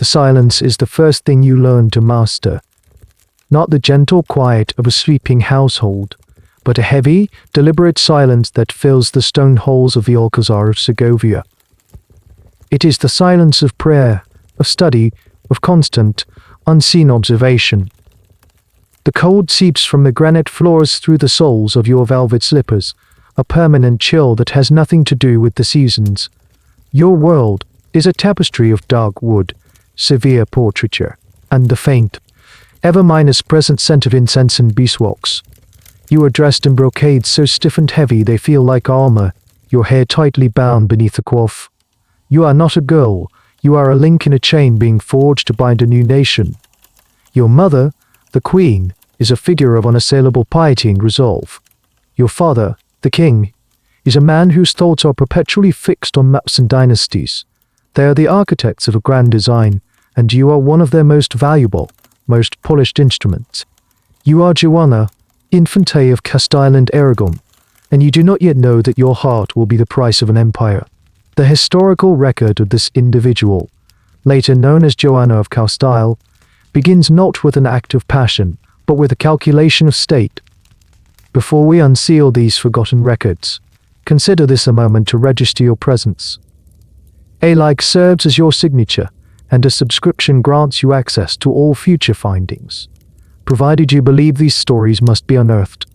The silence is the first thing you learn to master. Not the gentle quiet of a sleeping household, but a heavy, deliberate silence that fills the stone halls of the Alcazar of Segovia. It is the silence of prayer, of study, of constant, unseen observation. The cold seeps from the granite floors through the soles of your velvet slippers, a permanent chill that has nothing to do with the seasons. Your world is a tapestry of dark wood, severe portraiture, and the faint, ever-minus present scent of incense and beeswax. You are dressed in brocades so stiff and heavy they feel like armor, your hair tightly bound beneath a coif. You are not a girl, you are a link in a chain being forged to bind a new nation. Your mother, the queen, is a figure of unassailable piety and resolve. Your father, the king, is a man whose thoughts are perpetually fixed on maps and dynasties. They are the architects of a grand design, and you are one of their most valuable, most polished instruments. You are Joanna, Infante of Castile and Aragon, and you do not yet know that your heart will be the price of an empire. The historical record of this individual, later known as Joanna of Castile, begins not with an act of passion, but with a calculation of state. Before we unseal these forgotten records, consider this a moment to register your presence. A like serves as your signature, and a subscription grants you access to all future findings, provided you believe these stories must be unearthed.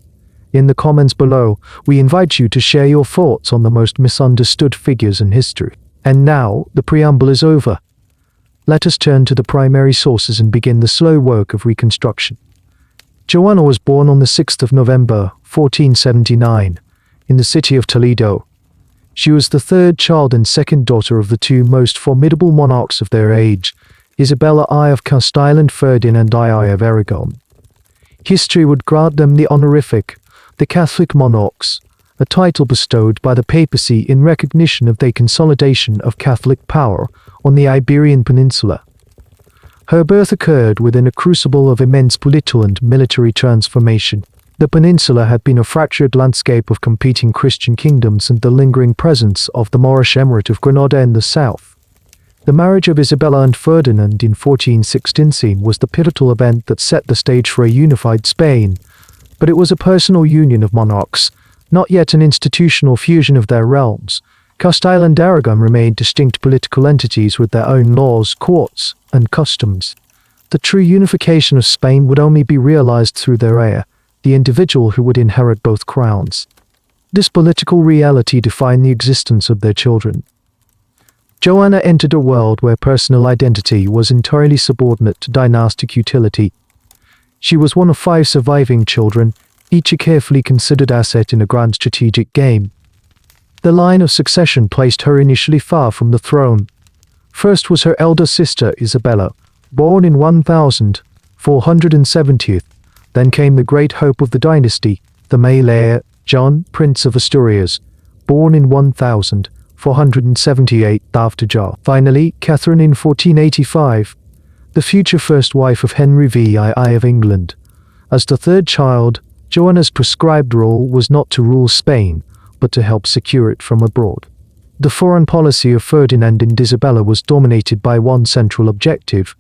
In the comments below, we invite you to share your thoughts on the most misunderstood figures in history. And now, the preamble is over. Let us turn to the primary sources and begin the slow work of reconstruction. Joanna was born on the 6th of November, 1479, in the city of Toledo. She was the third child and second daughter of the two most formidable monarchs of their age, Isabella I of Castile and Ferdinand I of Aragon. History would grant them the honorific, the Catholic monarchs, a title bestowed by the papacy in recognition of their consolidation of Catholic power on the Iberian Peninsula. Her birth occurred within a crucible of immense political and military transformation. The peninsula had been a fractured landscape of competing Christian kingdoms and the lingering presence of the Moorish Emirate of Granada in the south. The marriage of Isabella and Ferdinand in 1416 was the pivotal event that set the stage for a unified Spain, but it was a personal union of monarchs, not yet an institutional fusion of their realms. Castile and Aragon remained distinct political entities with their own laws, courts, and customs. The true unification of Spain would only be realized through their heir, the individual who would inherit both crowns. This political reality defined the existence of their children. Joanna entered a world where personal identity was entirely subordinate to dynastic utility. She was one of 5 surviving children, each a carefully considered asset in a grand strategic game. The line of succession placed her initially far from the throne. First was her elder sister Isabella, born in 1470. Then came the great hope of the dynasty, the male heir, John, Prince of Asturias, born in 1478 after Jar. Finally, Catherine in 1485, the future first wife of Henry VII of England. As the third child, Joanna's prescribed role was not to rule Spain, but to help secure it from abroad. The foreign policy of Ferdinand and Isabella was dominated by one central objective,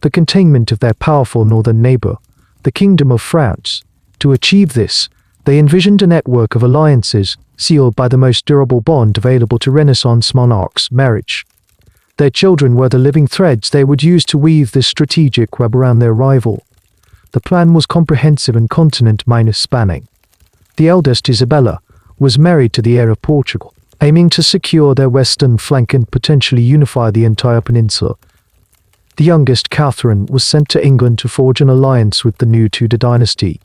the containment of their powerful northern neighbor, the Kingdom of France. To achieve this, they envisioned a network of alliances, sealed by the most durable bond available to Renaissance monarchs, marriage. Their children were the living threads they would use to weave this strategic web around their rival. The plan was comprehensive and continent-minus spanning. The eldest, Isabella, was married to the heir of Portugal, aiming to secure their western flank and potentially unify the entire peninsula. The youngest, Catherine, was sent to England to forge an alliance with the new Tudor dynasty.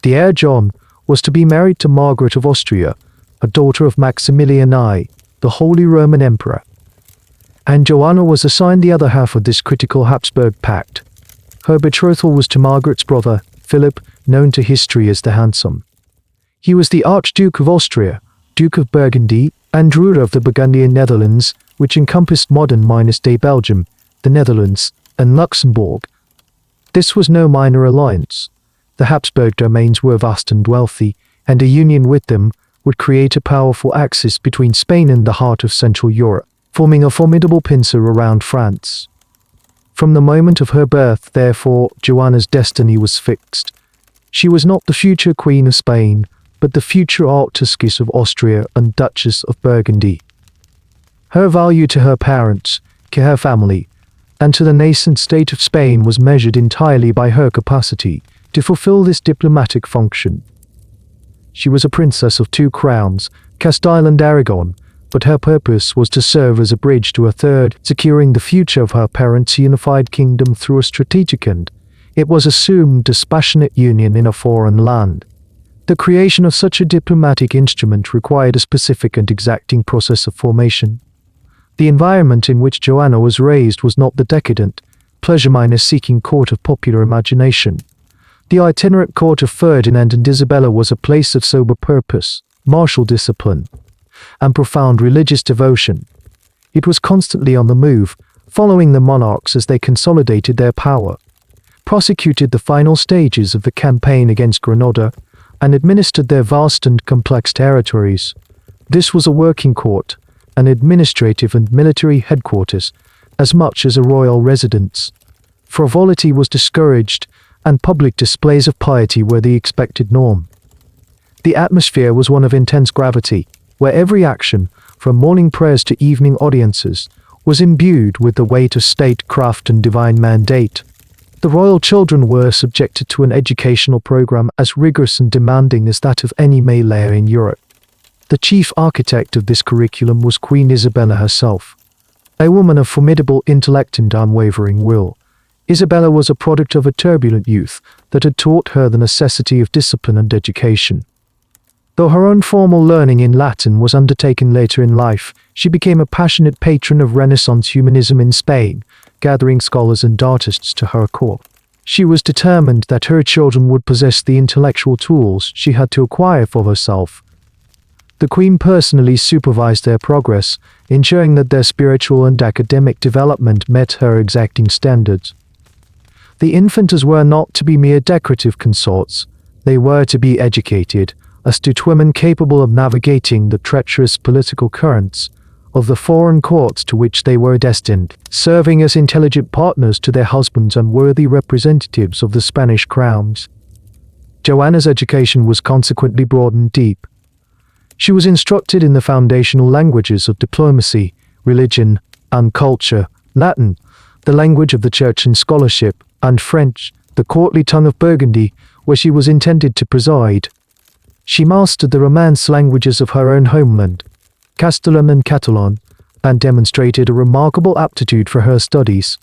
The heir, John, was to be married to Margaret of Austria, a daughter of Maximilian I, the Holy Roman Emperor. And Joanna was assigned the other half of this critical Habsburg pact. Her betrothal was to Margaret's brother, Philip, known to history as the Handsome. He was the Archduke of Austria, Duke of Burgundy, and ruler of the Burgundian Netherlands, which encompassed modern-day Belgium, the Netherlands, and Luxembourg. This was no minor alliance. The Habsburg domains were vast and wealthy, and a union with them would create a powerful axis between Spain and the heart of Central Europe, forming a formidable pincer around France. From the moment of her birth, therefore, Joanna's destiny was fixed. She was not the future Queen of Spain, but the future Archduchess of Austria and Duchess of Burgundy. Her value to her parents, to her family, and to the nascent state of Spain was measured entirely by her capacity to fulfill this diplomatic function. She was a princess of two crowns, Castile and Aragon, but her purpose was to serve as a bridge to a third, securing the future of her parents' unified kingdom through a strategic end. It was assumed dispassionate union in a foreign land. The creation of such a diplomatic instrument required a specific and exacting process of formation. The environment in which Joanna was raised was not the decadent, pleasure-seeking court of popular imagination. The itinerant court of Ferdinand and Isabella was a place of sober purpose, martial discipline, and profound religious devotion. It was constantly on the move, following the monarchs as they consolidated their power, prosecuted the final stages of the campaign against Granada, and administered their vast and complex territories. This was a working court, an administrative and military headquarters, as much as a royal residence. Frivolity was discouraged, and public displays of piety were the expected norm. The atmosphere was one of intense gravity, where every action, from morning prayers to evening audiences, was imbued with the weight of statecraft and divine mandate. The royal children were subjected to an educational program as rigorous and demanding as that of any male layer in Europe. The chief architect of this curriculum was Queen Isabella herself. A woman of formidable intellect and unwavering will, Isabella was a product of a turbulent youth that had taught her the necessity of discipline and education. Though her own formal learning in Latin was undertaken later in life, she became a passionate patron of Renaissance humanism in Spain, gathering scholars and artists to her court. She was determined that her children would possess the intellectual tools she had to acquire for herself. The Queen personally supervised their progress, ensuring that their spiritual and academic development met her exacting standards. The infantas were not to be mere decorative consorts, they were to be educated, astute women capable of navigating the treacherous political currents of the foreign courts to which they were destined, serving as intelligent partners to their husbands and worthy representatives of the Spanish crowns. Joanna's education was consequently broad and deep. She was instructed in the foundational languages of diplomacy, religion, and culture, Latin, the language of the church and scholarship, and French, the courtly tongue of Burgundy, where she was intended to preside. She mastered the Romance languages of her own homeland, Castellan and Catalan, and demonstrated a remarkable aptitude for her studies.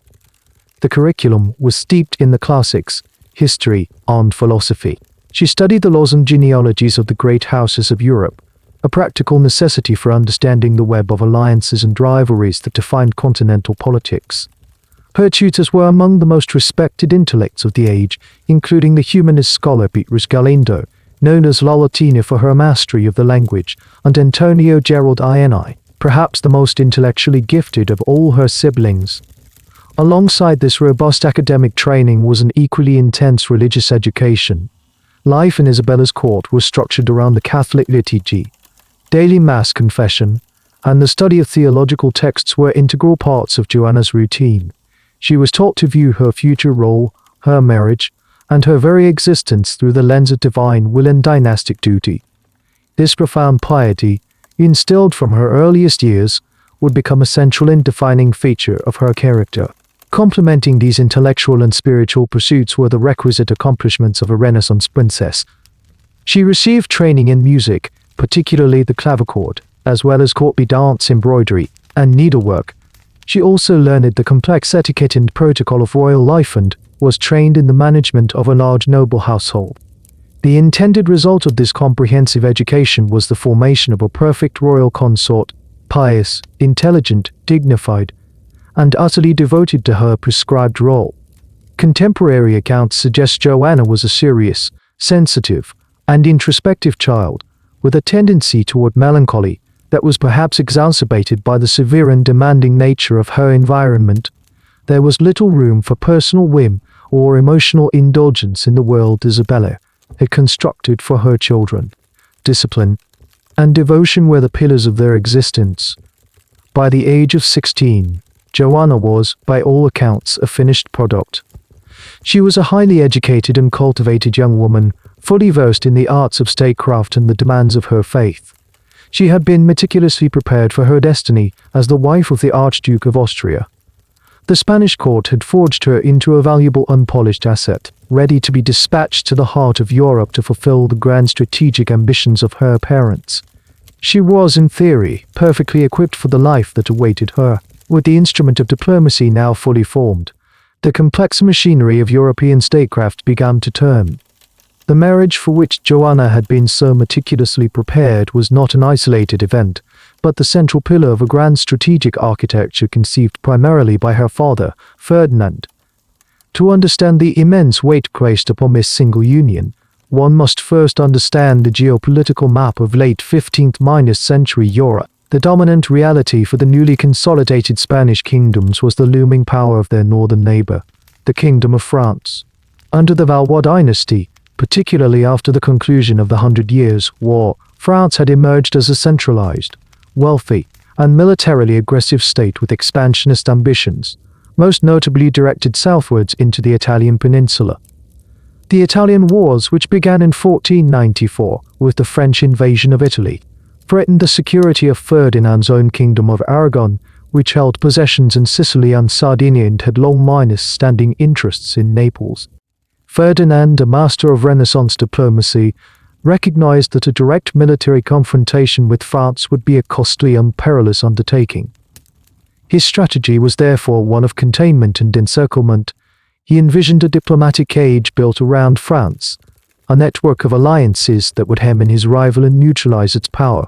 The curriculum was steeped in the classics, history, and philosophy. She studied the laws and genealogies of the great houses of Europe, a practical necessity for understanding the web of alliances and rivalries that defined continental politics. Her tutors were among the most respected intellects of the age, including the humanist scholar Beatrice Galindo, known as La Latina for her mastery of the language, and Antonio Gerald Ianni, perhaps the most intellectually gifted of all her siblings. Alongside this robust academic training was an equally intense religious education. Life in Isabella's court was structured around the Catholic liturgy. Daily mass, confession, and the study of theological texts were integral parts of Joanna's routine. She was taught to view her future role, her marriage, and her very existence through the lens of divine will and dynastic duty. This profound piety, instilled from her earliest years, would become a central and defining feature of her character. Complementing these intellectual and spiritual pursuits were the requisite accomplishments of a Renaissance princess. She received training in music, particularly the clavichord, as well as courtly dance, embroidery, and needlework. She also learned the complex etiquette and protocol of royal life and was trained in the management of a large noble household. The intended result of this comprehensive education was the formation of a perfect royal consort, pious, intelligent, dignified, and utterly devoted to her prescribed role. Contemporary accounts suggest Joanna was a serious, sensitive, and introspective child, with a tendency toward melancholy that was perhaps exacerbated by the severe and demanding nature of her environment. There was little room for personal whim or emotional indulgence in the world Isabella had constructed for her children. Discipline and devotion were the pillars of their existence. By the age of 16, Joanna was, by all accounts, a finished product. She was a highly educated and cultivated young woman, fully versed in the arts of statecraft and the demands of her faith. She had been meticulously prepared for her destiny as the wife of the Archduke of Austria. The Spanish court had forged her into a valuable unpolished asset, ready to be dispatched to the heart of Europe to fulfill the grand strategic ambitions of her parents. She was, in theory, perfectly equipped for the life that awaited her. With the instrument of diplomacy now fully formed, the complex machinery of European statecraft began to turn. The marriage for which Joanna had been so meticulously prepared was not an isolated event, but the central pillar of a grand strategic architecture conceived primarily by her father, Ferdinand. To understand the immense weight placed upon this single union, one must first understand the geopolitical map of late 15th century Europe. The dominant reality for the newly consolidated Spanish kingdoms was the looming power of their northern neighbor, the Kingdom of France. Under the Valois dynasty, particularly after the conclusion of the 100 Years' War, France had emerged as a centralized, wealthy, and militarily aggressive state with expansionist ambitions, most notably directed southwards into the Italian peninsula. The Italian Wars, which began in 1494 with the French invasion of Italy, threatened the security of Ferdinand's own Kingdom of Aragon, which held possessions in Sicily and Sardinia and had long-standing interests in Naples. Ferdinand, a master of Renaissance diplomacy, recognized that a direct military confrontation with France would be a costly and perilous undertaking. His strategy was therefore one of containment and encirclement. He envisioned a diplomatic cage built around France, a network of alliances that would hem in his rival and neutralize its power.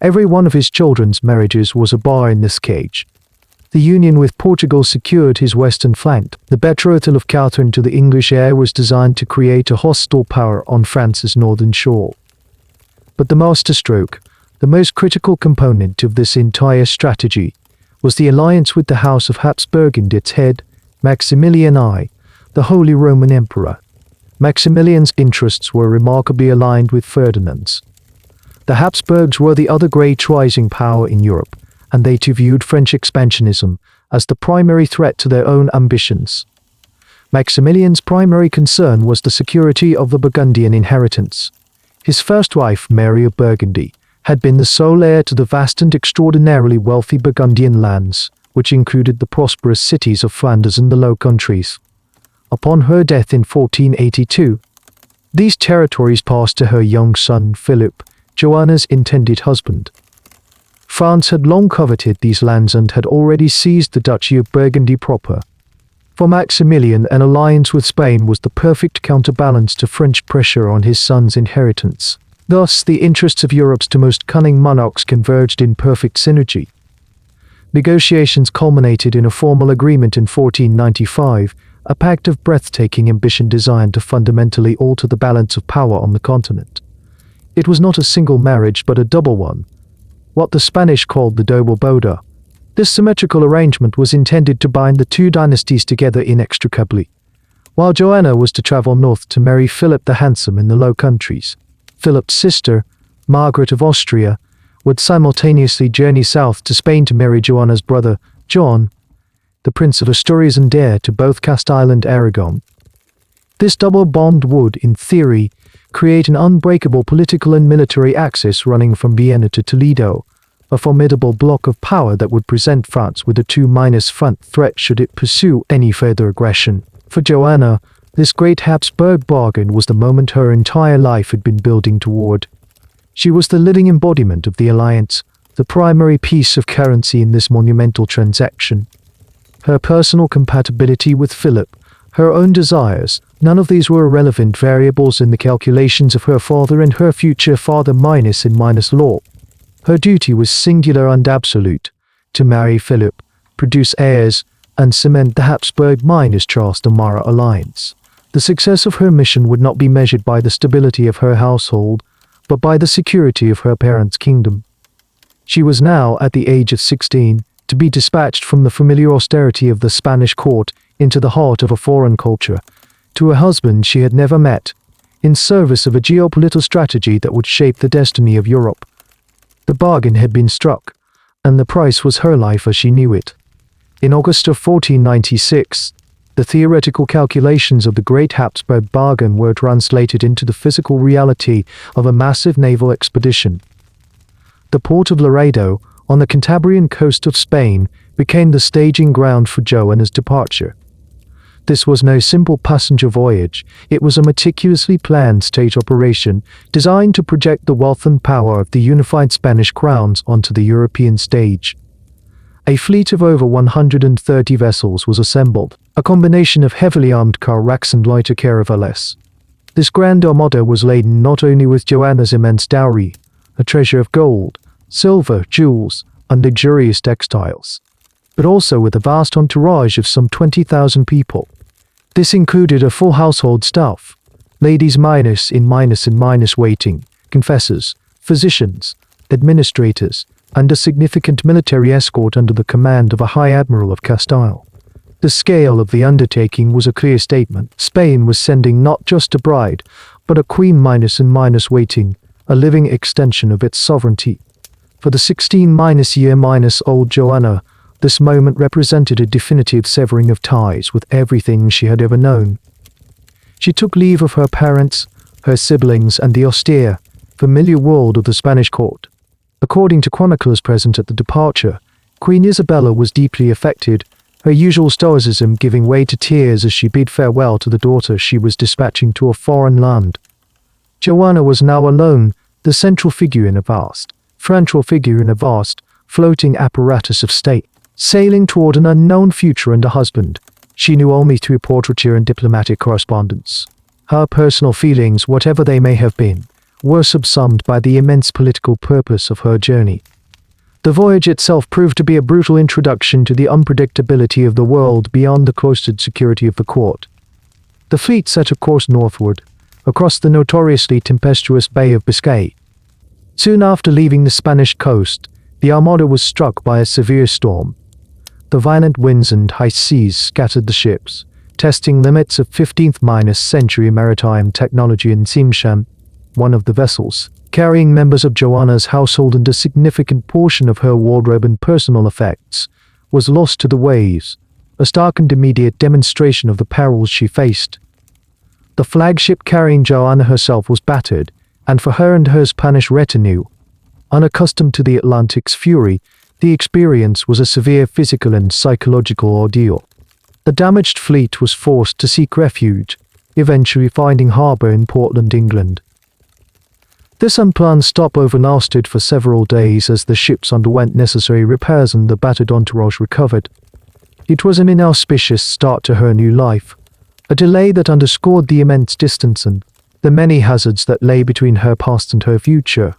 Every one of his children's marriages was a bar in this cage. The union with Portugal secured his western flank. The betrothal of Catherine to the English heir was designed to create a hostile power on France's northern shore. But the masterstroke, the most critical component of this entire strategy, was the alliance with the House of Habsburg and its head, Maximilian I, the Holy Roman Emperor. Maximilian's interests were remarkably aligned with Ferdinand's. The Habsburgs were the other great rising power in Europe, and they too viewed French expansionism as the primary threat to their own ambitions. Maximilian's primary concern was the security of the Burgundian inheritance. His first wife, Mary of Burgundy, had been the sole heir to the vast and extraordinarily wealthy Burgundian lands, which included the prosperous cities of Flanders and the Low Countries. Upon her death in 1482, these territories passed to her young son, Philip, Joanna's intended husband. France had long coveted these lands and had already seized the Duchy of Burgundy proper. For Maximilian, an alliance with Spain was the perfect counterbalance to French pressure on his son's inheritance. Thus, the interests of Europe's two most cunning monarchs converged in perfect synergy. Negotiations culminated in a formal agreement in 1495, a pact of breathtaking ambition designed to fundamentally alter the balance of power on the continent. It was not a single marriage but a double one, what the Spanish called the double boda. This symmetrical arrangement was intended to bind the two dynasties together inextricably. While Joanna was to travel north to marry Philip the Handsome in the Low Countries, Philip's sister, Margaret of Austria, would simultaneously journey south to Spain to marry Joanna's brother, John, the Prince of Asturias and heir to both Castile and Aragon. This double bond would, in theory, create an unbreakable political and military axis running from Vienna to Toledo, a formidable block of power that would present France with a 2- front threat should it pursue any further aggression. For Joanna, this great Habsburg bargain was the moment her entire life had been building toward. She was the living embodiment of the alliance, the primary piece of currency in this monumental transaction. Her personal compatibility with Philip, her own desires, none of these were irrelevant variables in the calculations of her father and her future father in law. Her duty was singular and absolute, to marry Philip, produce heirs, and cement the Habsburg Charles de Mara alliance. The success of her mission would not be measured by the stability of her household, but by the security of her parents' kingdom. She was now, at the age of 16, to be dispatched from the familiar austerity of the Spanish court into the heart of a foreign culture, to a husband she had never met, in service of a geopolitical strategy that would shape the destiny of Europe. The bargain had been struck, and the price was her life as she knew it. In August of 1496, the theoretical calculations of the great Habsburg bargain were translated into the physical reality of a massive naval expedition. The port of Laredo, on the Cantabrian coast of Spain, became the staging ground for Joanna's departure. This was no simple passenger voyage. It was a meticulously planned state operation designed to project the wealth and power of the unified Spanish crowns onto the European stage. A fleet of over 130 vessels was assembled, a combination of heavily armed carracks and lighter caravelles. This grand armada was laden not only with Joanna's immense dowry, a treasure of gold, silver, jewels, and luxurious textiles, but also with a vast entourage of some 20,000 people. This included a full household staff, ladies minus waiting, confessors, physicians, administrators, and a significant military escort under the command of a High Admiral of Castile. The scale of the undertaking was a clear statement. Spain was sending not just a bride, but a queen minus waiting, a living extension of its sovereignty. For the 16-year-old Joanna, this moment represented a definitive severing of ties with everything she had ever known. She took leave of her parents, her siblings, and the austere, familiar world of the Spanish court. According to chronicles present at the departure, Queen Isabella was deeply affected, her usual stoicism giving way to tears as she bid farewell to the daughter she was dispatching to a foreign land. Joanna was now alone, the central figure in a vast, floating apparatus of state, sailing toward an unknown future and a husband she knew only through portraiture and diplomatic correspondence. Her personal feelings, whatever they may have been, were subsumed by the immense political purpose of her journey. The voyage itself proved to be a brutal introduction to the unpredictability of the world beyond the cloistered security of the court. The fleet set a course northward, across the notoriously tempestuous Bay of Biscay. Soon after leaving the Spanish coast, the armada was struck by a severe storm. The violent winds and high seas scattered the ships, testing limits of 15th-century maritime technology in Simshan. One of the vessels, carrying members of Joanna's household and a significant portion of her wardrobe and personal effects, was lost to the waves, a stark and immediate demonstration of the perils she faced. The flagship carrying Joanna herself was battered, and for her and her Spanish retinue, unaccustomed to the Atlantic's fury, the experience was a severe physical and psychological ordeal. The damaged fleet was forced to seek refuge, eventually finding harbour in Portland, England. This unplanned stopover lasted for several days as the ships underwent necessary repairs and the battered entourage recovered. It was an inauspicious start to her new life, a delay that underscored the immense distance and the many hazards that lay between her past and her future.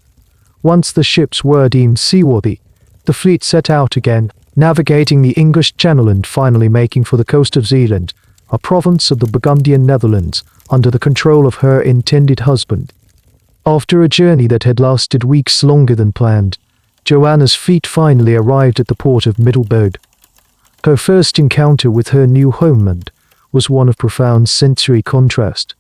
Once the ships were deemed seaworthy, the fleet set out again, navigating the English Channel and finally making for the coast of Zeeland, a province of the Burgundian Netherlands, under the control of her intended husband. After a journey that had lasted weeks longer than planned, Joanna's fleet finally arrived at the port of Middelburg. Her first encounter with her new homeland was one of profound sensory contrast.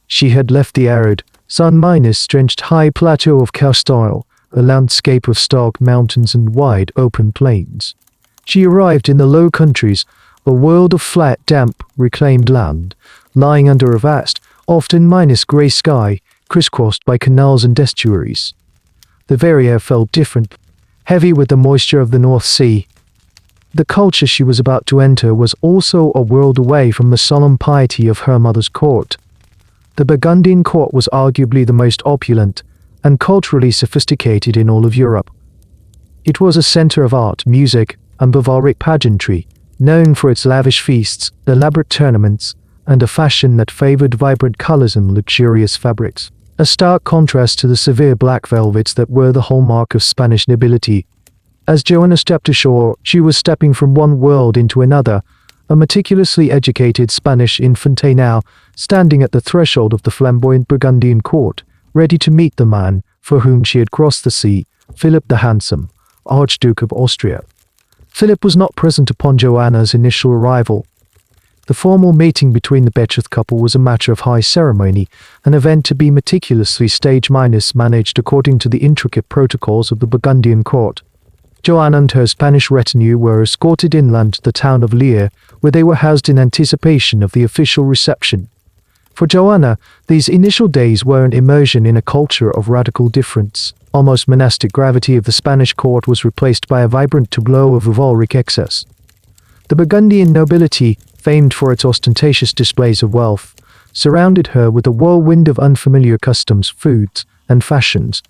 She had left the arid, sun-drenched high plateau of Castile, a landscape of stark mountains and wide open plains. She arrived in the Low Countries, a world of flat, damp, reclaimed land, lying under a vast, often grey sky, crisscrossed by canals and estuaries. The very air felt different, heavy with the moisture of the North Sea. The culture she was about to enter was also a world away from the solemn piety of her mother's court. The Burgundian court was arguably the most opulent and culturally sophisticated in all of Europe. It was a center of art, music, and Bavaric pageantry, known for its lavish feasts, elaborate tournaments, and a fashion that favored vibrant colors and luxurious fabrics. A stark contrast to the severe black velvets that were the hallmark of Spanish nobility. As Joanna stepped ashore, she was stepping from one world into another, a meticulously educated Spanish infante now standing at the threshold of the flamboyant Burgundian court, ready to meet the man for whom she had crossed the sea, Philip the Handsome, Archduke of Austria. Philip was not present upon Joanna's initial arrival. The formal meeting between the betrothed couple was a matter of high ceremony, an event to be meticulously managed according to the intricate protocols of the Burgundian court. Joanna and her Spanish retinue were escorted inland to the town of Lear, where they were housed in anticipation of the official reception. For Joanna, these initial days were an immersion in a culture of radical difference. Almost monastic gravity of the Spanish court was replaced by a vibrant tableau of chivalric excess. The Burgundian nobility, famed for its ostentatious displays of wealth, surrounded her with a whirlwind of unfamiliar customs, foods, and fashions.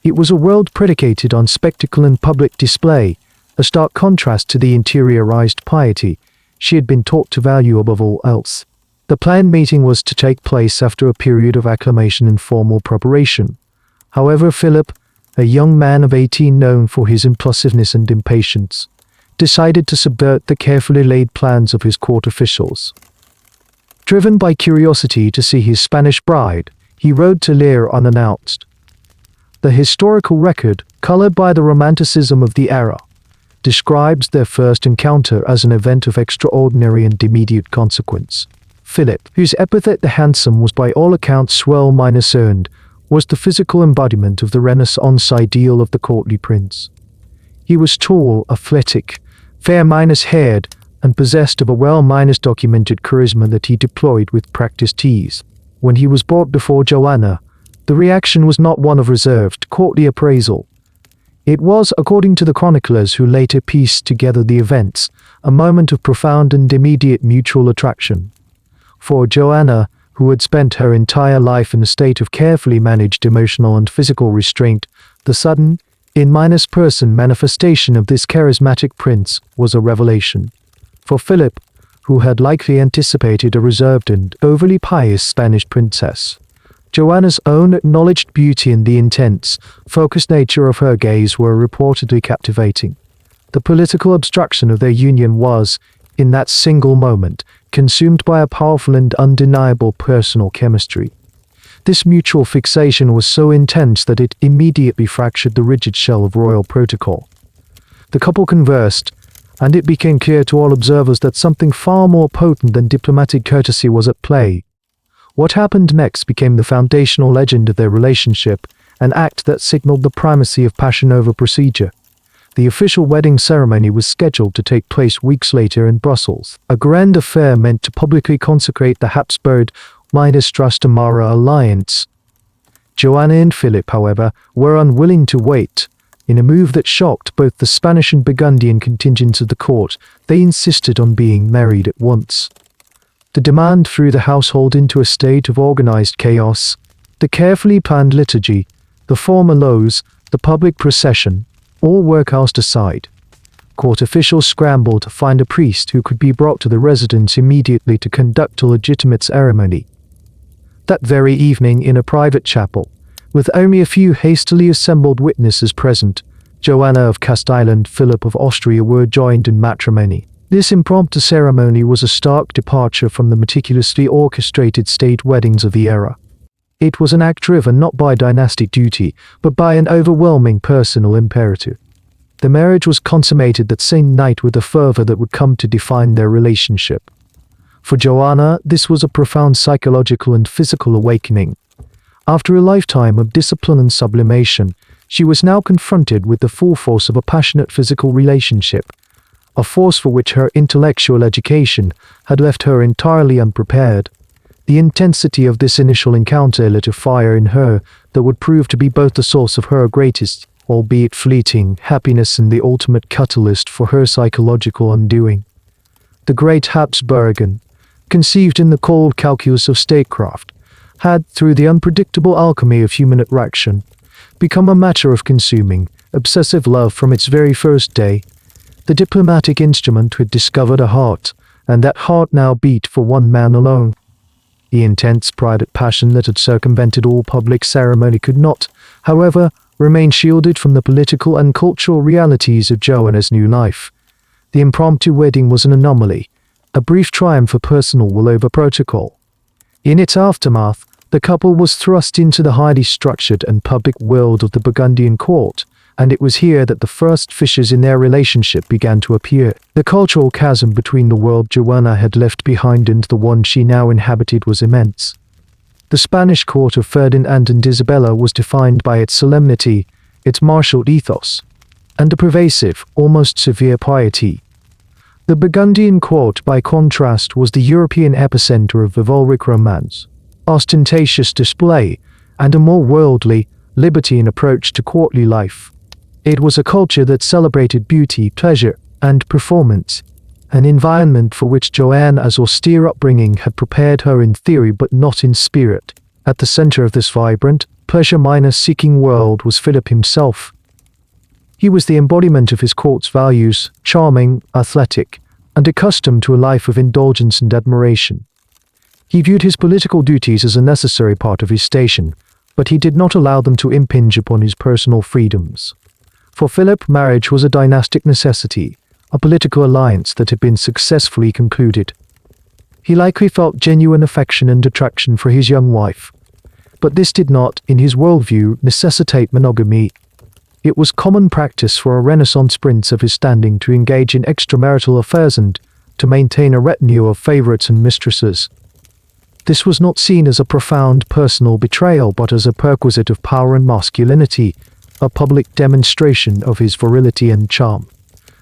It was a world predicated on spectacle and public display, a stark contrast to the interiorized piety she had been taught to value above all else. The planned meeting was to take place after a period of acclamation and formal preparation. However, Philip, a young man of 18 known for his impulsiveness and impatience, decided to subvert the carefully laid plans of his court officials. Driven by curiosity to see his Spanish bride, he rode to Lear unannounced. The historical record, colored by the romanticism of the era, describes their first encounter as an event of extraordinary and immediate consequence. Philip, whose epithet the handsome was by all accounts well minus earned, was the physical embodiment of the Renaissance ideal of the courtly prince. He was tall, athletic, fair minus haired, and possessed of a well minus documented charisma that he deployed with practiced ease. When he was brought before Joanna, the reaction was not one of reserved, courtly appraisal. It was, according to the chroniclers who later pieced together the events, a moment of profound and immediate mutual attraction. For Joanna, who had spent her entire life in a state of carefully managed emotional and physical restraint, the sudden, in-person manifestation of this charismatic prince was a revelation. For Philip, who had likely anticipated a reserved and overly pious Spanish princess, Joanna's own acknowledged beauty and the intense, focused nature of her gaze were reportedly captivating. The political abstraction of their union was, in that single moment, consumed by a powerful and undeniable personal chemistry. This mutual fixation was so intense that it immediately fractured the rigid shell of royal protocol. The couple conversed, and it became clear to all observers that something far more potent than diplomatic courtesy was at play. What happened next became the foundational legend of their relationship, an act that signaled the primacy of passion over procedure. The official wedding ceremony was scheduled to take place weeks later in Brussels, a grand affair meant to publicly consecrate the Habsburg-Trastamara alliance. Joanna and Philip, however, were unwilling to wait. In a move that shocked both the Spanish and Burgundian contingents of the court, they insisted on being married at once. The demand threw the household into a state of organized chaos. The carefully planned liturgy, the formal laws, the public procession, all were cast aside. Court officials scrambled to find a priest who could be brought to the residence immediately to conduct a legitimate ceremony. That very evening, in a private chapel, with only a few hastily assembled witnesses present, Joanna of Castile and Philip of Austria were joined in matrimony. This impromptu ceremony was a stark departure from the meticulously orchestrated state weddings of the era. It was an act driven not by dynastic duty, but by an overwhelming personal imperative. The marriage was consummated that same night with a fervor that would come to define their relationship. For Joanna, this was a profound psychological and physical awakening. After a lifetime of discipline and sublimation, she was now confronted with the full force of a passionate physical relationship, a force for which her intellectual education had left her entirely unprepared. The intensity of this initial encounter lit a fire in her that would prove to be both the source of her greatest, albeit fleeting, happiness and the ultimate catalyst for her psychological undoing. The great Habsburgan, conceived in the cold calculus of statecraft, had, through the unpredictable alchemy of human attraction, become a matter of consuming, obsessive love from its very first day. The diplomatic instrument had discovered a heart, and that heart now beat for one man alone. The intense private passion that had circumvented all public ceremony could not, however, remain shielded from the political and cultural realities of Joanna's new life. The impromptu wedding was an anomaly, a brief triumph for personal will over protocol. In its aftermath, the couple was thrust into the highly structured and public world of the Burgundian court, and it was here that the first fissures in their relationship began to appear. The cultural chasm between the world Joanna had left behind and the one she now inhabited was immense. The Spanish court of Ferdinand and Isabella was defined by its solemnity, its martial ethos. and a pervasive, almost severe piety. The Burgundian court, by contrast, was the European epicenter of chivalric romance, ostentatious display, and a more worldly, libertine approach to courtly life. It was a culture that celebrated beauty, pleasure, and performance, an environment for which Joanna's austere upbringing had prepared her in theory but not in spirit. At the center of this vibrant, pleasure-seeking world was Philip himself. He was the embodiment of his court's values, charming, athletic, and accustomed to a life of indulgence and admiration. He viewed his political duties as a necessary part of his station, but he did not allow them to impinge upon his personal freedoms. For Philip, marriage was a dynastic necessity, a political alliance that had been successfully concluded. He likely felt genuine affection and attraction for his young wife, but this did not, in his worldview, necessitate monogamy. It was common practice for a Renaissance prince of his standing to engage in extramarital affairs and to maintain a retinue of favorites and mistresses. This was not seen as a profound personal betrayal but as a perquisite of power and masculinity, a public demonstration of his virility and charm.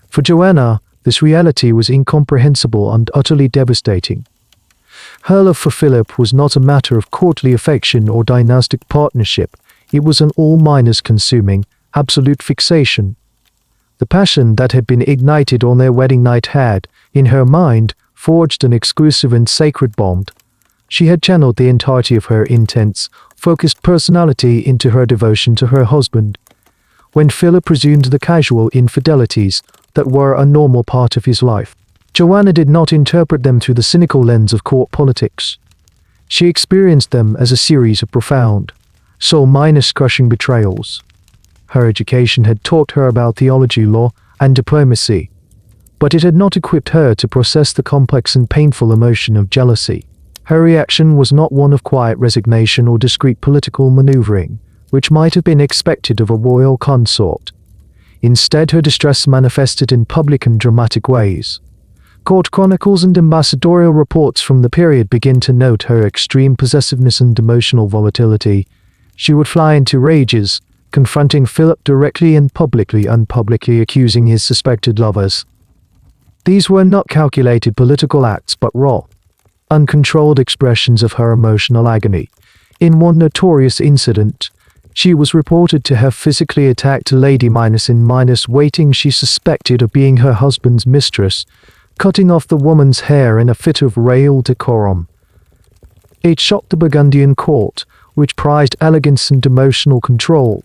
For Joanna, this reality was incomprehensible and utterly devastating. Her love for Philip was not a matter of courtly affection or dynastic partnership, it was an all-consuming, absolute fixation. The passion that had been ignited on their wedding night had, in her mind, forged an exclusive and sacred bond. She had channeled the entirety of her intense, focused personality into her devotion to her husband. When Philip resumed the casual infidelities that were a normal part of his life, Joanna did not interpret them through the cynical lens of court politics. She experienced them as a series of profound, soul-crushing betrayals. Her education had taught her about theology, law, and diplomacy, but it had not equipped her to process the complex and painful emotion of jealousy. Her reaction was not one of quiet resignation or discreet political maneuvering, which might have been expected of a royal consort. Instead, her distress manifested in public and dramatic ways. Court chronicles and ambassadorial reports from the period begin to note her extreme possessiveness and emotional volatility. She would fly into rages, confronting Philip directly and publicly accusing his suspected lovers. These were not calculated political acts but raw, uncontrolled expressions of her emotional agony. In one notorious incident, she was reported to have physically attacked a lady in waiting she suspected of being her husband's mistress, cutting off the woman's hair in a fit of royal decorum. It shocked the Burgundian court, which prized elegance and emotional control.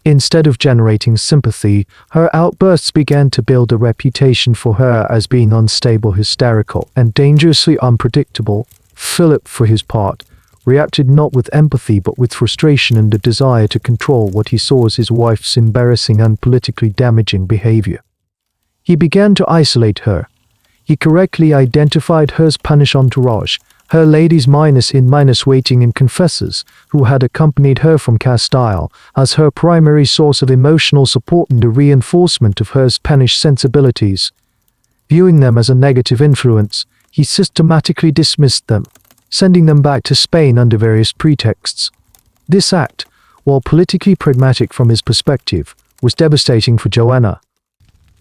Instead of generating sympathy, her outbursts began to build a reputation for her as being unstable, hysterical, and dangerously unpredictable. Philip, for his part, reacted not with empathy but with frustration and a desire to control what he saw as his wife's embarrassing and politically damaging behavior. He began to isolate her. He correctly identified her Spanish entourage, her ladies waiting and confessors, who had accompanied her from Castile, as her primary source of emotional support and a reinforcement of her Spanish sensibilities. Viewing them as a negative influence, he systematically dismissed them, sending them back to Spain under various pretexts. This act, while politically pragmatic from his perspective, was devastating for Joanna.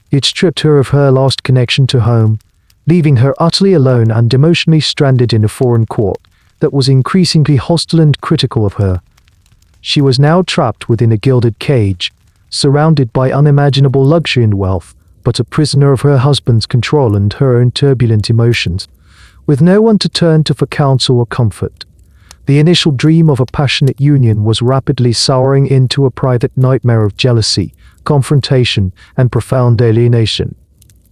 It stripped her of her last connection to home, leaving her utterly alone and emotionally stranded in a foreign court that was increasingly hostile and critical of her. She was now trapped within a gilded cage, surrounded by unimaginable luxury and wealth, but a prisoner of her husband's control and her own turbulent emotions, with no one to turn to for counsel or comfort. The initial dream of a passionate union was rapidly souring into a private nightmare of jealousy, confrontation, and profound alienation.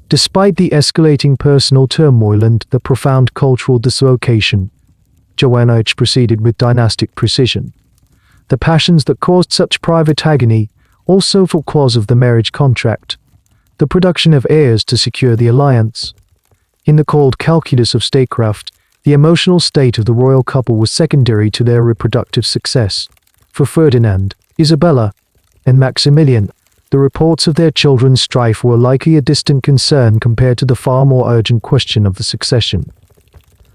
Despite the escalating personal turmoil and the profound cultural dislocation, Joanna proceeded with dynastic precision. The passions that caused such private agony also for cause of the marriage contract, the production of heirs to secure the alliance. In the cold calculus of statecraft, the emotional state of the royal couple was secondary to their reproductive success. For Ferdinand, Isabella, and Maximilian, the reports of their children's strife were likely a distant concern compared to the far more urgent question of the succession.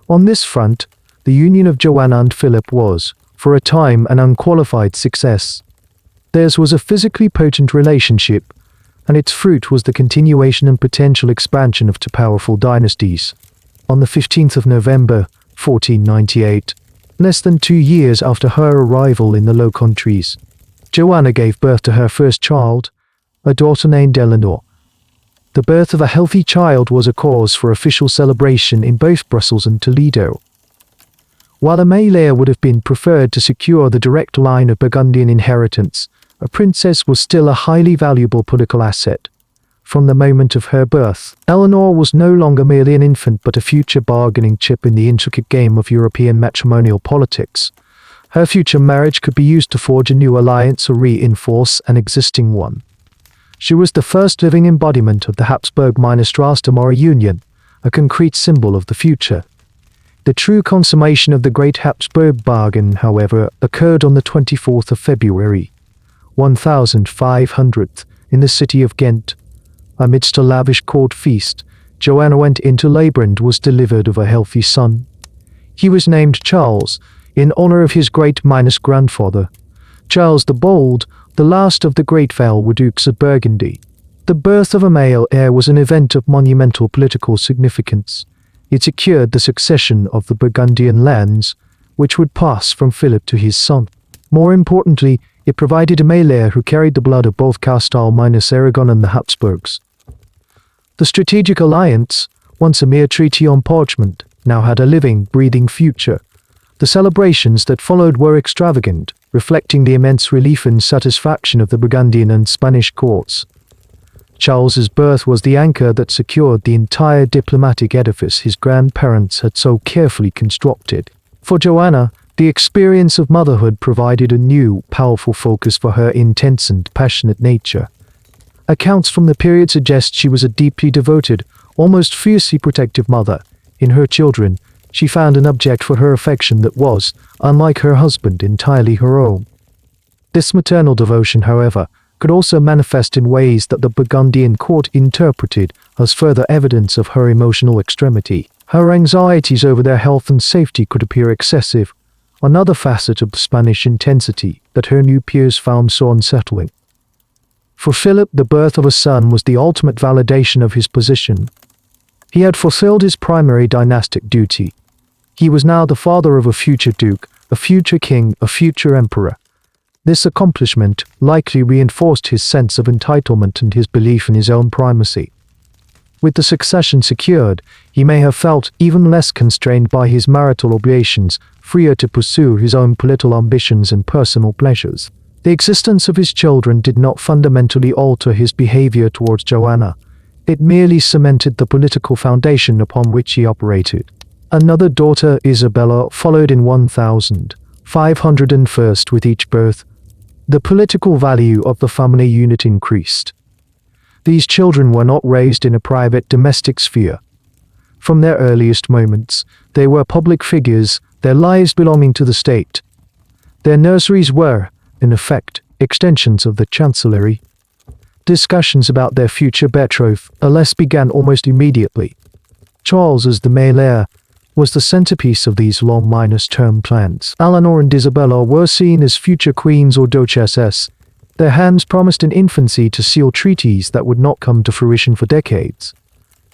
On this front, the union of Joanna and Philip was, for a time, an unqualified success. Theirs was a physically potent relationship, and its fruit was the continuation and potential expansion of two powerful dynasties. On the 15th of November, 1498, less than 2 years after her arrival in the Low Countries, Joanna gave birth to her first child, a daughter named Eleanor. The birth of a healthy child was a cause for official celebration in both Brussels and Toledo. While a male heir would have been preferred to secure the direct line of Burgundian inheritance, a princess was still a highly valuable political asset. From the moment of her birth, Eleanor was no longer merely an infant but a future bargaining chip in the intricate game of European matrimonial politics. Her future marriage could be used to forge a new alliance or reinforce an existing one. She was the first living embodiment of the Habsburg-Trastamara union, a concrete symbol of the future. The true consummation of the Great Habsburg bargain, however, occurred on the 24th of February, 1500, in the city of Ghent. Amidst a lavish court feast, Joanna went into labor and was delivered of a healthy son. He was named Charles, in honor of his great-grandfather, Charles the Bold, the last of the great Valois dukes of Burgundy. The birth of a male heir was an event of monumental political significance. It secured the succession of the Burgundian lands, which would pass from Philip to his son. More importantly, it provided a male heir who carried the blood of both Castile-Aragon and the Habsburgs. The strategic alliance, once a mere treaty on parchment, now had a living, breathing future. The celebrations that followed were extravagant, reflecting the immense relief and satisfaction of the Burgundian and Spanish courts. Charles's birth was the anchor that secured the entire diplomatic edifice his grandparents had so carefully constructed. For Joanna, the experience of motherhood provided a new, powerful focus for her intense and passionate nature. Accounts from the period suggest she was a deeply devoted, almost fiercely protective mother. In her children, she found an object for her affection that was, unlike her husband, entirely her own. This maternal devotion, however, could also manifest in ways that the Burgundian court interpreted as further evidence of her emotional extremity. Her anxieties over their health and safety could appear excessive, another facet of the Spanish intensity that her new peers found so unsettling. For Philip, the birth of a son was the ultimate validation of his position. He had fulfilled his primary dynastic duty. He was now the father of a future duke, a future king, a future emperor. This accomplishment likely reinforced his sense of entitlement and his belief in his own primacy. With the succession secured, he may have felt even less constrained by his marital obligations, freer to pursue his own political ambitions and personal pleasures. The existence of his children did not fundamentally alter his behavior towards Joanna. It merely cemented the political foundation upon which he operated. Another daughter, Isabella, followed in 1501 with each birth. The political value of the family unit increased. These children were not raised in a private domestic sphere. From their earliest moments, they were public figures, their lives belonging to the state. Their nurseries were, in effect, extensions of the chancellery. Discussions about their future betrothal began almost immediately. Charles, as the male heir, was the centerpiece of these long-term plans. Eleanor and Isabella were seen as future queens or duchesses. Their hands promised in infancy to seal treaties that would not come to fruition for decades.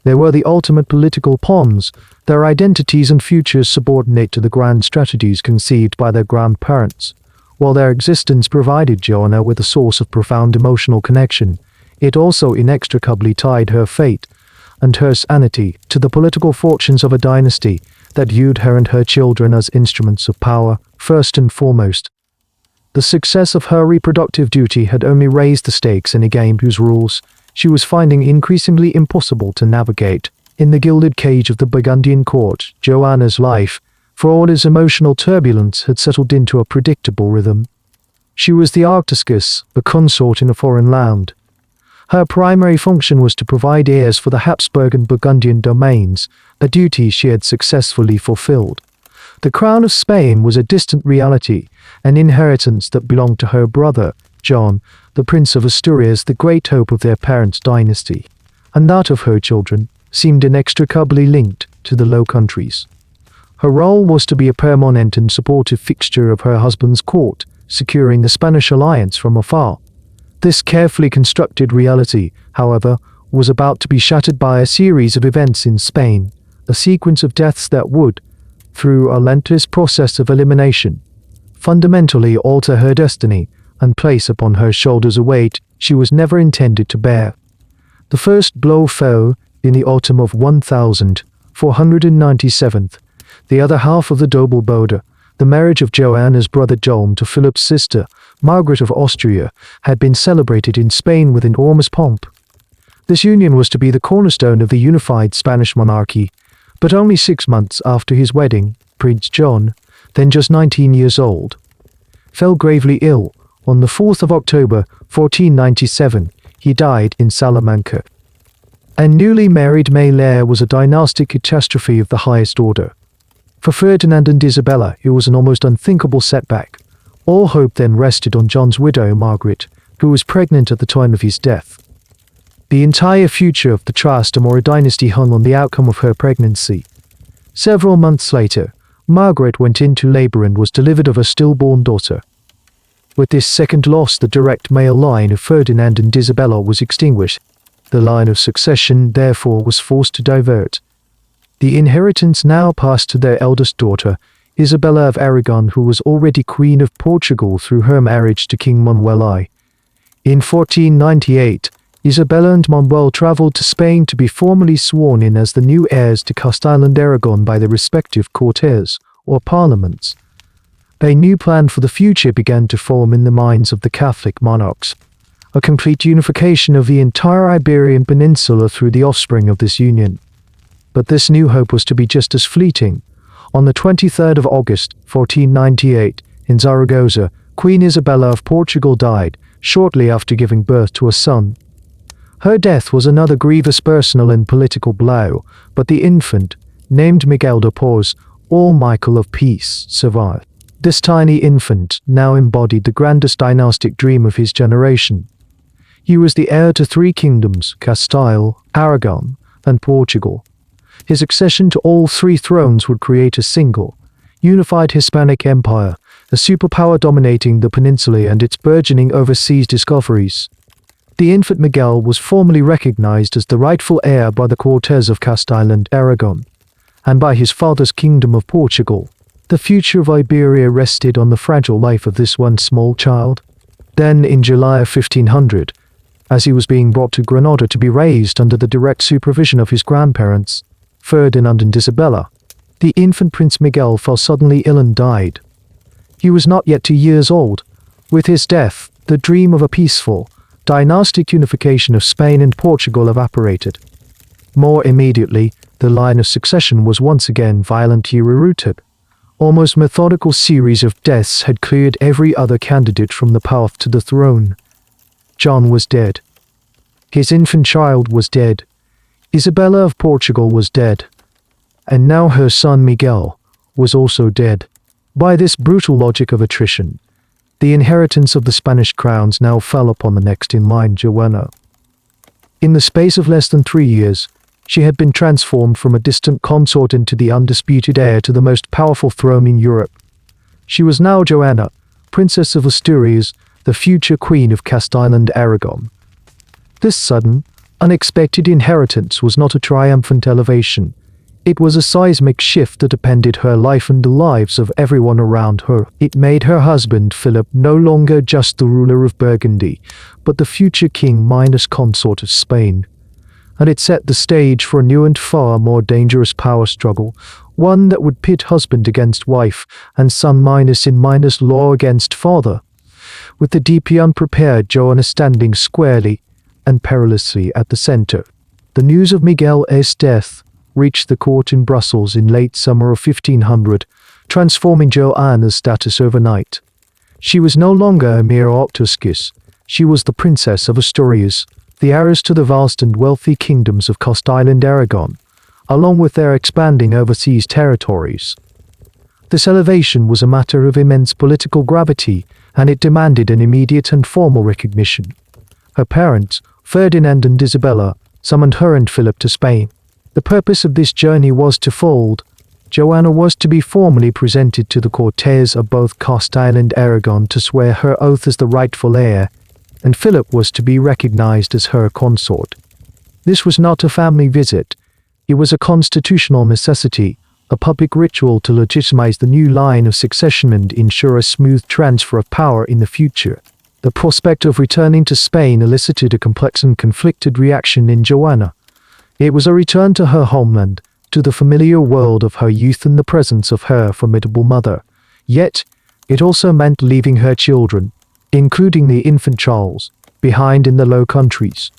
They were the ultimate political pawns, their identities and futures subordinate to the grand strategies conceived by their grandparents. While their existence provided Joanna with a source of profound emotional connection, it also inextricably tied her fate and her sanity to the political fortunes of a dynasty that viewed her and her children as instruments of power, first and foremost. The success of her reproductive duty had only raised the stakes in a game whose rules she was finding increasingly impossible to navigate. In the gilded cage of the Burgundian court, Joanna's life, for all its emotional turbulence, had settled into a predictable rhythm. She was the arctiscus, a consort in a foreign land. Her primary function was to provide heirs for the Habsburg and Burgundian domains, a duty she had successfully fulfilled. The crown of Spain was a distant reality, an inheritance that belonged to her brother, John, the Prince of Asturias, the great hope of their parents' dynasty, and that of her children seemed inextricably linked to the Low Countries. Her role was to be a permanent and supportive fixture of her husband's court, securing the Spanish alliance from afar. This carefully constructed reality however, was about to be shattered by a series of events in Spain, a sequence of deaths that would, through a relentless process of elimination, fundamentally alter her destiny and place upon her shoulders a weight she was never intended to bear. The first blow fell in the autumn of 1497. The other half of the double border, the marriage of Joanna's brother John to Philip's sister, Margaret of Austria, had been celebrated in Spain with enormous pomp. This union was to be the cornerstone of the unified Spanish monarchy, but only 6 months after his wedding, Prince John, then just 19 years old, fell gravely ill. On the 4th of October, 1497, he died in Salamanca. A newly married male heir was a dynastic catastrophe of the highest order. For Ferdinand and Isabella, it was an almost unthinkable setback. All hope then rested on John's widow, Margaret, who was pregnant at the time of his death. The entire future of the Trastamara or dynasty hung on the outcome of her pregnancy. Several months later, Margaret went into labor and was delivered of a stillborn daughter. With this second loss, the direct male line of Ferdinand and Isabella was extinguished. The line of succession, therefore, was forced to divert. The inheritance now passed to their eldest daughter, Isabella of Aragon, who was already Queen of Portugal through her marriage to King Manuel I. In 1498, Isabella and Manuel travelled to Spain to be formally sworn in as the new heirs to Castile and Aragon by their respective Cortes, or parliaments. A new plan for the future began to form in the minds of the Catholic monarchs. A complete unification of the entire Iberian Peninsula through the offspring of this union. But this new hope was to be just as fleeting. On the 23rd of August, 1498, in Zaragoza, Queen Isabella of Portugal died, shortly after giving birth to a son. Her death was another grievous personal and political blow, but the infant, named Miguel de Paz, or Michael of Peace, survived. This tiny infant now embodied the grandest dynastic dream of his generation. He was the heir to 3 kingdoms, Castile, Aragon, and Portugal. His accession to all 3 thrones would create a single, unified Hispanic empire, a superpower dominating the peninsula and its burgeoning overseas discoveries. The infant Miguel was formally recognized as the rightful heir by the Cortes of Castile and Aragon, and by his father's kingdom of Portugal. The future of Iberia rested on the fragile life of this one small child. Then, in July of 1500, as he was being brought to Granada to be raised under the direct supervision of his grandparents, Ferdinand and Isabella, the infant Prince Miguel fell suddenly ill and died. He was not yet 2 years old. With his death, the dream of a peaceful, dynastic unification of Spain and Portugal evaporated. More immediately, the line of succession was once again violently rerouted. Almost methodical series of deaths had cleared every other candidate from the path to the throne. John was dead. His infant child was dead. Isabella of Portugal was dead. And now her son Miguel was also dead. By this brutal logic of attrition, the inheritance of the Spanish crowns now fell upon the next in line, Joanna. In the space of less than 3 years, she had been transformed from a distant consort into the undisputed heir to the most powerful throne in Europe. She was now Joanna, Princess of Asturias, the future Queen of Castile and Aragon. This sudden, unexpected inheritance was not a triumphant elevation. It was a seismic shift that upended her life and the lives of everyone around her. It made her husband, Philip, no longer just the ruler of Burgundy, but the future king minus consort of Spain. And it set the stage for a new and far more dangerous power struggle, one that would pit husband against wife and son minus in minus law against father, with the deeply unprepared Joanna standing squarely and perilously at the center. The news of Miguel's death reached the court in Brussels in late summer of 1500, transforming Joanna's status overnight. She was no longer a mere Octuscus. She was the Princess of Asturias, the heiress to the vast and wealthy kingdoms of Castile and Aragon, along with their expanding overseas territories. This elevation was a matter of immense political gravity, and it demanded an immediate and formal recognition. Her parents, Ferdinand and Isabella, summoned her and Philip to Spain. The purpose of this journey was twofold. Joanna was to be formally presented to the Cortes of both Castile and Aragon to swear her oath as the rightful heir, and Philip was to be recognized as her consort. This was not a family visit. It was a constitutional necessity, a public ritual to legitimize the new line of succession and ensure a smooth transfer of power in the future. The prospect of returning to Spain elicited a complex and conflicted reaction in Joanna. It was a return to her homeland, to the familiar world of her youth and the presence of her formidable mother. Yet, it also meant leaving her children, including the infant Charles, behind in the Low Countries.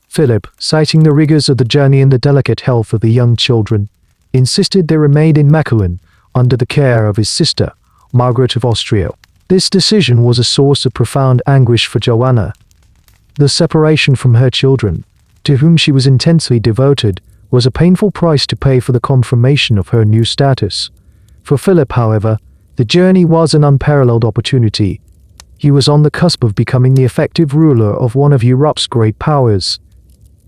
Philip, citing the rigors of the journey and the delicate health of the young children, insisted they remain in Mechlin, under the care of his sister, Margaret of Austria. This decision was a source of profound anguish for Joanna. The separation from her children, to whom she was intensely devoted, was a painful price to pay for the confirmation of her new status. For Philip, however, the journey was an unparalleled opportunity. He was on the cusp of becoming the effective ruler of one of Europe's great powers.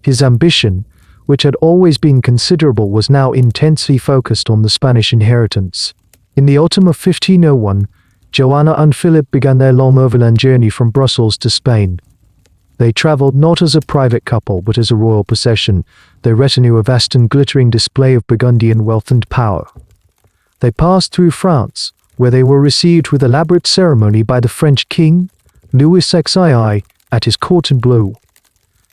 His ambition, which had always been considerable, was now intensely focused on the Spanish inheritance. In the autumn of 1501, Joanna and Philip began their long overland journey from Brussels to Spain. They traveled not as a private couple but as a royal procession, their retinue a vast and glittering display of Burgundian wealth and power. They passed through France, where they were received with elaborate ceremony by the French king, Louis XVI, at his court in Blois.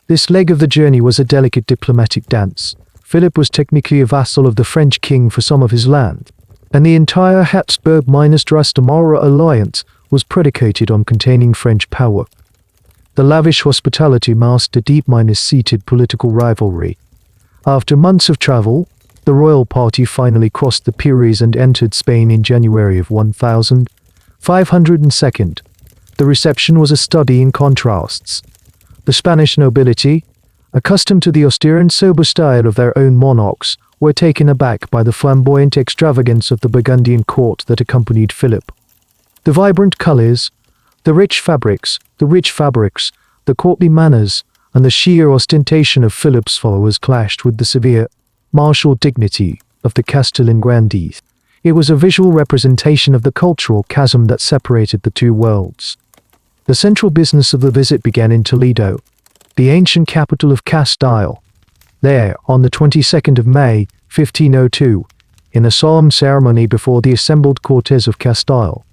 This leg of the journey was a delicate diplomatic dance. Philip was technically a vassal of the French king for some of his land, and the entire Habsburg-Trastamara alliance was predicated on containing French power. The lavish hospitality masked a deep-seated political rivalry. After months of travel, the royal party finally crossed the Pyrenees and entered Spain in January of 1502. The reception was a study in contrasts. The Spanish nobility, accustomed to the austere and sober style of their own monarchs, were taken aback by the flamboyant extravagance of the Burgundian court that accompanied Philip. The vibrant colors, the rich fabrics, the courtly manners, and the sheer ostentation of Philip's followers clashed with the severe, martial dignity of the Castilian grandees. It was a visual representation of the cultural chasm that separated the two worlds. The central business of the visit began in Toledo, the ancient capital of Castile. There, on the 22nd of May, 1502, in a solemn ceremony before the assembled Cortes of Castile,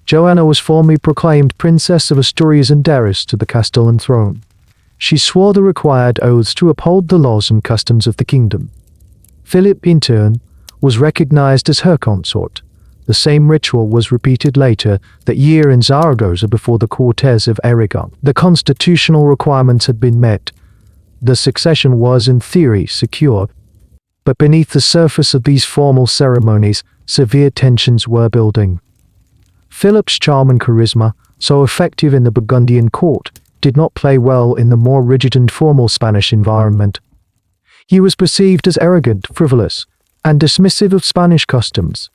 Joanna was formally proclaimed Princess of Asturias and heiress to the Castilian throne. She swore the required oaths to uphold the laws and customs of the kingdom. Philip, in turn, was recognized as her consort. The same ritual was repeated later that year in Zaragoza before the Cortes of Aragon. The constitutional requirements had been met. The succession was, in theory, secure. But beneath the surface of these formal ceremonies, severe tensions were building. Philip's charm and charisma, so effective in the Burgundian court, did not play well in the more rigid and formal Spanish environment. He was perceived as arrogant, frivolous, and dismissive of Spanish customs.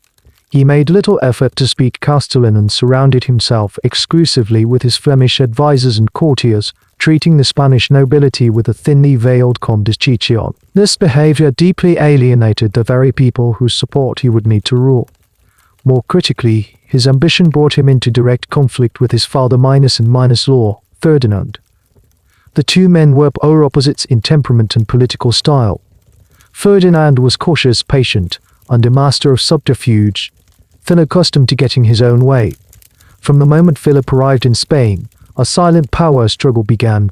He made little effort to speak Castilian and surrounded himself exclusively with his Flemish advisors and courtiers, treating the Spanish nobility with a thinly veiled condescension. This behavior deeply alienated the very people whose support he would need to rule. More critically, his ambition brought him into direct conflict with his father -in-law, Ferdinand. The two men were polar opposites in temperament and political style. Ferdinand was cautious, patient, and a master of subterfuge, accustomed to getting his own way. From the moment Philip arrived in Spain, a silent power struggle began.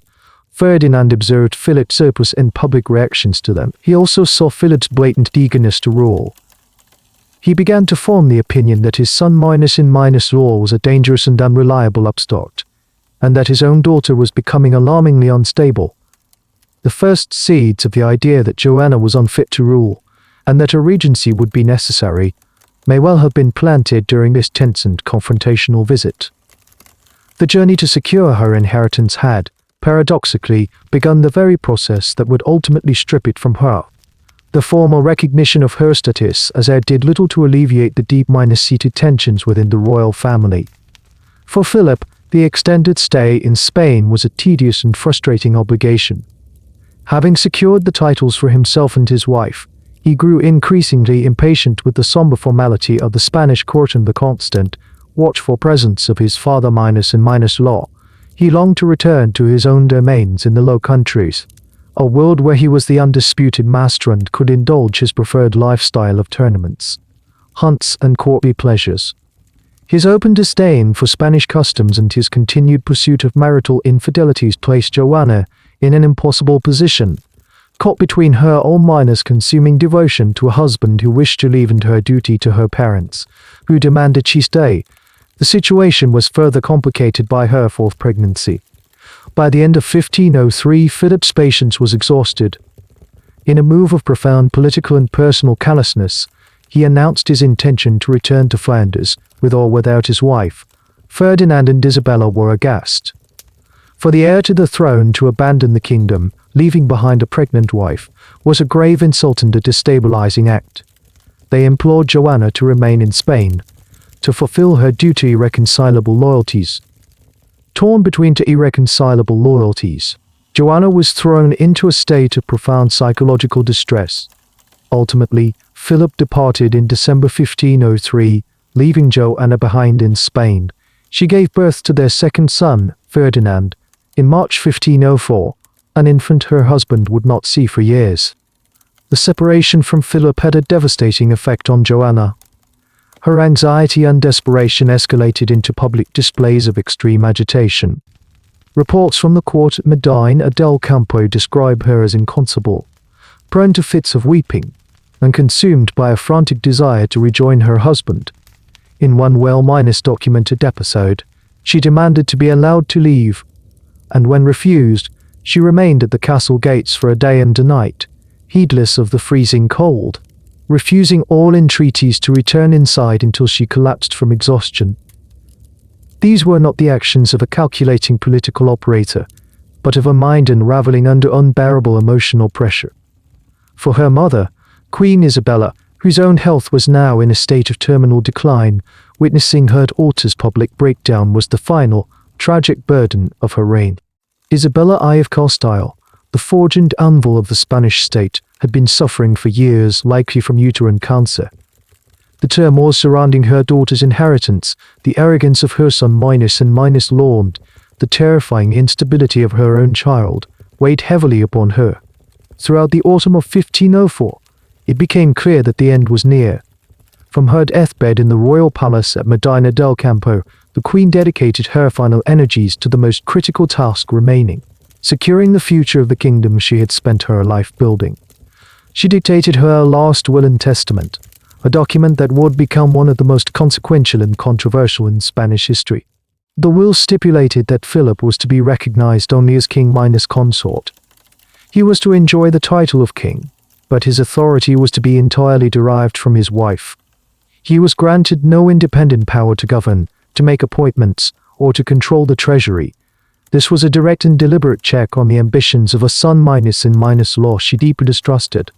Ferdinand observed Philip's surplus and public reactions to them. He also saw Philip's blatant eagerness to rule. He began to form the opinion that his son -in-law was a dangerous and unreliable upstart, and that his own daughter was becoming alarmingly unstable. The first seeds of the idea that Joanna was unfit to rule, and that a regency would be necessary, may well have been planted during this tense and confrontational visit. The journey to secure her inheritance had, paradoxically, begun the very process that would ultimately strip it from her. The formal recognition of her status as heir did little to alleviate the deep-seated tensions within the royal family. For Philip, the extended stay in Spain was a tedious and frustrating obligation. Having secured the titles for himself and his wife, he grew increasingly impatient with the somber formality of the Spanish court and the constant, watchful presence of his father -in-law. He longed to return to his own domains in the Low Countries, a world where he was the undisputed master and could indulge his preferred lifestyle of tournaments, hunts and courtly pleasures. His open disdain for Spanish customs and his continued pursuit of marital infidelities placed Joanna in an impossible position, caught between her all-consuming devotion to a husband who wished to leave and her duty to her parents, who demanded she stay. The situation was further complicated by her fourth pregnancy. By the end of 1503, Philip's patience was exhausted. In a move of profound political and personal callousness, he announced his intention to return to Flanders, with or without his wife. Ferdinand and Isabella were aghast. For the heir to the throne to abandon the kingdom, leaving behind a pregnant wife, was a grave insult and a destabilizing act. They implored Joanna to remain in Spain, to fulfill her due to irreconcilable loyalties. Torn between two irreconcilable loyalties, Joanna was thrown into a state of profound psychological distress. Ultimately, Philip departed in December 1503, leaving Joanna behind in Spain. She gave birth to their second son, Ferdinand, in March 1504, an infant her husband would not see for years. The separation from Philip had a devastating effect on Joanna. Her anxiety and desperation escalated into public displays of extreme agitation. Reports from the court at Medina del Campo describe her as inconsolable, prone to fits of weeping, and consumed by a frantic desire to rejoin her husband. In one well-documented episode, she demanded to be allowed to leave, and when refused, she remained at the castle gates for a day and a night, heedless of the freezing cold, refusing all entreaties to return inside until she collapsed from exhaustion. These were not the actions of a calculating political operator, but of a mind unraveling under unbearable emotional pressure. For her mother, Queen Isabella, whose own health was now in a state of terminal decline, witnessing her daughter's public breakdown was the final, tragic burden of her reign. Isabella of Castile, the forged anvil of the Spanish state, had been suffering for years, likely from uterine cancer. The turmoil surrounding her daughter's inheritance, the arrogance of her son Minos and Minos Lord, the terrifying instability of her own child, weighed heavily upon her. Throughout the autumn of 1504, it became clear that the end was near. From her deathbed in the royal palace at Medina del Campo, the queen dedicated her final energies to the most critical task remaining, securing the future of the kingdom she had spent her life building. She dictated her last will and testament, a document that would become one of the most consequential and controversial in Spanish history. The will stipulated that Philip was to be recognized only as King Minos' consort. He was to enjoy the title of king, but his authority was to be entirely derived from his wife. He was granted no independent power to govern, to make appointments, or to control the treasury. This was a direct and deliberate check on the ambitions of a son Minos and Minos' law she deeply distrusted.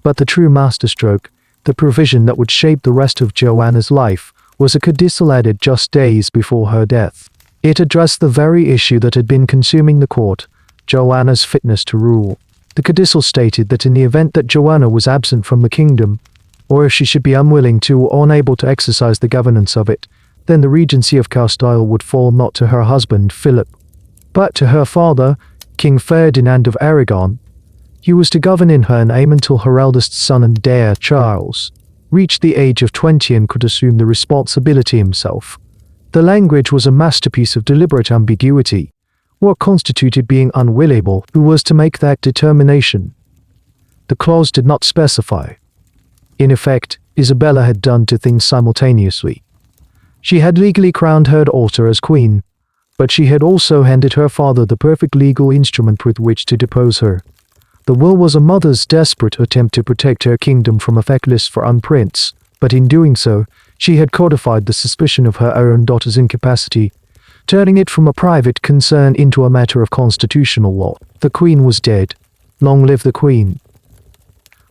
But the true masterstroke, the provision that would shape the rest of Joanna's life, was a codicil added just days before her death. It addressed the very issue that had been consuming the court, Joanna's fitness to rule. The codicil stated that in the event that Joanna was absent from the kingdom, or if she should be unwilling to or unable to exercise the governance of it, then the regency of Castile would fall not to her husband Philip, but to her father, King Ferdinand of Aragon. He was to govern in her name until her eldest son and heir, Charles, reached the age of 20 and could assume the responsibility himself. The language was a masterpiece of deliberate ambiguity. What constituted being unwillable? Who was to make that determination? The clause did not specify. In effect, Isabella had done two things simultaneously. She had legally crowned her daughter as queen, but she had also handed her father the perfect legal instrument with which to depose her. The will was a mother's desperate attempt to protect her kingdom from a feckless foreign prince, but in doing so, she had codified the suspicion of her own daughter's incapacity, turning it from a private concern into a matter of constitutional law. The queen was dead. Long live the queen.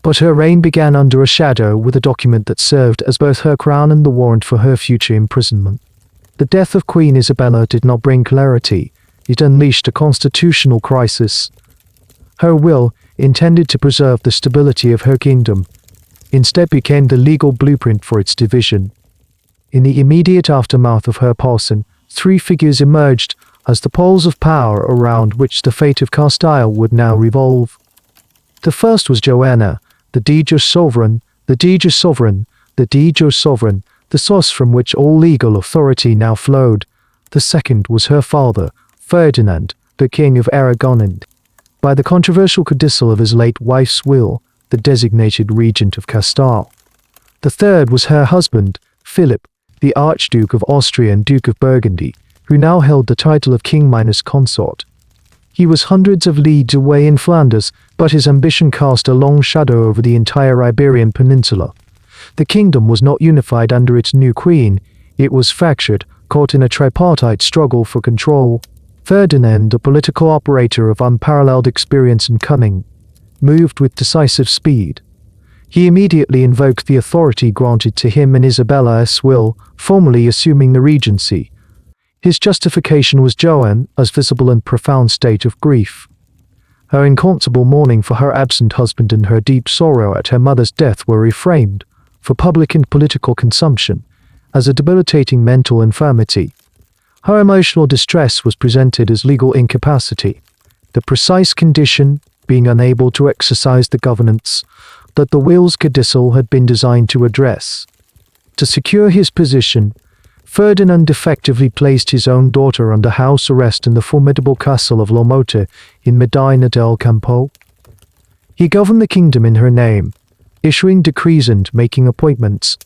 But her reign began under a shadow with a document that served as both her crown and the warrant for her future imprisonment. The death of Queen Isabella did not bring clarity. It unleashed a constitutional crisis. Her will, intended to preserve the stability of her kingdom, instead became the legal blueprint for its division. In the immediate aftermath of her passing, three figures emerged, as the poles of power around which the fate of Castile would now revolve. The first was Joanna, the de jure sovereign, the source from which all legal authority now flowed. The second was her father, Ferdinand, the King of Aragon, and, by the controversial codicil of his late wife's will, the designated regent of Castile. The third was her husband, Philip, the Archduke of Austria and Duke of Burgundy, who now held the title of King minus consort. He was hundreds of leagues away in Flanders, but his ambition cast a long shadow over the entire Iberian Peninsula. The kingdom was not unified under its new queen. It was fractured, caught in a tripartite struggle for control. Ferdinand, a political operator of unparalleled experience and cunning, moved with decisive speed. He immediately invoked the authority granted to him in Isabella's will, formally assuming the regency. His justification was Joanna's visible and profound state of grief. Her inconsolable mourning for her absent husband and her deep sorrow at her mother's death were reframed, for public and political consumption, as a debilitating mental infirmity. Her emotional distress was presented as legal incapacity, the precise condition being unable to exercise the governance that the will's codicil had been designed to address. To secure his position, Ferdinand effectively placed his own daughter under house arrest in the formidable castle of Lomote in Medina del Campo. He governed the kingdom in her name, issuing decrees and making appointments,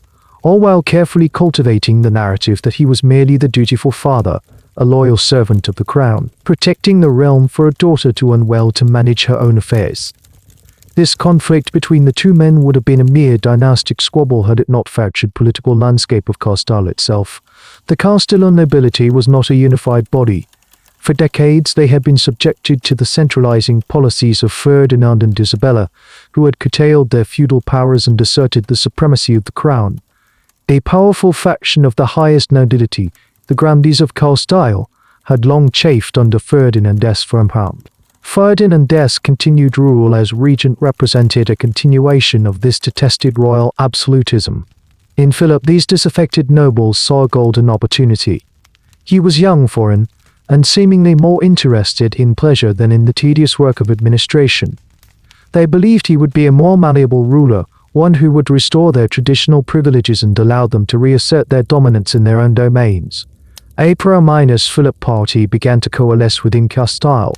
all while carefully cultivating the narrative that he was merely the dutiful father, a loyal servant of the crown, protecting the realm for a daughter too unwell to manage her own affairs. This conflict between the two men would have been a mere dynastic squabble had it not fractured political landscape of Castile itself. The Castilian nobility was not a unified body. For decades they had been subjected to the centralizing policies of Ferdinand and Isabella, who had curtailed their feudal powers and asserted the supremacy of the crown. A powerful faction of the highest nobility, the grandees of Castile, had long chafed under Ferdinand's firm hand. Ferdinand's continued rule as regent represented a continuation of this detested royal absolutism. In Philip, these disaffected nobles saw a golden opportunity. He was young, foreign, and seemingly more interested in pleasure than in the tedious work of administration. They believed he would be a more malleable ruler, one who would restore their traditional privileges and allow them to reassert their dominance in their own domains. A pro-Philip party began to coalesce within Castile,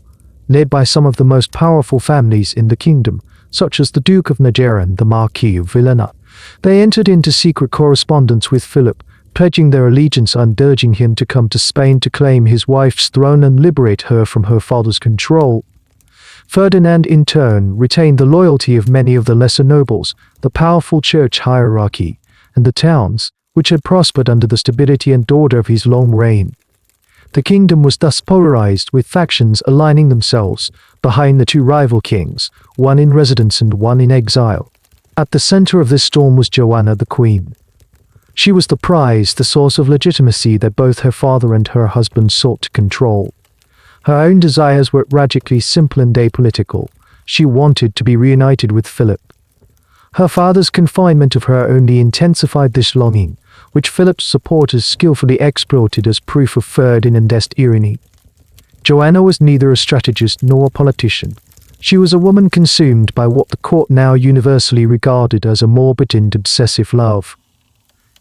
led by some of the most powerful families in the kingdom, such as the Duke of Najera and the Marquis of Villena. They entered into secret correspondence with Philip, pledging their allegiance and urging him to come to Spain to claim his wife's throne and liberate her from her father's control. Ferdinand, in turn, retained the loyalty of many of the lesser nobles, the powerful church hierarchy, and the towns, which had prospered under the stability and order of his long reign. The kingdom was thus polarized, with factions aligning themselves behind the two rival kings, one in residence and one in exile. At the center of this storm was Joanna the Queen. She was the prize, the source of legitimacy that both her father and her husband sought to control. Her own desires were radically simple and apolitical. She wanted to be reunited with Philip. Her father's confinement of her only intensified this longing, which Philip's supporters skillfully exploited as proof of Ferdinand's tyranny. Joanna was neither a strategist nor a politician. She was a woman consumed by what the court now universally regarded as a morbid and obsessive love.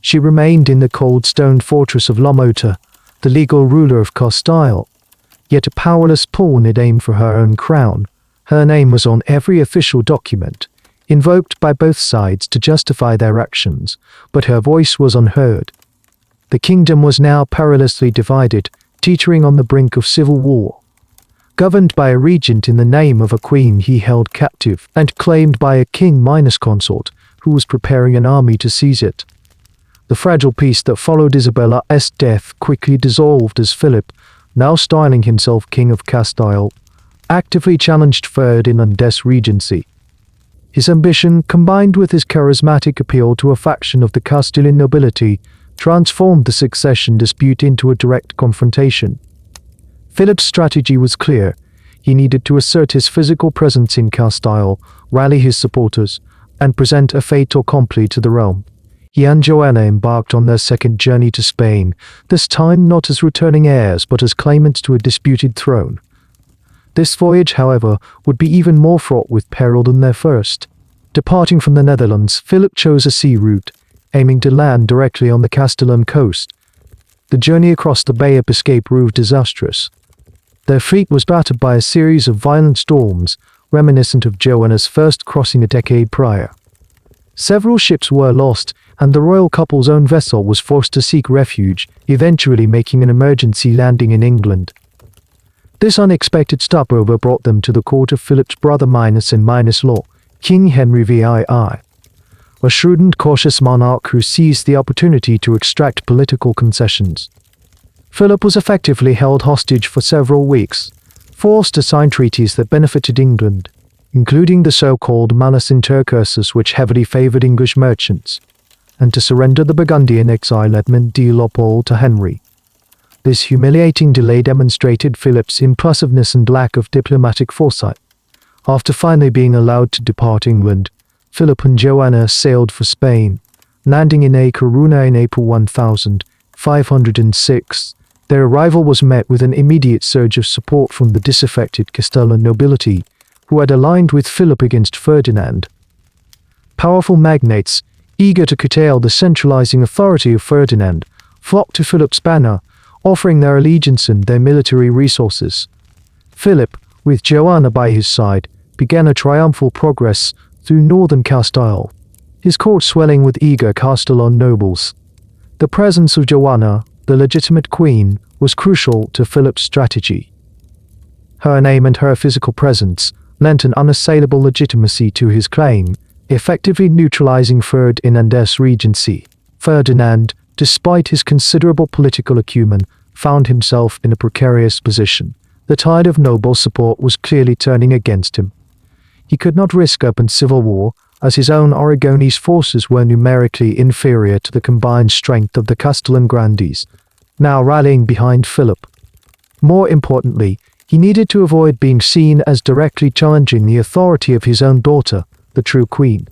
She remained in the cold stone fortress of Lomote, the legal ruler of Castile, yet a powerless pawn had aimed for her own crown. Her name was on every official document, invoked by both sides to justify their actions, but her voice was unheard. The kingdom was now perilously divided, teetering on the brink of civil war. Governed by a regent in the name of a queen he held captive, and claimed by a king minus consort, who was preparing an army to seize it. The fragile peace that followed Isabella's death quickly dissolved as Philip, now styling himself King of Castile, actively challenged Ferdinand's regency. His ambition, combined with his charismatic appeal to a faction of the Castilian nobility, transformed the succession dispute into a direct confrontation. Philip's strategy was clear. He needed to assert his physical presence in Castile, rally his supporters, and present a fait accompli to the realm. he and Joanna embarked on their second journey to Spain, this time not as returning heirs but as claimants to a disputed throne. This voyage, however, would be even more fraught with peril than their first. Departing from the Netherlands, Philip chose a sea route, aiming to land directly on the Castilian coast. The journey across the Bay of Biscay proved disastrous. Their fleet was battered by a series of violent storms, reminiscent of Joanna's first crossing a decade prior. Several ships were lost, and the royal couple's own vessel was forced to seek refuge, eventually making an emergency landing in England. This unexpected stopover brought them to the court of Philip's brother Law, King Henry VII, a shrewd and cautious monarch who seized the opportunity to extract political concessions. Philip was effectively held hostage for several weeks, forced to sign treaties that benefited England, including the so-called Malus Intercursus, which heavily favoured English merchants, and to surrender the Burgundian exile Edmund de Leopold to Henry. This humiliating delay demonstrated Philip's impulsiveness and lack of diplomatic foresight. After finally being allowed to depart England, Philip and Joanna sailed for Spain, landing in A Coruña in April 1506. Their arrival was met with an immediate surge of support from the disaffected Castilian nobility, who had aligned with Philip against Ferdinand. Powerful magnates, eager to curtail the centralizing authority of Ferdinand, flocked to Philip's banner, offering their allegiance and their military resources. Philip, with Joanna by his side, began a triumphal progress through northern Castile, his court swelling with eager Castilian nobles. The presence of Joanna, the legitimate queen, was crucial to Philip's strategy. Her name and her physical presence lent an unassailable legitimacy to his claim, effectively neutralizing Ferdinand's regency. Ferdinand, despite his considerable political acumen, found himself in a precarious position. The tide of noble support was clearly turning against him. He could not risk open civil war, as his own Aragonese forces were numerically inferior to the combined strength of the Castilian grandees, now rallying behind Philip. More importantly, he needed to avoid being seen as directly challenging the authority of his own daughter, the true queen.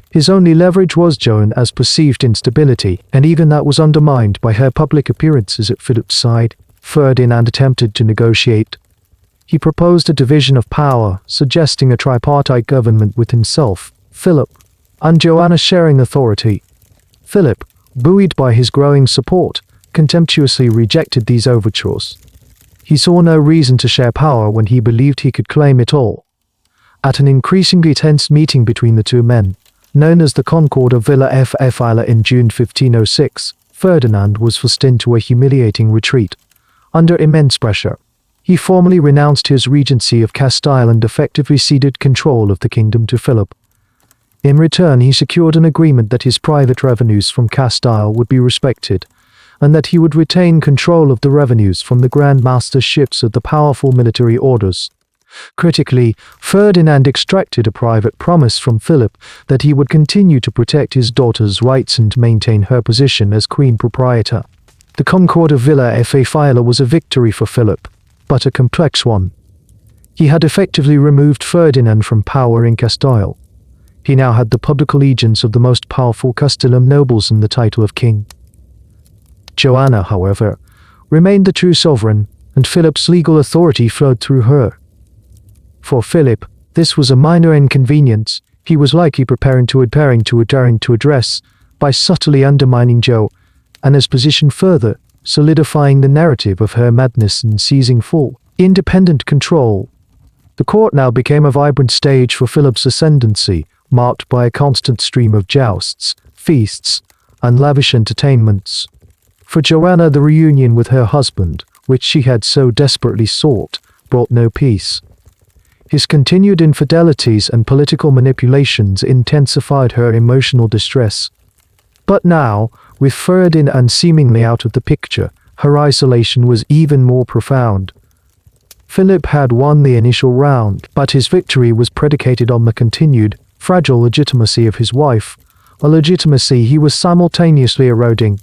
His only leverage was Joanna's perceived instability, and even that was undermined by her public appearances at Philip's side. Ferdinand attempted to negotiate. He proposed a division of power, suggesting a tripartite government with himself, Philip, and Joanna sharing authority. Philip, buoyed by his growing support, contemptuously rejected these overtures. He saw no reason to share power when he believed he could claim it all. At an increasingly tense meeting between the two men, known as the Concord of Villa Fala in June 1506, Ferdinand was forced into a humiliating retreat. Under immense pressure, he formally renounced his regency of Castile and effectively ceded control of the kingdom to Philip. In return, he secured an agreement that his private revenues from Castile would be respected, and that he would retain control of the revenues from the Grand Master ships of the powerful military orders. Critically, Ferdinand extracted a private promise from Philip that he would continue to protect his daughter's rights and maintain her position as queen proprietor. The Concord of Villa Fala was a victory for Philip, but a complex one. He had effectively removed Ferdinand from power in Castile. He now had the public allegiance of the most powerful Castilian nobles and the title of king. Joanna, however, remained the true sovereign, and Philip's legal authority flowed through her. For Philip, this was a minor inconvenience. He was likely preparing to address by subtly undermining Joanna's position, further solidifying the narrative of her madness and seizing full, independent control. The court now became a vibrant stage for Philip's ascendancy, marked by a constant stream of jousts, feasts, and lavish entertainments. For Joanna, the reunion with her husband, which she had so desperately sought, brought no peace. His continued infidelities and political manipulations intensified her emotional distress. But now, with Ferdinand seemingly out of the picture, her isolation was even more profound. Philip had won the initial round, but his victory was predicated on the continued, fragile legitimacy of his wife, a legitimacy he was simultaneously eroding.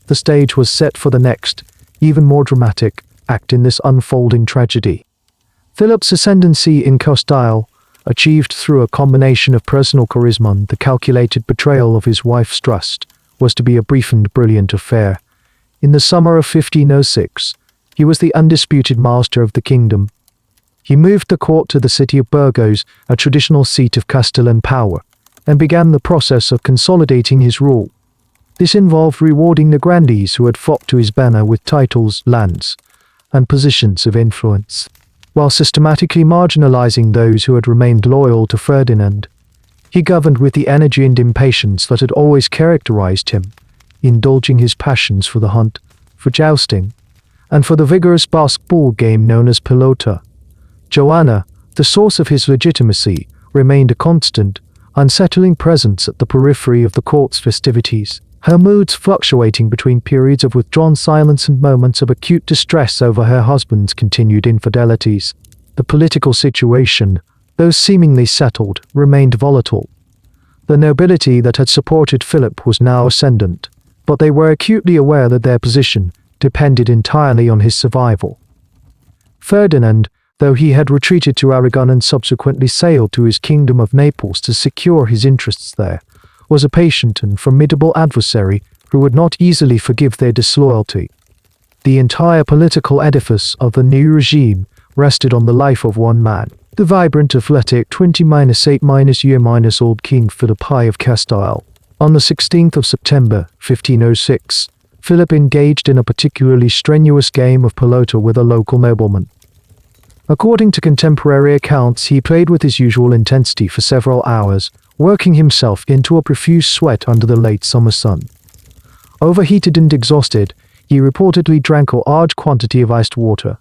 The stage was set for the next, even more dramatic, act in this unfolding tragedy. Philip's ascendancy in Castile, achieved through a combination of personal charisma and the calculated betrayal of his wife's trust, was to be a brief and brilliant affair. In the summer of 1506, he was the undisputed master of the kingdom. He moved the court to the city of Burgos, a traditional seat of Castilian power, and began the process of consolidating his rule. This involved rewarding the grandees who had flocked to his banner with titles, lands, and positions of influence, while systematically marginalizing those who had remained loyal to Ferdinand. He governed with the energy and impatience that had always characterized him, indulging his passions for the hunt, for jousting, and for the vigorous basketball game known as pelota. Joanna, the source of his legitimacy, remained a constant, unsettling presence at the periphery of the court's festivities, her moods fluctuating between periods of withdrawn silence and moments of acute distress over her husband's continued infidelities. The political situation, though seemingly settled, remained volatile. The nobility that had supported Philip was now ascendant, but they were acutely aware that their position depended entirely on his survival. Ferdinand, though he had retreated to Aragon and subsequently sailed to his kingdom of Naples to secure his interests there, was a patient and formidable adversary who would not easily forgive their disloyalty. The entire political edifice of the new regime rested on the life of one man, the vibrant, athletic 20-8-year-old King Philip I of Castile. On the 16th of September, 1506, Philip engaged in a particularly strenuous game of pelota with a local nobleman. According to contemporary accounts, he played with his usual intensity for several hours, working himself into a profuse sweat under the late summer sun. Overheated and exhausted, he reportedly drank a large quantity of iced water.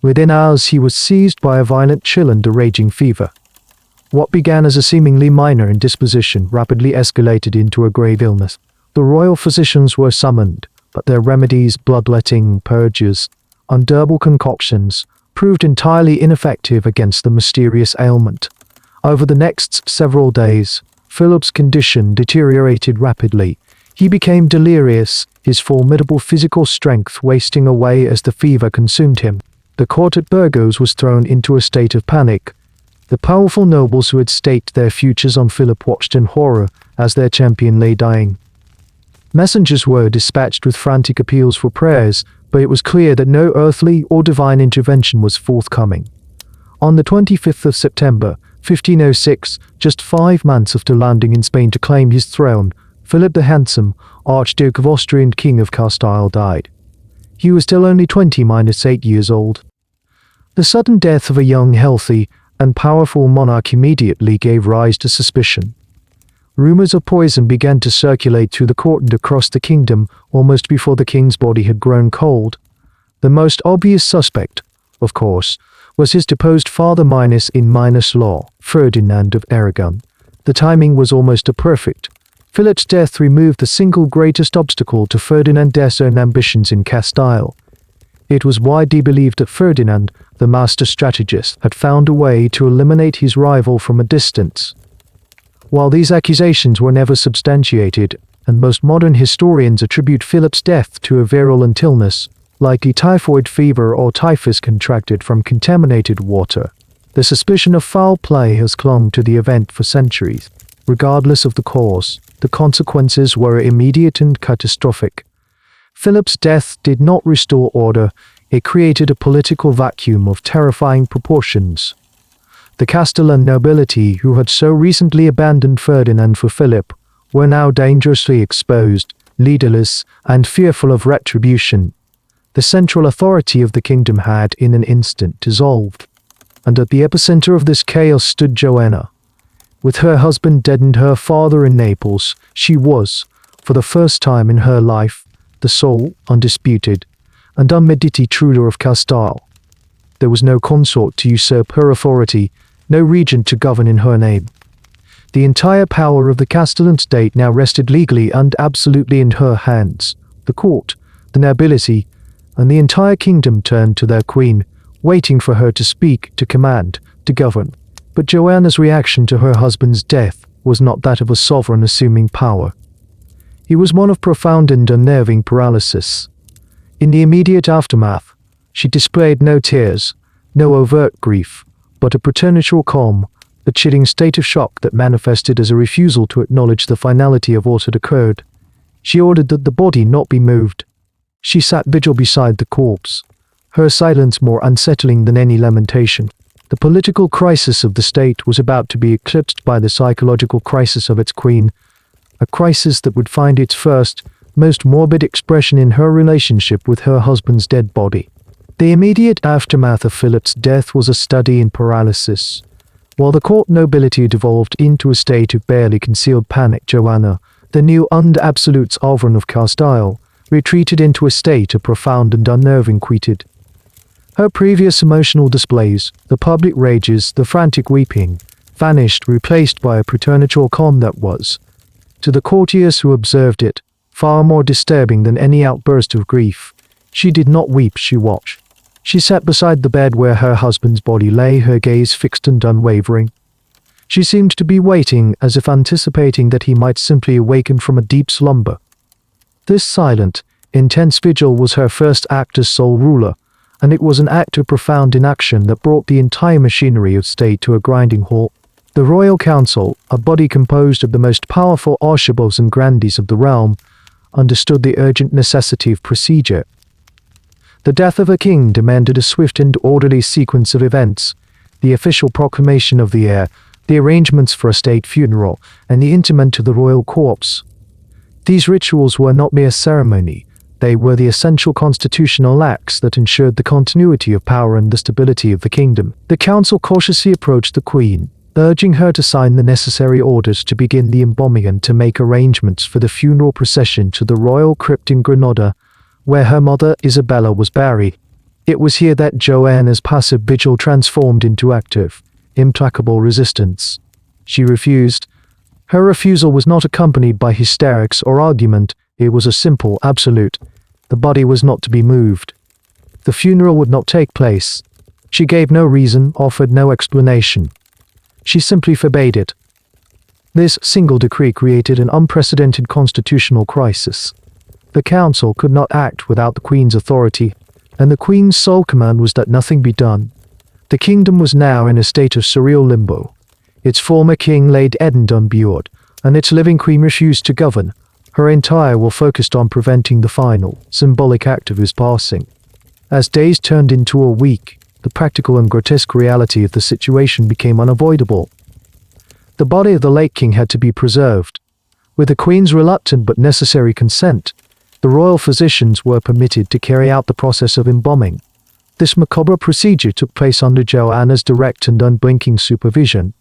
Within hours, he was seized by a violent chill and a raging fever. What began as a seemingly minor indisposition rapidly escalated into a grave illness. The royal physicians were summoned, but their remedies, bloodletting, purges, and herbal concoctions, proved entirely ineffective against the mysterious ailment. Over the next several days, Philip's condition deteriorated rapidly. He became delirious, his formidable physical strength wasting away as the fever consumed him. The court at Burgos was thrown into a state of panic. The powerful nobles who had staked their futures on Philip watched in horror as their champion lay dying. Messengers were dispatched with frantic appeals for prayers, but it was clear that no earthly or divine intervention was forthcoming. On the 25th of September, 1506, just 5 months after landing in Spain to claim his throne, Philip the Handsome, Archduke of Austria and King of Castile, died. He was still only 20-8 years old. The sudden death of a young, healthy, and powerful monarch immediately gave rise to suspicion. Rumors of poison began to circulate through the court and across the kingdom almost before the king's body had grown cold. The most obvious suspect, of course, was his deposed father in-law, Ferdinand of Aragon. The timing was almost perfect. Philip's death removed the single greatest obstacle to Ferdinand's own ambitions in Castile. It was widely believed that Ferdinand, the master strategist, had found a way to eliminate his rival from a distance. While these accusations were never substantiated, and most modern historians attribute Philip's death to a virulent illness, likely typhoid fever or typhus contracted from contaminated water, the suspicion of foul play has clung to the event for centuries. Regardless of the cause, the consequences were immediate and catastrophic. Philip's death did not restore order, it created a political vacuum of terrifying proportions. The Castilian nobility, who had so recently abandoned Ferdinand for Philip, were now dangerously exposed, leaderless, and fearful of retribution. The central authority of the kingdom had, in an instant, dissolved. And at the epicenter of this chaos stood Joanna. With her husband dead and her father in Naples, she was, for the first time in her life, the sole, undisputed, and unmediated ruler of Castile. There was no consort to usurp her authority, no regent to govern in her name. The entire power of the Castilian state now rested legally and absolutely in her hands. The court, the nobility, and the entire kingdom turned to their queen, waiting for her to speak, to command, to govern. But Joanna's reaction to her husband's death was not that of a sovereign assuming power. It was one of profound and unnerving paralysis. In the immediate aftermath, she displayed no tears, no overt grief, but a preternatural calm, a chilling state of shock that manifested as a refusal to acknowledge the finality of what had occurred. She ordered that the body not be moved. She sat vigil beside the corpse, her silence more unsettling than any lamentation. The political crisis of the state was about to be eclipsed by the psychological crisis of its queen, a crisis that would find its first, most morbid expression in her relationship with her husband's dead body. The immediate aftermath of Philip's death was a study in paralysis. While the court nobility devolved into a state of barely concealed panic, Joanna, the new absolute sovereign of Castile, retreated into a state of profound and unnerving quietude. Her previous emotional displays, the public rages, the frantic weeping, vanished, replaced by a preternatural calm that was, to the courtiers who observed it, far more disturbing than any outburst of grief. She did not weep, she watched. She sat beside the bed where her husband's body lay, her gaze fixed and unwavering. She seemed to be waiting, as if anticipating that he might simply awaken from a deep slumber. This silent, intense vigil was her first act as sole ruler, and it was an act of profound inaction that brought the entire machinery of state to a grinding halt. The royal council, a body composed of the most powerful archibalds and grandees of the realm, understood the urgent necessity of procedure. The death of a king demanded a swift and orderly sequence of events: the official proclamation of the heir, the arrangements for a state funeral, and the interment of the royal corpse. These rituals were not mere ceremony, they were the essential constitutional acts that ensured the continuity of power and the stability of the kingdom. The council cautiously approached the queen, urging her to sign the necessary orders to begin the embalming and to make arrangements for the funeral procession to the royal crypt in Granada, where her mother Isabella was buried. It was here that Joanna's passive vigil transformed into active, implacable resistance. She refused. Her refusal was not accompanied by hysterics or argument, it was a simple, absolute. The body was not to be moved. The funeral would not take place. She gave no reason, offered no explanation. She simply forbade it. This single decree created an unprecedented constitutional crisis. The council could not act without the Queen's authority, and the Queen's sole command was that nothing be done. The kingdom was now in a state of surreal limbo. Its former king lay dead and unburied, and its living queen refused to govern. Her entire will focused on preventing the final, symbolic act of his passing. As days turned into a week, the practical and grotesque reality of the situation became unavoidable. The body of the late king had to be preserved. With the Queen's reluctant but necessary consent, the royal physicians were permitted to carry out the process of embalming. This macabre procedure took place under Joanna's direct and unblinking supervision.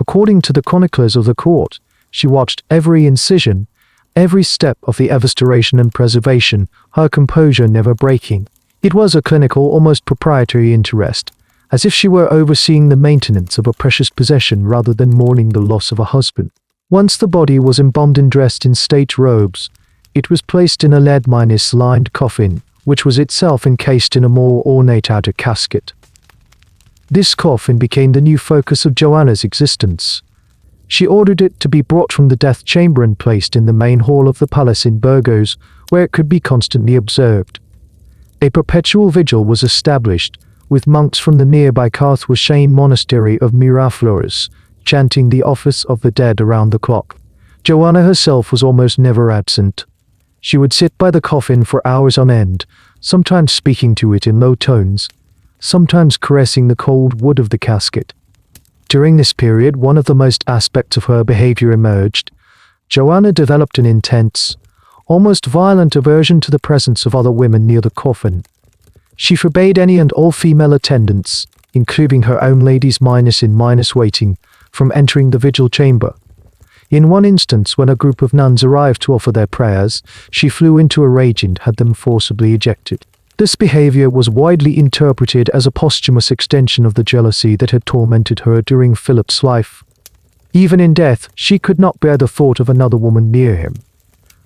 According to the chronicles of the court, she watched every incision, every step of the evisceration and preservation, her composure never breaking. It was a clinical, almost proprietary interest, as if she were overseeing the maintenance of a precious possession rather than mourning the loss of a husband. Once the body was embalmed and dressed in state robes, it was placed in a lead-lined coffin, which was itself encased in a more ornate outer casket. This coffin became the new focus of Joanna's existence. She ordered it to be brought from the death chamber and placed in the main hall of the palace in Burgos, where it could be constantly observed. A perpetual vigil was established, with monks from the nearby Carthusian monastery of Miraflores chanting the office of the dead around the clock. Joanna herself was almost never absent. She would sit by the coffin for hours on end, sometimes speaking to it in low tones, sometimes caressing the cold wood of the casket. During this period, one of the most aspects of her behavior emerged. Joanna developed an intense, almost violent aversion to the presence of other women near the coffin. She forbade any and all female attendants, including her own ladies minus waiting, from entering the vigil chamber. In one instance, when a group of nuns arrived to offer their prayers, she flew into a rage and had them forcibly ejected. This behavior was widely interpreted as a posthumous extension of the jealousy that had tormented her during Philip's life. Even in death, she could not bear the thought of another woman near him.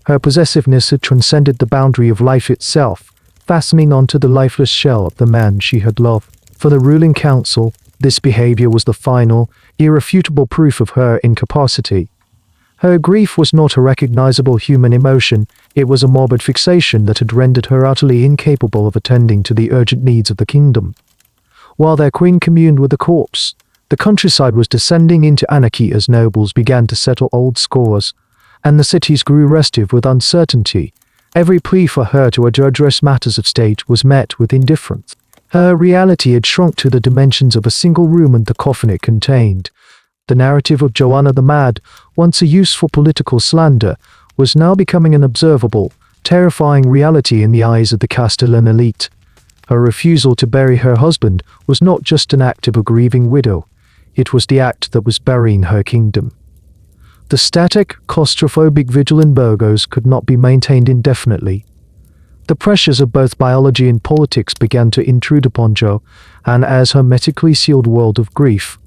Her possessiveness had transcended the boundary of life itself, fastening onto the lifeless shell of the man she had loved. For the ruling council, this behavior was the final, irrefutable proof of her incapacity. Her grief was not a recognizable human emotion, it was a morbid fixation that had rendered her utterly incapable of attending to the urgent needs of the kingdom. While their queen communed with the corpse, The countryside was descending into anarchy as nobles began to settle old scores, and the cities grew restive with uncertainty. Every plea for her to address matters of state was met with indifference. Her reality had shrunk to the dimensions of a single room and the coffin it contained. The narrative of Joanna the Mad, once a useful political slander, was now becoming an observable, terrifying reality in the eyes of the Castellan elite. Her refusal to bury her husband was not just an act of a grieving widow, it was the act that was burying her kingdom. The static, claustrophobic vigil in Burgos could not be maintained indefinitely. The pressures of both biology and politics began to intrude upon Jo, and as hermetically sealed world of grief.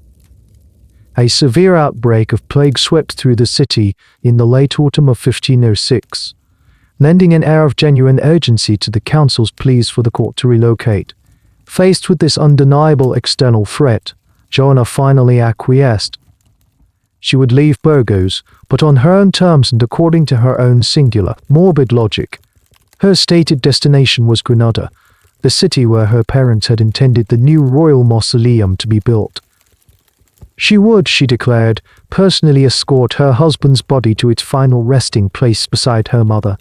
A severe outbreak of plague swept through the city in the late autumn of 1506, lending an air of genuine urgency to the council's pleas for the court to relocate. Faced with this undeniable external threat, Joanna finally acquiesced. She would leave Burgos, but on her own terms and according to her own singular, morbid logic. Her stated destination was Granada, the city where her parents had intended the new royal mausoleum to be built. She would, she declared, personally escort her husband's body to its final resting place beside her mother.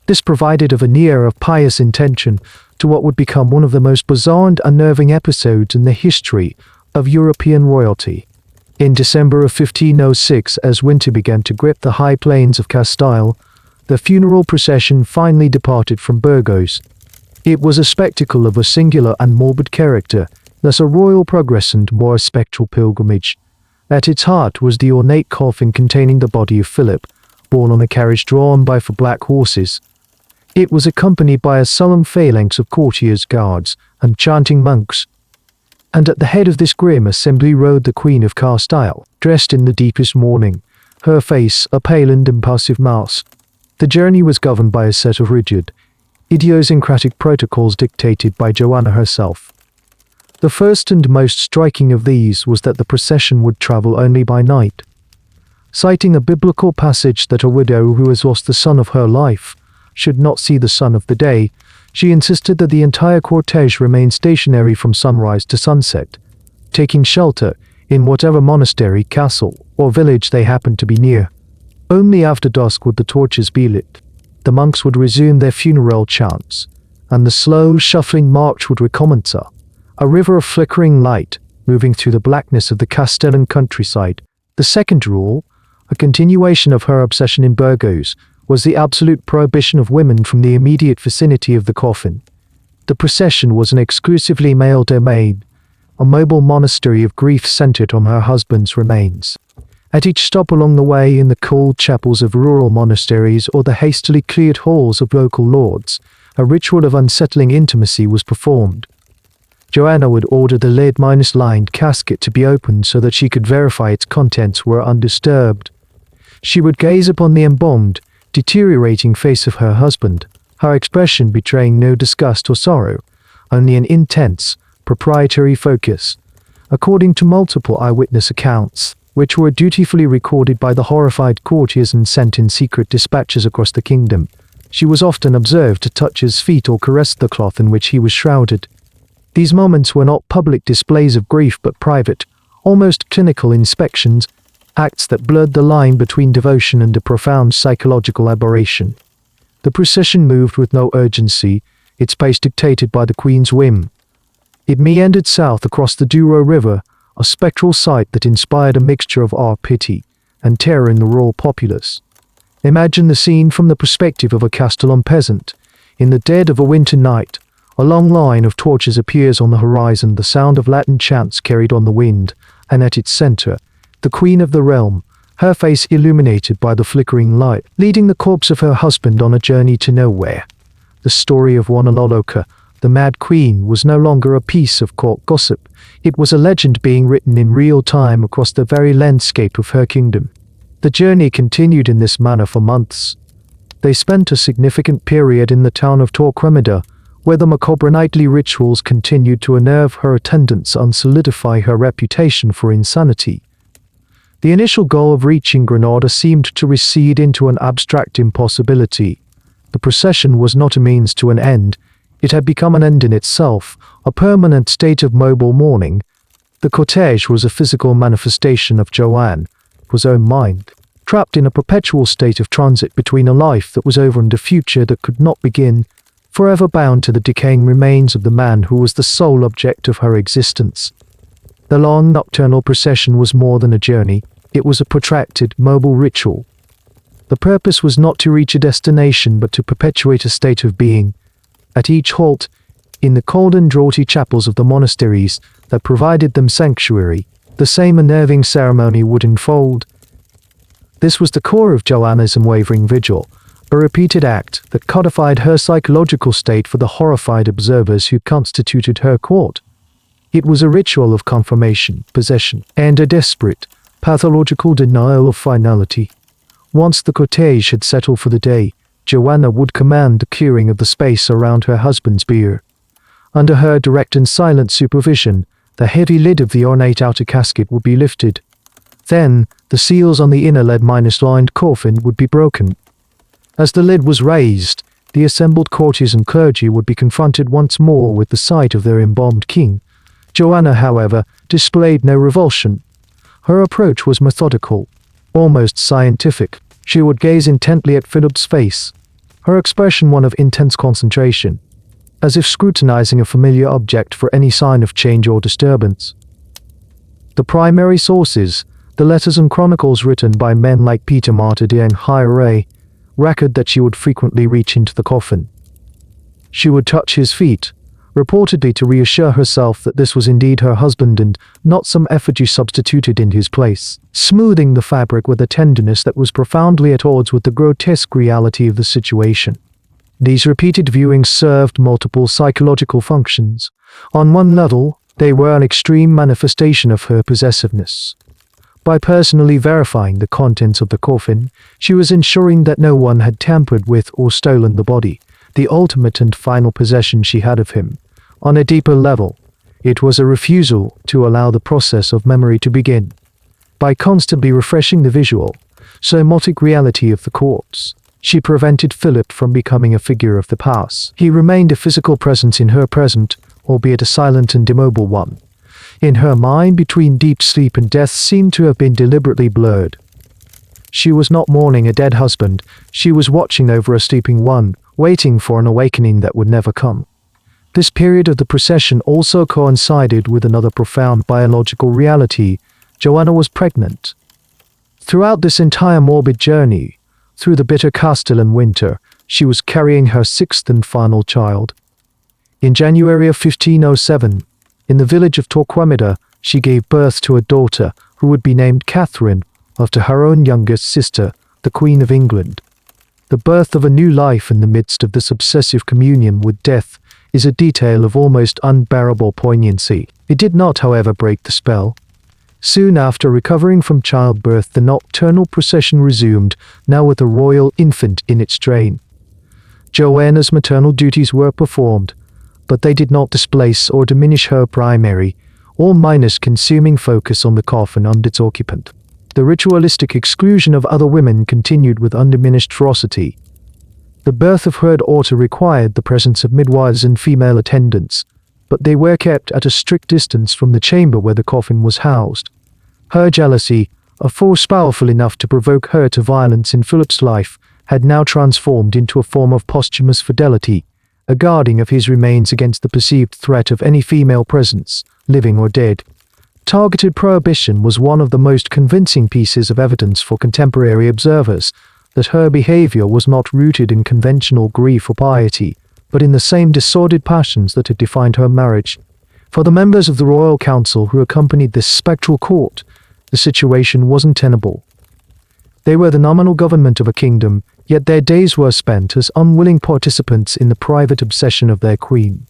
This provided a veneer of pious intention to what would become one of the most bizarre and unnerving episodes in the history of European royalty. In December of 1506, as winter began to grip the high plains of Castile, the funeral procession finally departed from Burgos. It was a spectacle of a singular and morbid character, less a royal progress and more a spectral pilgrimage. At its heart was the ornate coffin containing the body of Philip, borne on a carriage drawn by 4 black horses. It was accompanied by a solemn phalanx of courtiers, guards, and chanting monks. And at the head of this grim assembly rode the Queen of Castile, dressed in the deepest mourning, her face a pale and impassive mask. The journey was governed by a set of rigid, idiosyncratic protocols dictated by Joanna herself. The first and most striking of these was that the procession would travel only by night. Citing a biblical passage that a widow who has lost the son of her life should not see the sun of the day, she insisted that the entire cortege remain stationary from sunrise to sunset, taking shelter in whatever monastery, castle, or village they happened to be near. Only after dusk would the torches be lit. The monks would resume their funeral chants, and the slow, shuffling march would recommence, a river of flickering light moving through the blackness of the Castellan countryside. The second rule, a continuation of her obsession in Burgos, was the absolute prohibition of women from the immediate vicinity of the coffin. The procession was an exclusively male domain, a mobile monastery of grief centered on her husband's remains. At each stop along the way, in the cool chapels of rural monasteries or the hastily cleared halls of local lords, a ritual of unsettling intimacy was performed. Joanna would order the lead-lined casket to be opened so that she could verify its contents were undisturbed. She would gaze upon the embalmed, deteriorating face of her husband, her expression betraying no disgust or sorrow, only an intense, proprietary focus. According to multiple eyewitness accounts, which were dutifully recorded by the horrified courtiers and sent in secret dispatches across the kingdom, she was often observed to touch his feet or caress the cloth in which he was shrouded. These moments were not public displays of grief but private, almost clinical inspections, acts that blurred the line between devotion and a profound psychological aberration. The procession moved with no urgency, its pace dictated by the Queen's whim. It meandered south across the Douro River, a spectral sight that inspired a mixture of awe, pity, and terror in the rural populace. Imagine the scene from the perspective of a Castellan peasant. In the dead of a winter night, a long line of torches appears on the horizon, the sound of Latin chants carried on the wind, and at its center, the Queen of the realm, her face illuminated by the flickering light, leading the corpse of her husband on a journey to nowhere. The story of Juana la Loca, the Mad Queen, was no longer a piece of court gossip. It was a legend being written in real time across the very landscape of her kingdom. The journey continued in this manner for months. They spent a significant period in the town of Torquemada, where the macabre nightly rituals continued to unnerve her attendants and solidify her reputation for insanity. The initial goal of reaching Granada seemed to recede into an abstract impossibility. The procession was not a means to an end. It had become an end in itself, a permanent state of mobile mourning. The cortege was a physical manifestation of Joanna's own mind, trapped in a perpetual state of transit between a life that was over and a future that could not begin, forever bound to the decaying remains of the man who was the sole object of her existence. The long nocturnal procession was more than a journey, it was a protracted, mobile ritual. The purpose was not to reach a destination but to perpetuate a state of being. At each halt, in the cold and draughty chapels of the monasteries that provided them sanctuary, the same unnerving ceremony would unfold. This was the core of Joanna's unwavering vigil, a repeated act that codified her psychological state for the horrified observers who constituted her court. It was a ritual of confirmation, possession, and a desperate, pathological denial of finality. Once the cortege had settled for the day, Joanna would command the clearing of the space around her husband's bier. Under her direct and silent supervision, the heavy lid of the ornate outer casket would be lifted. Then, the seals on the inner lead-lined coffin would be broken. As the lid was raised, the assembled courtiers and clergy would be confronted once more with the sight of their embalmed king. Joanna, however, displayed no revulsion. Her approach was methodical, almost scientific. She would gaze intently at Philip's face, her expression one of intense concentration, as if scrutinizing a familiar object for any sign of change or disturbance. The primary sources, the letters and chronicles written by men like Peter Martyr and Hire, record that she would frequently reach into the coffin. She would touch his feet, reportedly to reassure herself that this was indeed her husband and not some effigy substituted in his place, smoothing the fabric with a tenderness that was profoundly at odds with the grotesque reality of the situation. These repeated viewings served multiple psychological functions. On one level, they were an extreme manifestation of her possessiveness. By personally verifying the contents of the coffin, she was ensuring that no one had tampered with or stolen the body, the ultimate and final possession she had of him. On a deeper level, it was a refusal to allow the process of memory to begin. By constantly refreshing the visual, somatic reality of the corpse, she prevented Philip from becoming a figure of the past. He remained a physical presence in her present, albeit a silent and immobile one. In her mind, between deep sleep and death seemed to have been deliberately blurred. She was not mourning a dead husband, she was watching over a sleeping one, waiting for an awakening that would never come. This period of the procession also coincided with another profound biological reality. Joanna was pregnant. Throughout this entire morbid journey, through the bitter Castilian winter, she was carrying her sixth and final child. In January of 1507, in the village of Torquemada, she gave birth to a daughter who would be named Catherine, after her own youngest sister, the Queen of England. The birth of a new life in the midst of this obsessive communion with death is a detail of almost unbearable poignancy. It did not, however, break the spell. Soon after recovering from childbirth, the nocturnal procession resumed, now with a royal infant in its train. Joanna's maternal duties were performed, but they did not displace or diminish her primary, all-minus consuming focus on the coffin and its occupant. The ritualistic exclusion of other women continued with undiminished ferocity. The birth of her daughter required the presence of midwives and female attendants, but they were kept at a strict distance from the chamber where the coffin was housed. Her jealousy, a force powerful enough to provoke her to violence in Philip's life, had now transformed into a form of posthumous fidelity, a guarding of his remains against the perceived threat of any female presence, living or dead. Targeted prohibition was one of the most convincing pieces of evidence for contemporary observers that her behavior was not rooted in conventional grief or piety, but in the same disordered passions that had defined her marriage. For the members of the royal council who accompanied this spectral court, the situation was untenable. They were the nominal government of a kingdom, yet their days were spent as unwilling participants in the private obsession of their queen.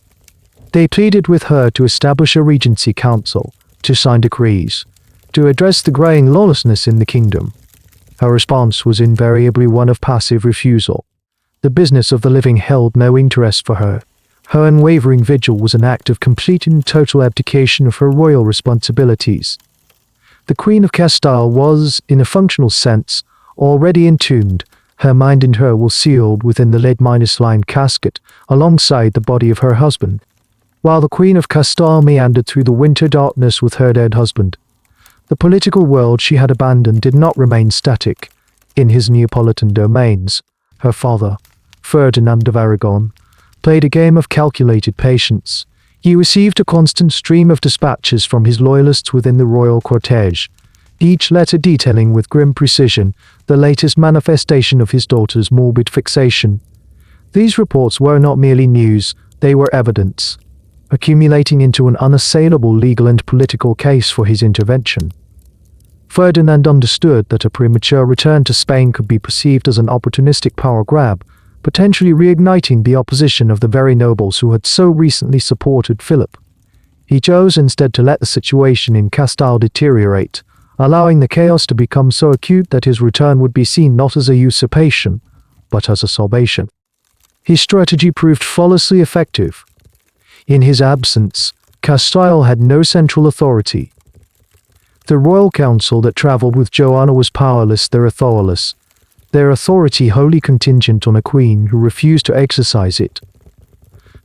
They pleaded with her to establish a regency council, to sign decrees, to address the growing lawlessness in the kingdom. Her response was invariably one of passive refusal. The business of the living held no interest for her. Her unwavering vigil was an act of complete and total abdication of her royal responsibilities. The Queen of Castile was, in a functional sense, already entombed. Her mind and her were sealed within the lead-lined casket, alongside the body of her husband. while the Queen of Castile meandered through the winter darkness with her dead husband. The political world she had abandoned did not remain static. In his Neapolitan domains, her father, Ferdinand of Aragon, played a game of calculated patience. He received a constant stream of dispatches from his loyalists within the royal cortege, each letter detailing with grim precision the latest manifestation of his daughter's morbid fixation. These reports were not merely news, they were evidence, accumulating into an unassailable legal and political case for his intervention. Ferdinand understood that a premature return to Spain could be perceived as an opportunistic power grab, potentially reigniting the opposition of the very nobles who had so recently supported Philip. He chose instead to let the situation in Castile deteriorate, allowing the chaos to become so acute that his return would be seen not as a usurpation, but as a salvation. His strategy proved flawlessly effective. In his absence, Castile had no central authority. The royal council that travelled with Joanna was powerless, their authority wholly contingent on a queen who refused to exercise it.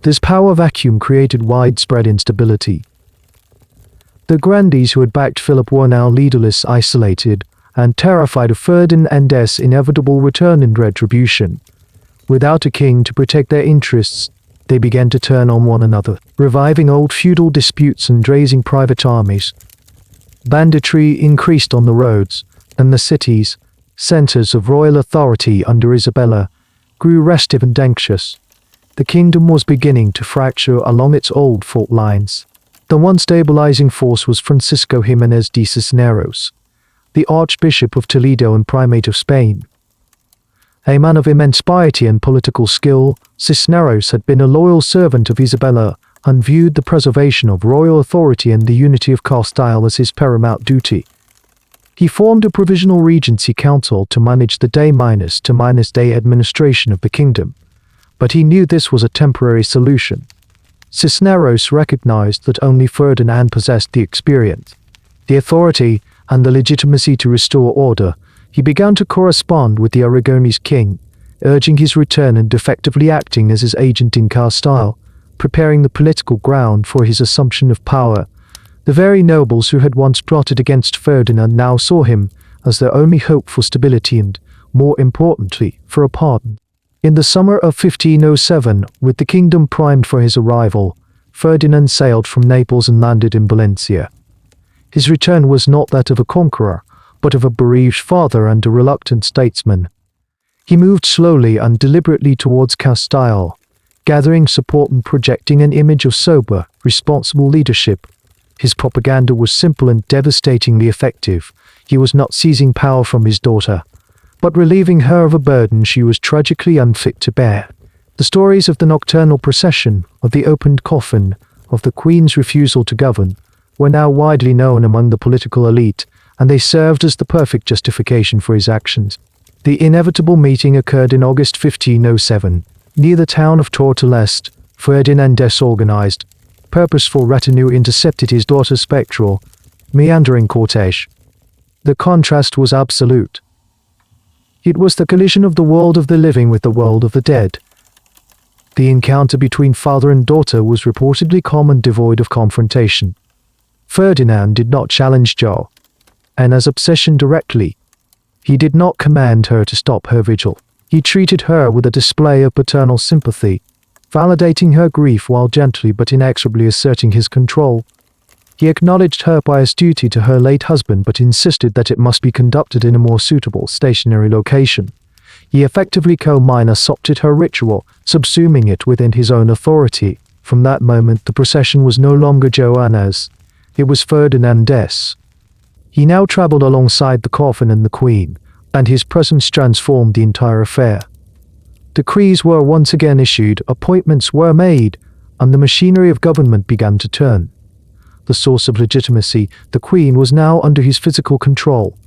This power vacuum created widespread instability. The grandees who had backed Philip were now leaderless, isolated, and terrified of Ferdinand's inevitable return and retribution. Without a king to protect their interests, they began to turn on one another, reviving old feudal disputes and raising private armies. Banditry increased on the roads, and the cities, centers of royal authority under Isabella, grew restive and anxious. The kingdom was beginning to fracture along its old fault lines. The one stabilizing force was Francisco Jimenez de Cisneros, the Archbishop of Toledo and Primate of Spain. A man of immense piety and political skill, Cisneros had been a loyal servant of Isabella and viewed the preservation of royal authority and the unity of Castile as his paramount duty. He formed a provisional regency council to manage the day-day administration of the kingdom, but he knew this was a temporary solution. Cisneros recognized that only Ferdinand possessed the experience, the authority, and the legitimacy to restore order. He began to correspond with the Aragonese king, urging his return and effectively acting as his agent in Castile, preparing the political ground for his assumption of power. The very nobles who had once plotted against Ferdinand now saw him as their only hope for stability and, more importantly, for a pardon. In the summer of 1507, with the kingdom primed for his arrival, Ferdinand sailed from Naples and landed in Valencia. His return was not that of a conqueror, but of a bereaved father and a reluctant statesman. He moved slowly and deliberately towards Castile, gathering support and projecting an image of sober, responsible leadership. His propaganda was simple and devastatingly effective. He was not seizing power from his daughter, but relieving her of a burden she was tragically unfit to bear. The stories of the nocturnal procession, of the opened coffin, of the Queen's refusal to govern, were now widely known among the political elite, and they served as the perfect justification for his actions. The inevitable meeting occurred in August 1507, near the town of Torteleste. Ferdinand's organized, purposeful retinue intercepted his daughter's spectral, meandering cortege. The contrast was absolute. It was the collision of the world of the living with the world of the dead. The encounter between father and daughter was reportedly calm and devoid of confrontation. Ferdinand did not challenge Joanna's obsession directly. He did not command her to stop her vigil. He treated her with a display of paternal sympathy, validating her grief while gently but inexorably asserting his control. He acknowledged her pious duty to her late husband but insisted that it must be conducted in a more suitable stationary location. He effectively co-minor-sopted her ritual, subsuming it within his own authority. From that moment the procession was no longer Joanna's, it was Ferdinand's. He now travelled alongside the coffin and the Queen, and his presence transformed the entire affair. Decrees were once again issued, appointments were made, and the machinery of government began to turn. The source of legitimacy, the Queen, was now under his physical control.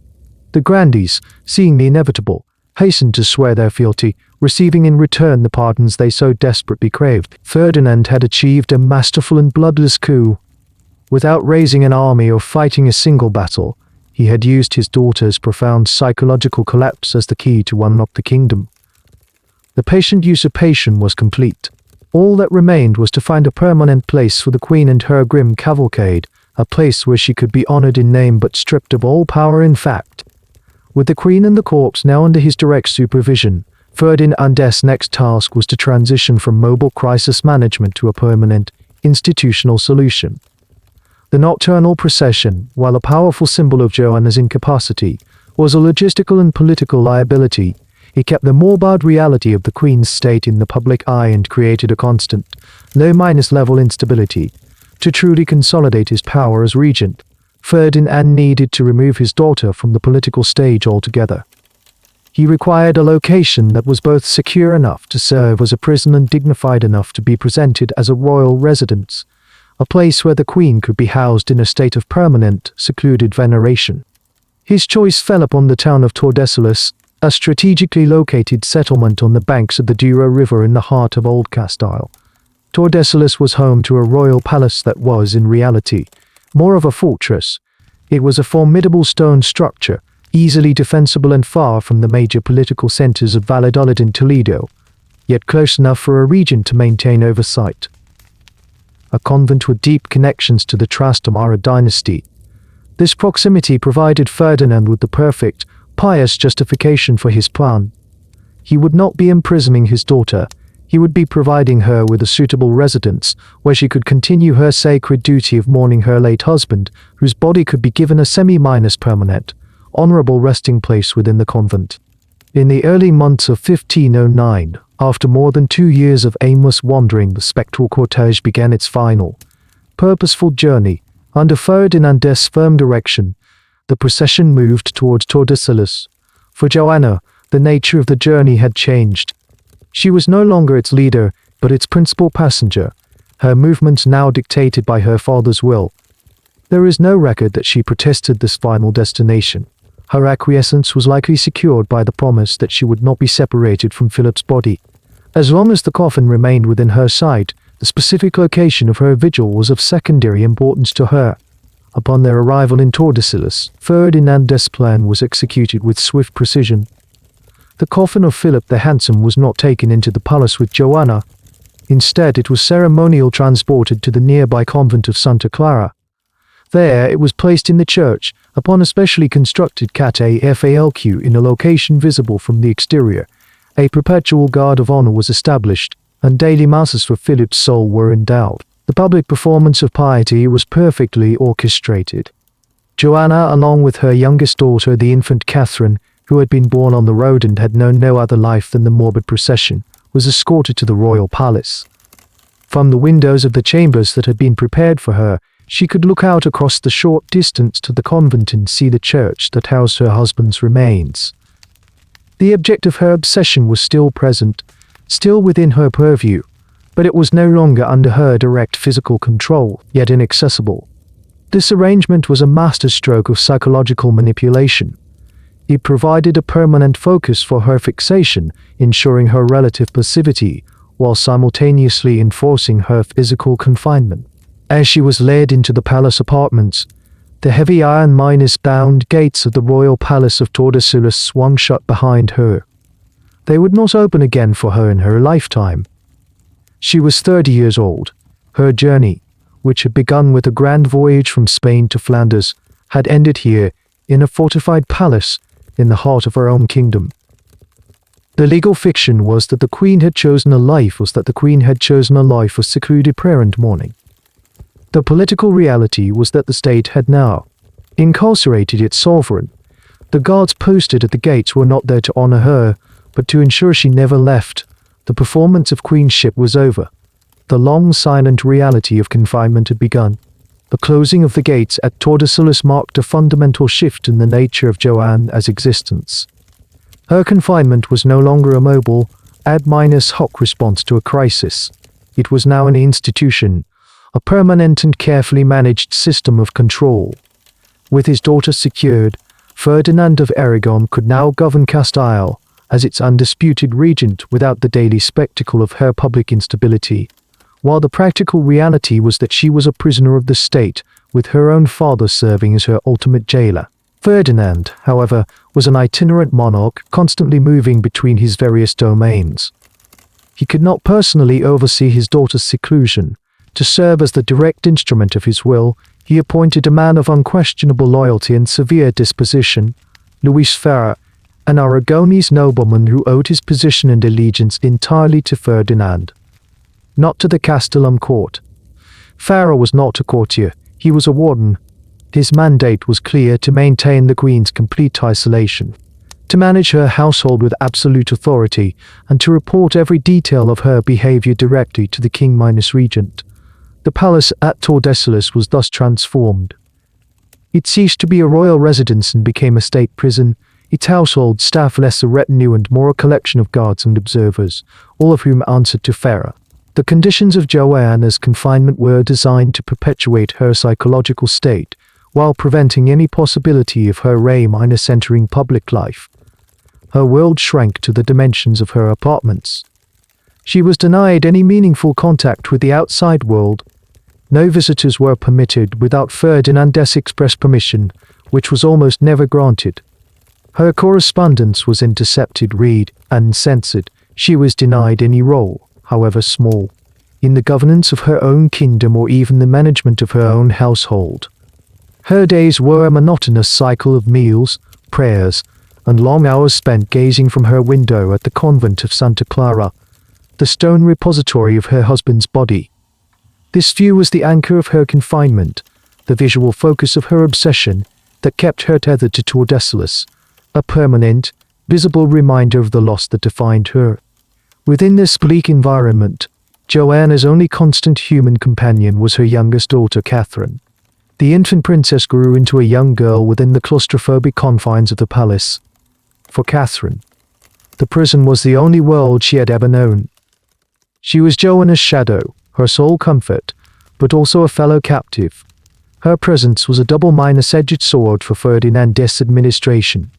The grandees, seeing the inevitable, hastened to swear their fealty, receiving in return the pardons they so desperately craved. Ferdinand had achieved a masterful and bloodless coup. Without raising an army or fighting a single battle, he had used his daughter's profound psychological collapse as the key to unlock the kingdom. The patient usurpation was complete. All that remained was to find a permanent place for the queen and her grim cavalcade, a place where she could be honored in name but stripped of all power in fact. With the queen and the corpse now under his direct supervision, Ferdinand's next task was to transition from mobile crisis management to a permanent, institutional solution. The nocturnal procession, while a powerful symbol of Joanna's incapacity, was a logistical and political liability. It kept the morbid reality of the Queen's state in the public eye and created a constant, low-level instability. To truly consolidate his power as regent, Ferdinand needed to remove his daughter from the political stage altogether. He required a location that was both secure enough to serve as a prison and dignified enough to be presented as a royal residence, a place where the Queen could be housed in a state of permanent, secluded veneration. His choice fell upon the town of Tordesillas, a strategically located settlement on the banks of the Douro River in the heart of Old Castile. Tordesillas was home to a royal palace that was, in reality, more of a fortress. It was a formidable stone structure, easily defensible and far from the major political centers of Valladolid and Toledo, yet close enough for a regent to maintain oversight. A convent with deep connections to the Trastamara dynasty. This proximity provided Ferdinand with the perfect, pious justification for his plan. He would not be imprisoning his daughter, he would be providing her with a suitable residence where she could continue her sacred duty of mourning her late husband, whose body could be given a semi-permanent, honorable resting place within the convent. In the early months of 1509, after more than 2 years of aimless wandering, the spectral cortege began its final, purposeful journey. Under Ferdinand's firm direction, the procession moved towards Tordesillas. For Joanna, the nature of the journey had changed. She was no longer its leader, but its principal passenger, her movements now dictated by her father's will. There is no record that she protested this final destination. Her acquiescence was likely secured by the promise that she would not be separated from Philip's body. As long as the coffin remained within her sight, the specific location of her vigil was of secondary importance to her. Upon their arrival in Tordesillas, Ferdinand's plan was executed with swift precision. The coffin of Philip the Handsome was not taken into the palace with Joanna. Instead, it was ceremonially transported to the nearby convent of Santa Clara. There, it was placed in the church, upon a specially constructed catafalque in a location visible from the exterior. A perpetual guard of honor was established, and daily masses for Philip's soul were endowed. The public performance of piety was perfectly orchestrated. Joanna, along with her youngest daughter, the infant Catherine, who had been born on the road and had known no other life than the morbid procession, was escorted to the royal palace. From the windows of the chambers that had been prepared for her, she could look out across the short distance to the convent and see the church that housed her husband's remains. The object of her obsession was still present, still within her purview, but it was no longer under her direct physical control, yet inaccessible. This arrangement was a masterstroke of psychological manipulation. It provided a permanent focus for her fixation, ensuring her relative passivity, while simultaneously enforcing her physical confinement. As she was led into the palace apartments, the heavy iron-bound gates of the royal palace of Tordesillas swung shut behind her. They would not open again for her in her lifetime. She was 30 years old. Her journey, which had begun with a grand voyage from Spain to Flanders, had ended here, in a fortified palace, in the heart of her own kingdom. The legal fiction was that the Queen had chosen a life of secluded prayer and mourning. The political reality was that the state had now incarcerated its sovereign. The guards posted at the gates were not there to honor her, but to ensure she never left. The performance of queenship was over. The long silent reality of confinement had begun. The closing of the gates at Tordesillas marked a fundamental shift in the nature of Joanna's existence. Her confinement was no longer a mobile, ad hoc response to a crisis. It was now an institution, a permanent and carefully managed system of control. With his daughter secured, Ferdinand of Aragon could now govern Castile as its undisputed regent without the daily spectacle of her public instability, while the practical reality was that she was a prisoner of the state, with her own father serving as her ultimate jailer. Ferdinand, however, was an itinerant monarch, constantly moving between his various domains. He could not personally oversee his daughter's seclusion. To serve as the direct instrument of his will, he appointed a man of unquestionable loyalty and severe disposition, Luis Ferrer, an Aragonese nobleman who owed his position and allegiance entirely to Ferdinand, not to the Castellum court. Ferrer was not a courtier, he was a warden. His mandate was clear: to maintain the Queen's complete isolation, to manage her household with absolute authority, and to report every detail of her behavior directly to the king-regent. The palace at Tordesillas was thus transformed. It ceased to be a royal residence and became a state prison, its household staff less a retinue and more a collection of guards and observers, all of whom answered to Ferrer. The conditions of Joanna's confinement were designed to perpetuate her psychological state, while preventing any possibility of her entering public life. Her world shrank to the dimensions of her apartments. She was denied any meaningful contact with the outside world. No visitors were permitted without Ferdinand's express permission, which was almost never granted. Her correspondence was intercepted, read, and censored. She was denied any role, however small, in the governance of her own kingdom or even the management of her own household. Her days were a monotonous cycle of meals, prayers, and long hours spent gazing from her window at the convent of Santa Clara, the stone repository of her husband's body. This view was the anchor of her confinement, the visual focus of her obsession that kept her tethered to Tordesillas, a permanent, visible reminder of the loss that defined her. Within this bleak environment, Joanna's only constant human companion was her youngest daughter, Catherine. The infant princess grew into a young girl within the claustrophobic confines of the palace. For Catherine, the prison was the only world she had ever known. She was Joanna's shadow, her sole comfort, but also a fellow captive. Her presence was a double edged sword for Ferdinand's administration.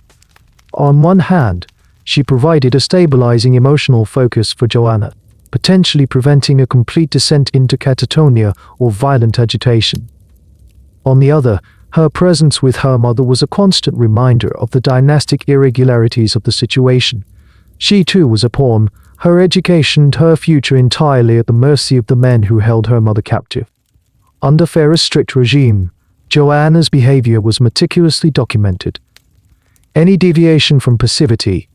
On one hand, she provided a stabilizing emotional focus for Joanna, potentially preventing a complete descent into catatonia or violent agitation. On the other, her presence with her mother was a constant reminder of the dynastic irregularities of the situation. She too was a pawn, her education and her future entirely at the mercy of the men who held her mother captive. Under Ferrer's strict regime, Joanna's behavior was meticulously documented. Any deviation from passivity,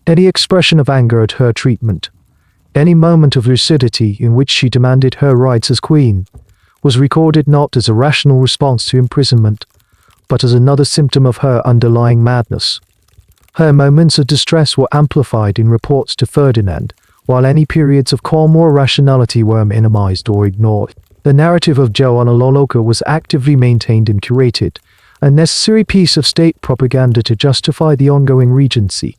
any expression of anger at her treatment, any moment of lucidity in which she demanded her rights as queen, was recorded not as a rational response to imprisonment, but as another symptom of her underlying madness. Her moments of distress were amplified in reports to Ferdinand, while any periods of calm or rationality were minimized or ignored. The narrative of Juana la Loca was actively maintained and curated, a necessary piece of state propaganda to justify the ongoing regency.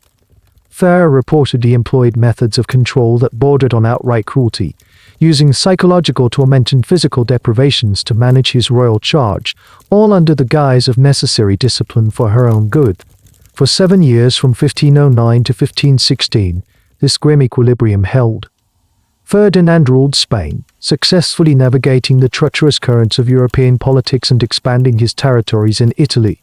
Ferrer reportedly employed methods of control that bordered on outright cruelty, using psychological torment and physical deprivations to manage his royal charge, all under the guise of necessary discipline for her own good. For 7 years, from 1509 to 1516, this grim equilibrium held. Ferdinand ruled Spain, successfully navigating the treacherous currents of European politics and expanding his territories in Italy.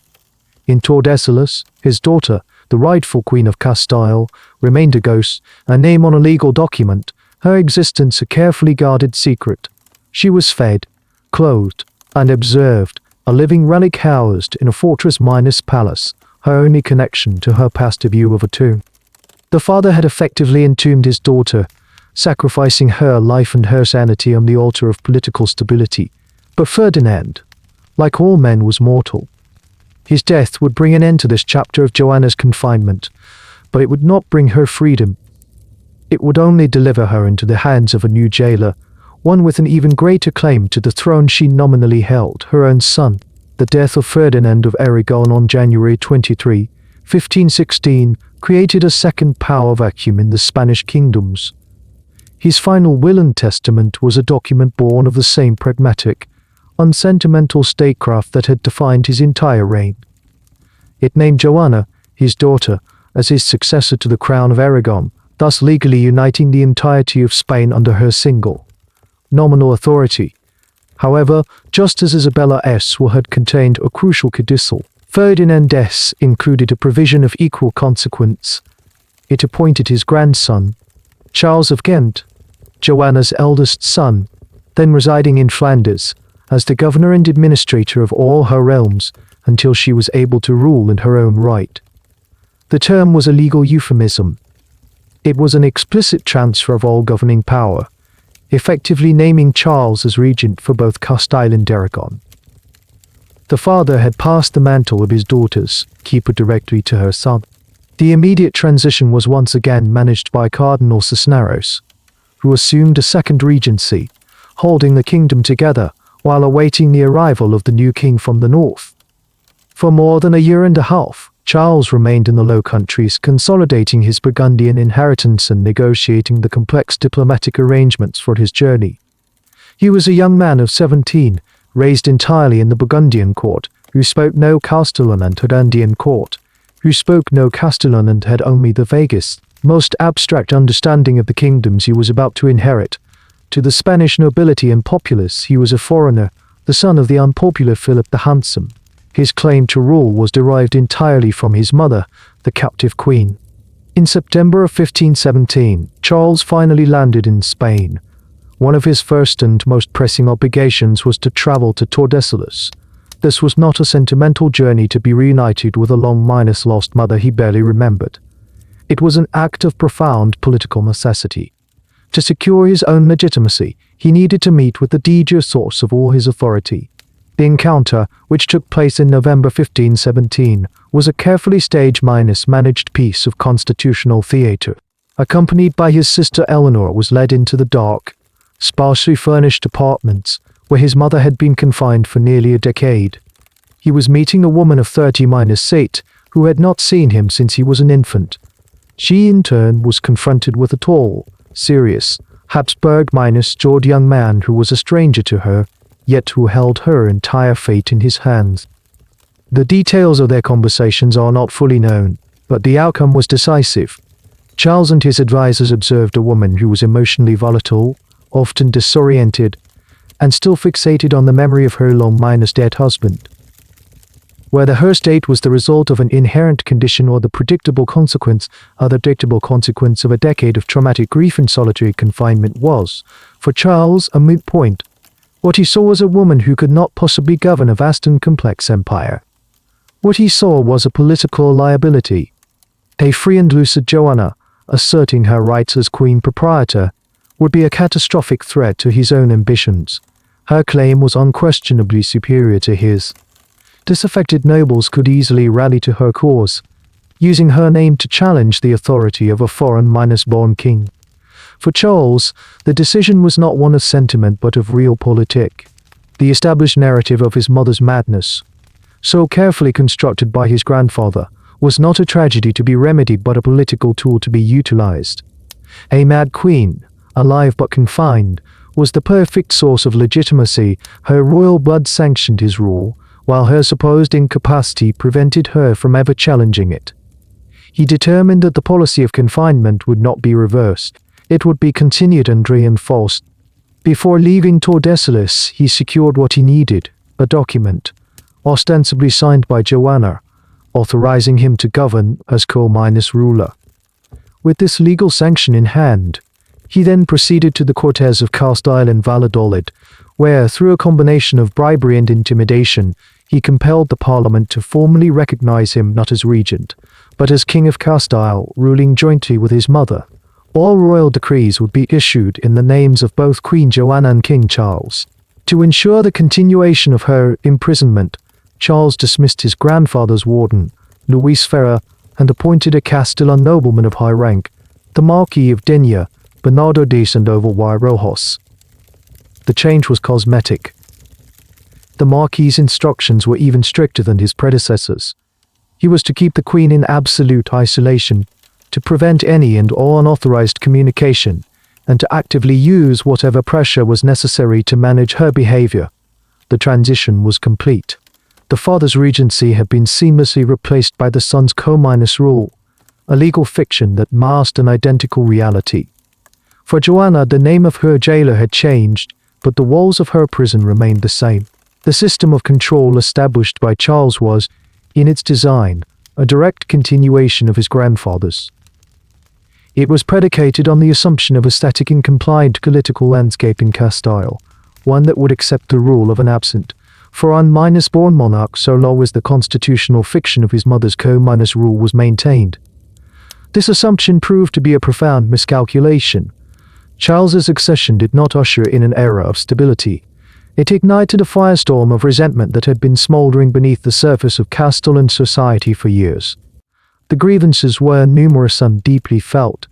In Tordesillas, his daughter, the rightful Queen of Castile, remained a ghost, a name on a legal document, her existence a carefully guarded secret. She was fed, clothed, and observed, a living relic housed in a fortress minus palace, her only connection to her past a view of a tomb. The father had effectively entombed his daughter, sacrificing her life and her sanity on the altar of political stability. But Ferdinand, like all men, was mortal. His death would bring an end to this chapter of Joanna's confinement, but it would not bring her freedom. It would only deliver her into the hands of a new jailer, one with an even greater claim to the throne she nominally held, her own son. The death of Ferdinand of Aragon on January 23, 1516, created a second power vacuum in the Spanish kingdoms. His final will and testament was a document born of the same pragmatic, unsentimental statecraft that had defined his entire reign. It named Joanna, his daughter, as his successor to the crown of Aragon, thus legally uniting the entirety of Spain under her single, nominal authority. However, just as Isabella's will had contained a crucial codicil, Ferdinand's included a provision of equal consequence. It appointed his grandson, Charles of Ghent, Joanna's eldest son, then residing in Flanders, as the governor and administrator of all her realms until she was able to rule in her own right. The term was a legal euphemism. It was an explicit transfer of all governing power, effectively naming Charles as regent for both Castile and Aragon. The father had passed the mantle of his daughter's keeper directly to her son. The immediate transition was once again managed by Cardinal Cisneros, who assumed a second regency, holding the kingdom together while awaiting the arrival of the new king from the north. For more than a year and a half, Charles remained in the Low Countries, consolidating his Burgundian inheritance and negotiating the complex diplomatic arrangements for his journey. He was a young man of 17, raised entirely in the Burgundian court, who spoke no Castellan and Burgundian court, who spoke no Castellan and had only the vaguest, most abstract understanding of the kingdoms he was about to inherit. To the Spanish nobility and populace, he was a foreigner, the son of the unpopular Philip the Handsome. His claim to rule was derived entirely from his mother, the captive queen. In September of 1517, Charles finally landed in Spain. One of his first and most pressing obligations was to travel to Tordesillas. This was not a sentimental journey to be reunited with a long-lost mother he barely remembered. It was an act of profound political necessity. To secure his own legitimacy, he needed to meet with the de jure source of all his authority. The encounter, which took place in November 1517, was a carefully staged-managed piece of constitutional theatre. Accompanied by his sister Eleanor, was led into the dark, sparsely furnished apartments where his mother had been confined for nearly a decade. He was meeting a woman of 30-8 who had not seen him since he was an infant. She, in turn, was confronted with a tall, serious, Habsburg-jawed young man who was a stranger to her, yet who held her entire fate in his hands. The details of their conversations are not fully known, but the outcome was decisive. Charles and his advisors observed a woman who was emotionally volatile, often disoriented, and still fixated on the memory of her long-dead husband. Whether her state was the result of an inherent condition or the predictable consequence of a decade of traumatic grief and solitary confinement was, for Charles, a moot point. What he saw was a woman who could not possibly govern a vast and complex empire. What he saw was a political liability. A free and lucid Joanna, asserting her rights as queen proprietor, would be a catastrophic threat to his own ambitions. Her claim was unquestionably superior to his. Disaffected nobles could easily rally to her cause, using her name to challenge the authority of a foreign-born king. For Charles, the decision was not one of sentiment but of realpolitik. The established narrative of his mother's madness, so carefully constructed by his grandfather, was not a tragedy to be remedied but a political tool to be utilized. A mad queen, alive but confined, was the perfect source of legitimacy. Her royal blood sanctioned his rule, while her supposed incapacity prevented her from ever challenging it. He determined that the policy of confinement would not be reversed. It would be continued and reinforced. Before leaving Tordesillas, he secured what he needed, a document, ostensibly signed by Joanna, authorizing him to govern as co-ruler. With this legal sanction in hand, he then proceeded to the Cortes of Castile and Valladolid, where, through a combination of bribery and intimidation, he compelled the Parliament to formally recognize him not as regent, but as King of Castile, ruling jointly with his mother. All royal decrees would be issued in the names of both Queen Joanna and King Charles. To ensure the continuation of her imprisonment, Charles dismissed his grandfather's warden, Luis Ferrer, and appointed a Castellan nobleman of high rank, the Marquis of Denia, Bernardo de Sandoval y Rojas. The change was cosmetic. The Marquis's instructions were even stricter than his predecessors. He was to keep the Queen in absolute isolation, to prevent any and all unauthorized communication, and to actively use whatever pressure was necessary to manage her behavior. The transition was complete. The father's regency had been seamlessly replaced by the son's co-rule, a legal fiction that masked an identical reality. For Joanna, the name of her jailer had changed, but the walls of her prison remained the same. The system of control established by Charles was, in its design, a direct continuation of his grandfather's. It was predicated on the assumption of a static and compliant political landscape in Castile, one that would accept the rule of an absent, foreign-born monarch so long as the constitutional fiction of his mother's co-rule was maintained. This assumption proved to be a profound miscalculation. Charles's accession did not usher in an era of stability. It ignited a firestorm of resentment that had been smoldering beneath the surface of Castellan society for years. The grievances were numerous and deeply felt.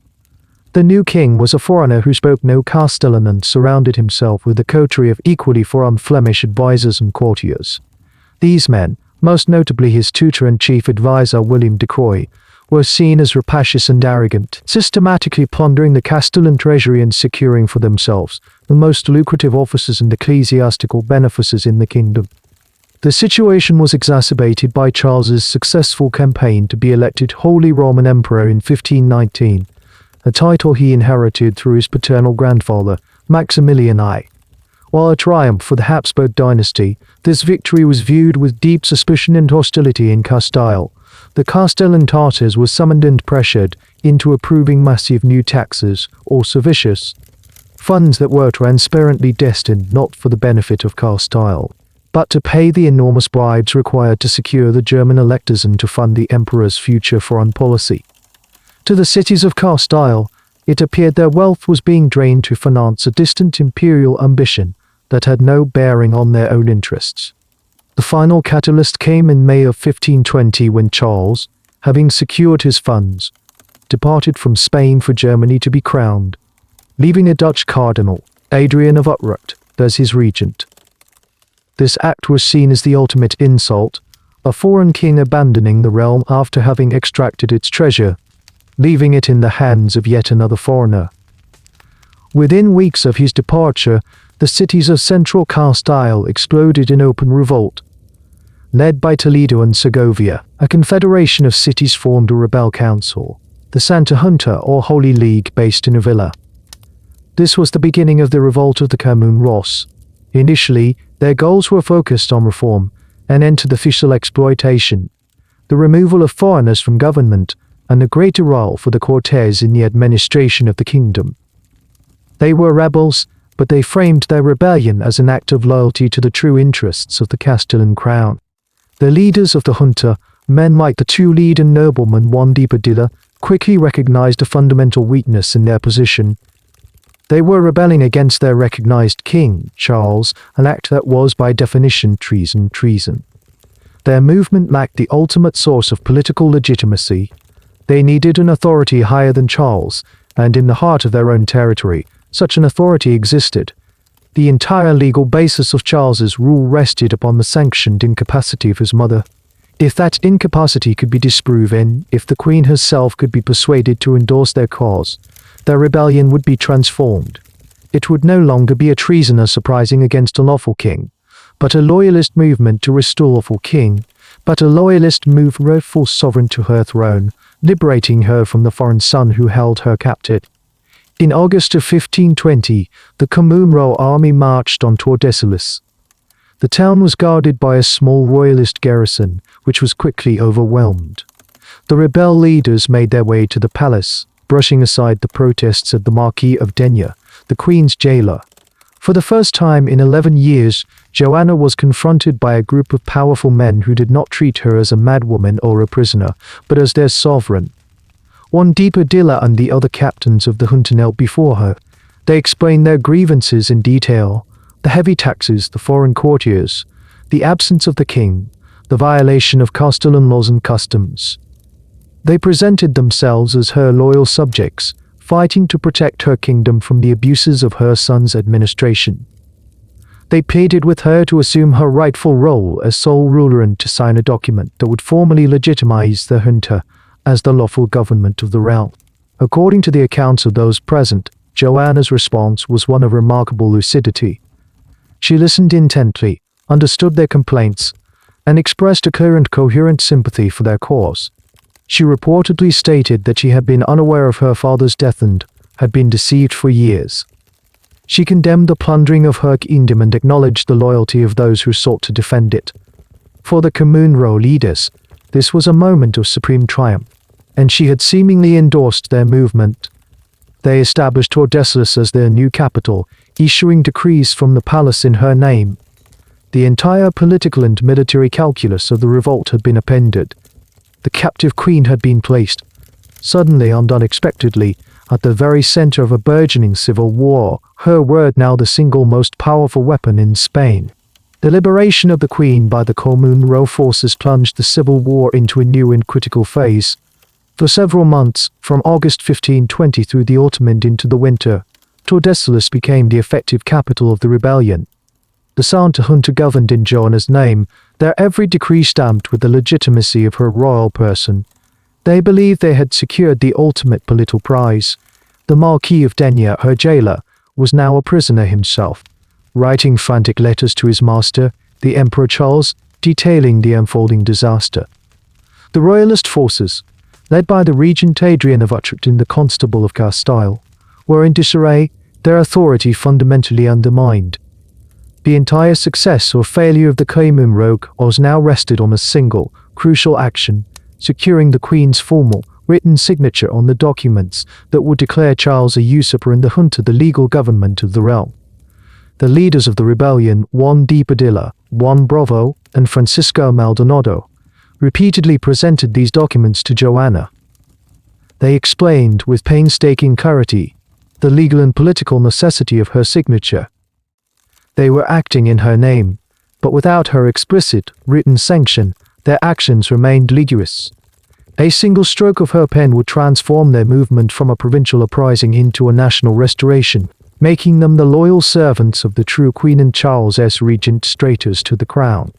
The new king was a foreigner who spoke no Castellan and surrounded himself with a coterie of equally foreign Flemish advisors and courtiers. These men, most notably his tutor and chief advisor William de Croix, were seen as rapacious and arrogant, systematically plundering the Castellan treasury and securing for themselves the most lucrative offices and ecclesiastical benefices in the kingdom. The situation was exacerbated by Charles's successful campaign to be elected Holy Roman Emperor in 1519, a title he inherited through his paternal grandfather, Maximilian I. While a triumph for the Habsburg dynasty, this victory was viewed with deep suspicion and hostility in Castile. The Castellan Tartars were summoned and pressured into approving massive new taxes, or servicios, funds that were transparently destined not for the benefit of Castile, but to pay the enormous bribes required to secure the German electors and to fund the emperor's future foreign policy. To the cities of Castile, it appeared their wealth was being drained to finance a distant imperial ambition that had no bearing on their own interests. The final catalyst came in May of 1520 when Charles, having secured his funds, departed from Spain for Germany to be crowned, leaving a Dutch cardinal, Adrian of Utrecht, as his regent. This act was seen as the ultimate insult, a foreign king abandoning the realm after having extracted its treasure, leaving it in the hands of yet another foreigner. Within weeks of his departure, the cities of central Castile exploded in open revolt. Led by Toledo and Segovia, a confederation of cities formed a rebel council, the Santa Junta or Holy League, based in Avila. This was the beginning of the revolt of the Comuneros. Initially, their goals were focused on reform, an end to the fiscal exploitation, the removal of foreigners from government, and a greater role for the Cortes in the administration of the kingdom. They were rebels, but they framed their rebellion as an act of loyalty to the true interests of the Castellan crown. The leaders of the junta, men like the two leading noblemen Juan de Padilla, quickly recognized a fundamental weakness in their position. They were rebelling against their recognized king, Charles, an act that was by definition treason. Their movement lacked the ultimate source of political legitimacy. They needed an authority higher than Charles, and in the heart of their own territory, such an authority existed. The entire legal basis of Charles's rule rested upon the sanctioned incapacity of his mother. If that incapacity could be disproven, if the Queen herself could be persuaded to endorse their cause, their rebellion would be transformed. It would no longer be a treasoner surprising against a lawful king, but a loyalist movement to restore lawful king, but a loyalist move rightful sovereign to her throne, liberating her from the foreign son who held her captive. In August of 1520, the Comunero army marched on Tordesillas. The town was guarded by a small royalist garrison, which was quickly overwhelmed. The rebel leaders made their way to the palace, brushing aside the protests of the Marquis of Denia, the Queen's jailer. For the first time in 11 years, Joanna was confronted by a group of powerful men who did not treat her as a madwoman or a prisoner, but as their sovereign. Juan de Padilla and the other captains of the junta knelt before her. They explained their grievances in detail: the heavy taxes, the foreign courtiers, the absence of the king, the violation of Castellan laws and customs. They presented themselves as her loyal subjects, fighting to protect her kingdom from the abuses of her son's administration. They pleaded with her to assume her rightful role as sole ruler and to sign a document that would formally legitimize the junta as the lawful government of the realm. According to the accounts of those present, Joanna's response was one of remarkable lucidity. She listened intently, understood their complaints, and expressed a clear and coherent sympathy for their cause. She reportedly stated that she had been unaware of her father's death and had been deceived for years. She condemned the plundering of her kingdom and acknowledged the loyalty of those who sought to defend it. For the Comunero leaders, this was a moment of supreme triumph, and she had seemingly endorsed their movement, They established Tordesillas as their new capital, issuing decrees from the palace in her name. The entire political and military calculus of the revolt had been appended. The captive queen had been placed, suddenly and unexpectedly, at the very center of a burgeoning civil war, her word now the single most powerful weapon in Spain. The liberation of the queen by the Comunero forces plunged the civil war into a new and critical phase. For several months, from August 1520 through the autumn and into the winter, Tordesillas became the effective capital of the rebellion. The Santa Junta governed in Joanna's name, their every decree stamped with the legitimacy of her royal person. They believed they had secured the ultimate political prize. The Marquis of Denia, her jailer, was now a prisoner himself, writing frantic letters to his master, the Emperor Charles, detailing the unfolding disaster. The royalist forces, led by the regent Adrian of Utrecht and the Constable of Castile, were in disarray, their authority fundamentally undermined. The entire success or failure of the Comunero was now rested on a single, crucial action: securing the Queen's formal, written signature on the documents that would declare Charles a usurper and the junta the legal government of the realm. The leaders of the rebellion, Juan de Padilla, Juan Bravo, and Francisco Maldonado, repeatedly presented these documents to Joanna. They explained, with painstaking clarity, the legal and political necessity of her signature. They were acting in her name, but without her explicit, written sanction, their actions remained legious. A single stroke of her pen would transform their movement from a provincial uprising into a national restoration, making them the loyal servants of the true Queen and Charles as regent, traitors to the crown.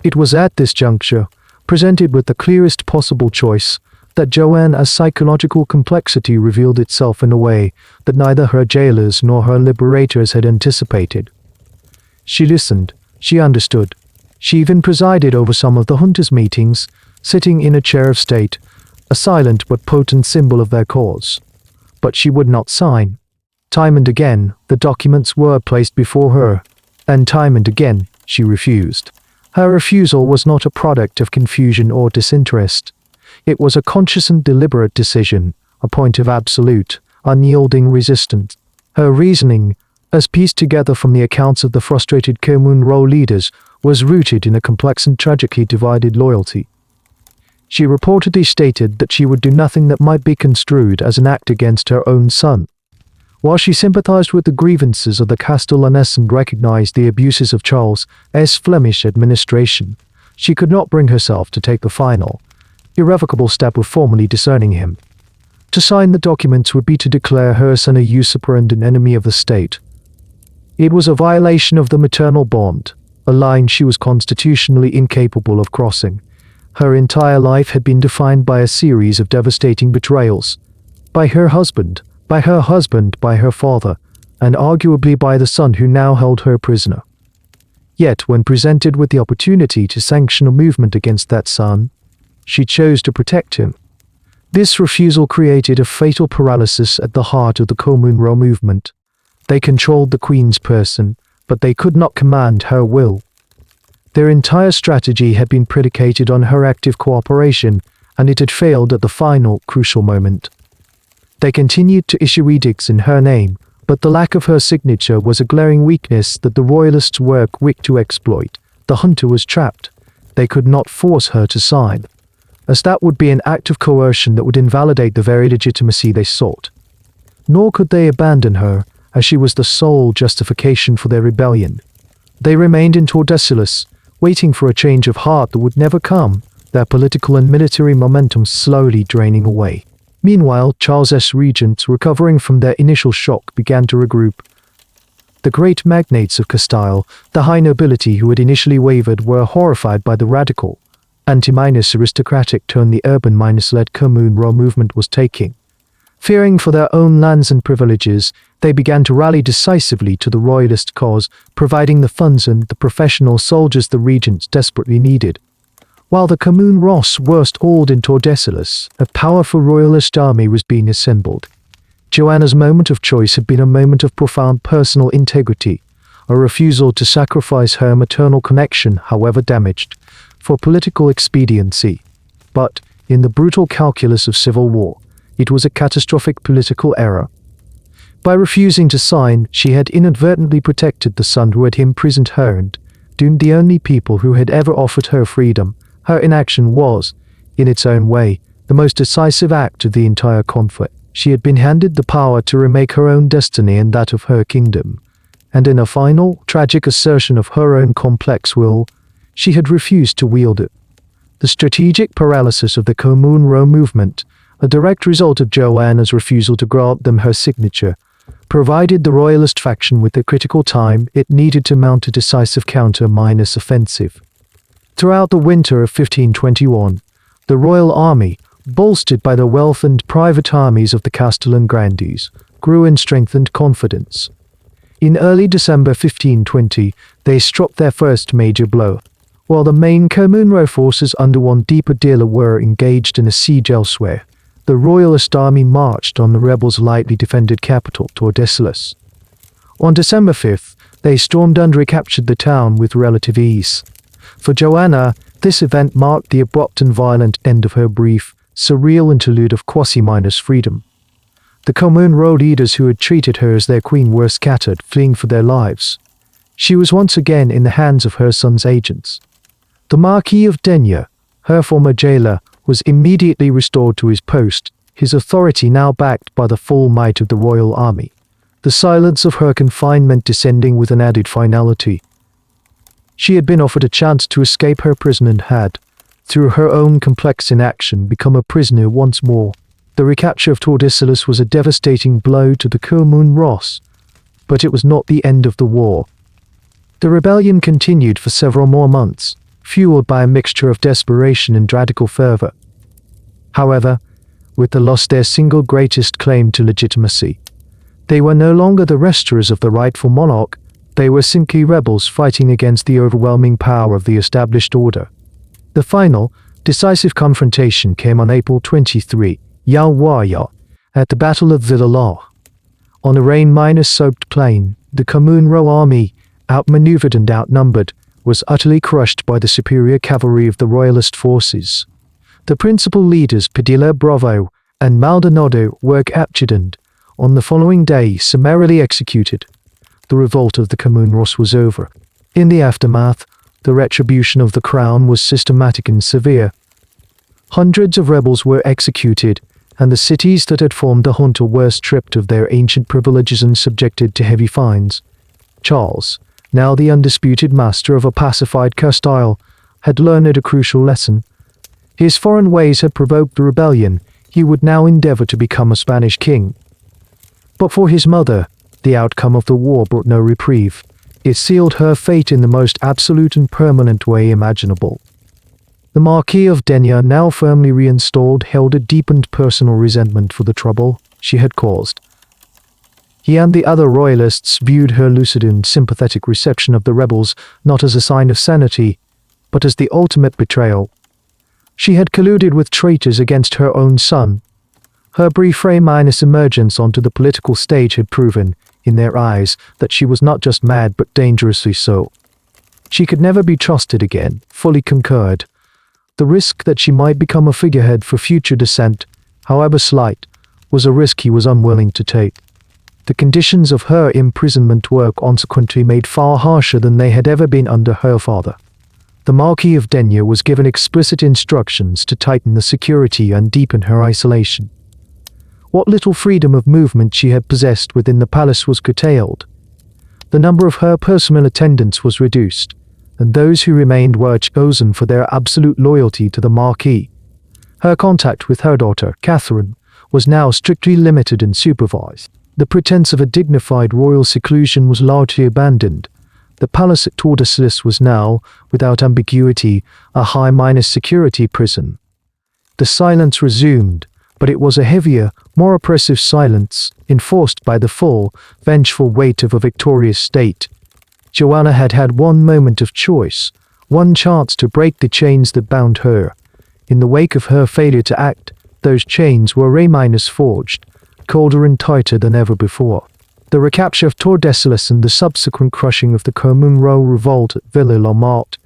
It was at this juncture, presented with the clearest possible choice, that Joanna's psychological complexity revealed itself in a way that neither her jailers nor her liberators had anticipated. She listened, she understood. She even presided over some of the junta's meetings, sitting in a chair of state, a silent but potent symbol of their cause. But she would not sign. Time and again, the documents were placed before her, and time and again, she refused. Her refusal was not a product of confusion or disinterest. It was a conscious and deliberate decision, a point of absolute, unyielding resistance. Her reasoning, as pieced together from the accounts of the frustrated Comunero leaders, was rooted in a complex and tragically divided loyalty. She reportedly stated that she would do nothing that might be construed as an act against her own son. While she sympathized with the grievances of the Castellanese and recognized the abuses of Charles' Flemish administration, she could not bring herself to take the final, irrevocable step of formally discerning him. To sign the documents would be to declare her son a usurper and an enemy of the state. It was a violation of the maternal bond, a line she was constitutionally incapable of crossing. Her entire life had been defined by a series of devastating betrayals. By her husband, by her father, and arguably by the son who now held her prisoner. Yet, when presented with the opportunity to sanction a movement against that son, she chose to protect him. This refusal created a fatal paralysis at the heart of the Comunero movement. They controlled the Queen's person, but they could not command her will. Their entire strategy had been predicated on her active cooperation, and it had failed at the final, crucial moment. They continued to issue edicts in her name, but the lack of her signature was a glaring weakness that the royalists were quick to exploit. The junta was trapped. They could not force her to sign, as that would be an act of coercion that would invalidate the very legitimacy they sought. Nor could they abandon her, as she was the sole justification for their rebellion. They remained in Tordesillas, waiting for a change of heart that would never come, their political and military momentum slowly draining away. Meanwhile, Charles's regents, recovering from their initial shock, began to regroup. The great magnates of Castile, the high nobility who had initially wavered, were horrified by the radical, anti-minus aristocratic turn the urban-minus-led Comunero movement was taking. Fearing for their own lands and privileges, they began to rally decisively to the royalist cause, providing the funds and the professional soldiers the regents desperately needed. While the Comuneros were stalled in Tordesillas, a powerful royalist army was being assembled. Joanna's moment of choice had been a moment of profound personal integrity, a refusal to sacrifice her maternal connection, however damaged, for political expediency. But, in the brutal calculus of civil war, it was a catastrophic political error. By refusing to sign, she had inadvertently protected the son who had imprisoned her and doomed the only people who had ever offered her freedom. Her inaction was, in its own way, the most decisive act of the entire conflict. She had been handed the power to remake her own destiny and that of her kingdom, and in a final, tragic assertion of her own complex will, she had refused to wield it. The strategic paralysis of the Commune Row movement, a direct result of Joanna's refusal to grant them her signature, provided the royalist faction with the critical time it needed to mount a decisive counter-offensive. Throughout the winter of 1521, the royal army, bolstered by the wealth and private armies of the Castellan grandees, grew in strength and confidence. In early December 1520, they struck their first major blow. While the main Commune Row forces under Juan de Padilla were engaged in a siege elsewhere, the royalist army marched on the rebels' lightly defended capital, Tordesillas. On December 5th, they stormed and recaptured the town with relative ease. For Joanna, this event marked the abrupt and violent end of her brief, surreal interlude of quasi-minus freedom. The Commune Row leaders who had treated her as their queen were scattered, fleeing for their lives. She was once again in the hands of her son's agents. The Marquis of Denia, her former jailer, was immediately restored to his post, his authority now backed by the full might of the royal army, the silence of her confinement descending with an added finality. She had been offered a chance to escape her prison and had, through her own complex inaction, become a prisoner once more. The recapture of Tordesillas was a devastating blow to the Commune Ross, but it was not the end of the war. The rebellion continued for several more months, fueled by a mixture of desperation and radical fervor. However, with the loss their single greatest claim to legitimacy, they were no longer the restorers of the rightful monarch, they were simply rebels fighting against the overwhelming power of the established order. The final, decisive confrontation came on April 23, at the Battle of Villalar. On a rain-soaked plain, the Commune Row army, outmaneuvered and outnumbered, was utterly crushed by the superior cavalry of the royalist forces. The principal leaders Padilla Bravo and Maldonado were captured and, on the following day, summarily executed. The revolt of the Commune Ross was over. In the aftermath, the retribution of the crown was systematic and severe. Hundreds of rebels were executed, and the cities that had formed the junta were stripped of their ancient privileges and subjected to heavy fines. Charles, now the undisputed master of a pacified Castile, had learned a crucial lesson. His foreign ways had provoked the rebellion. He would now endeavor to become a Spanish king. But for his mother, the outcome of the war brought no reprieve. It sealed her fate in the most absolute and permanent way imaginable. The Marquis of Denia, now firmly reinstalled, held a deepened personal resentment for the trouble she had caused. He and the other royalists viewed her lucid and sympathetic reception of the rebels not as a sign of sanity, but as the ultimate betrayal. She had colluded with traitors against her own son. Her brief emergence onto the political stage had proven, in their eyes, that she was not just mad but dangerously so. She could never be trusted again, fully concurred. The risk that she might become a figurehead for future dissent, however slight, was a risk he was unwilling to take. The conditions of her imprisonment were consequently made far harsher than they had ever been under her father. The Marquis of Denia was given explicit instructions to tighten the security and deepen her isolation. What little freedom of movement she had possessed within the palace was curtailed. The number of her personal attendants was reduced, and those who remained were chosen for their absolute loyalty to the Marquis. Her contact with her daughter, Catherine, was now strictly limited and supervised. The pretense of a dignified royal seclusion was largely abandoned. The palace at Tordesillas was now, without ambiguity, a high-security prison. The silence resumed, but it was a heavier, more oppressive silence, enforced by the full, vengeful weight of a victorious state. Joanna had had one moment of choice, one chance to break the chains that bound her. In the wake of her failure to act, those chains were forged, colder and tighter than ever before. The recapture of Tordesillas and the subsequent crushing of the Commune Row revolt at Villalar marked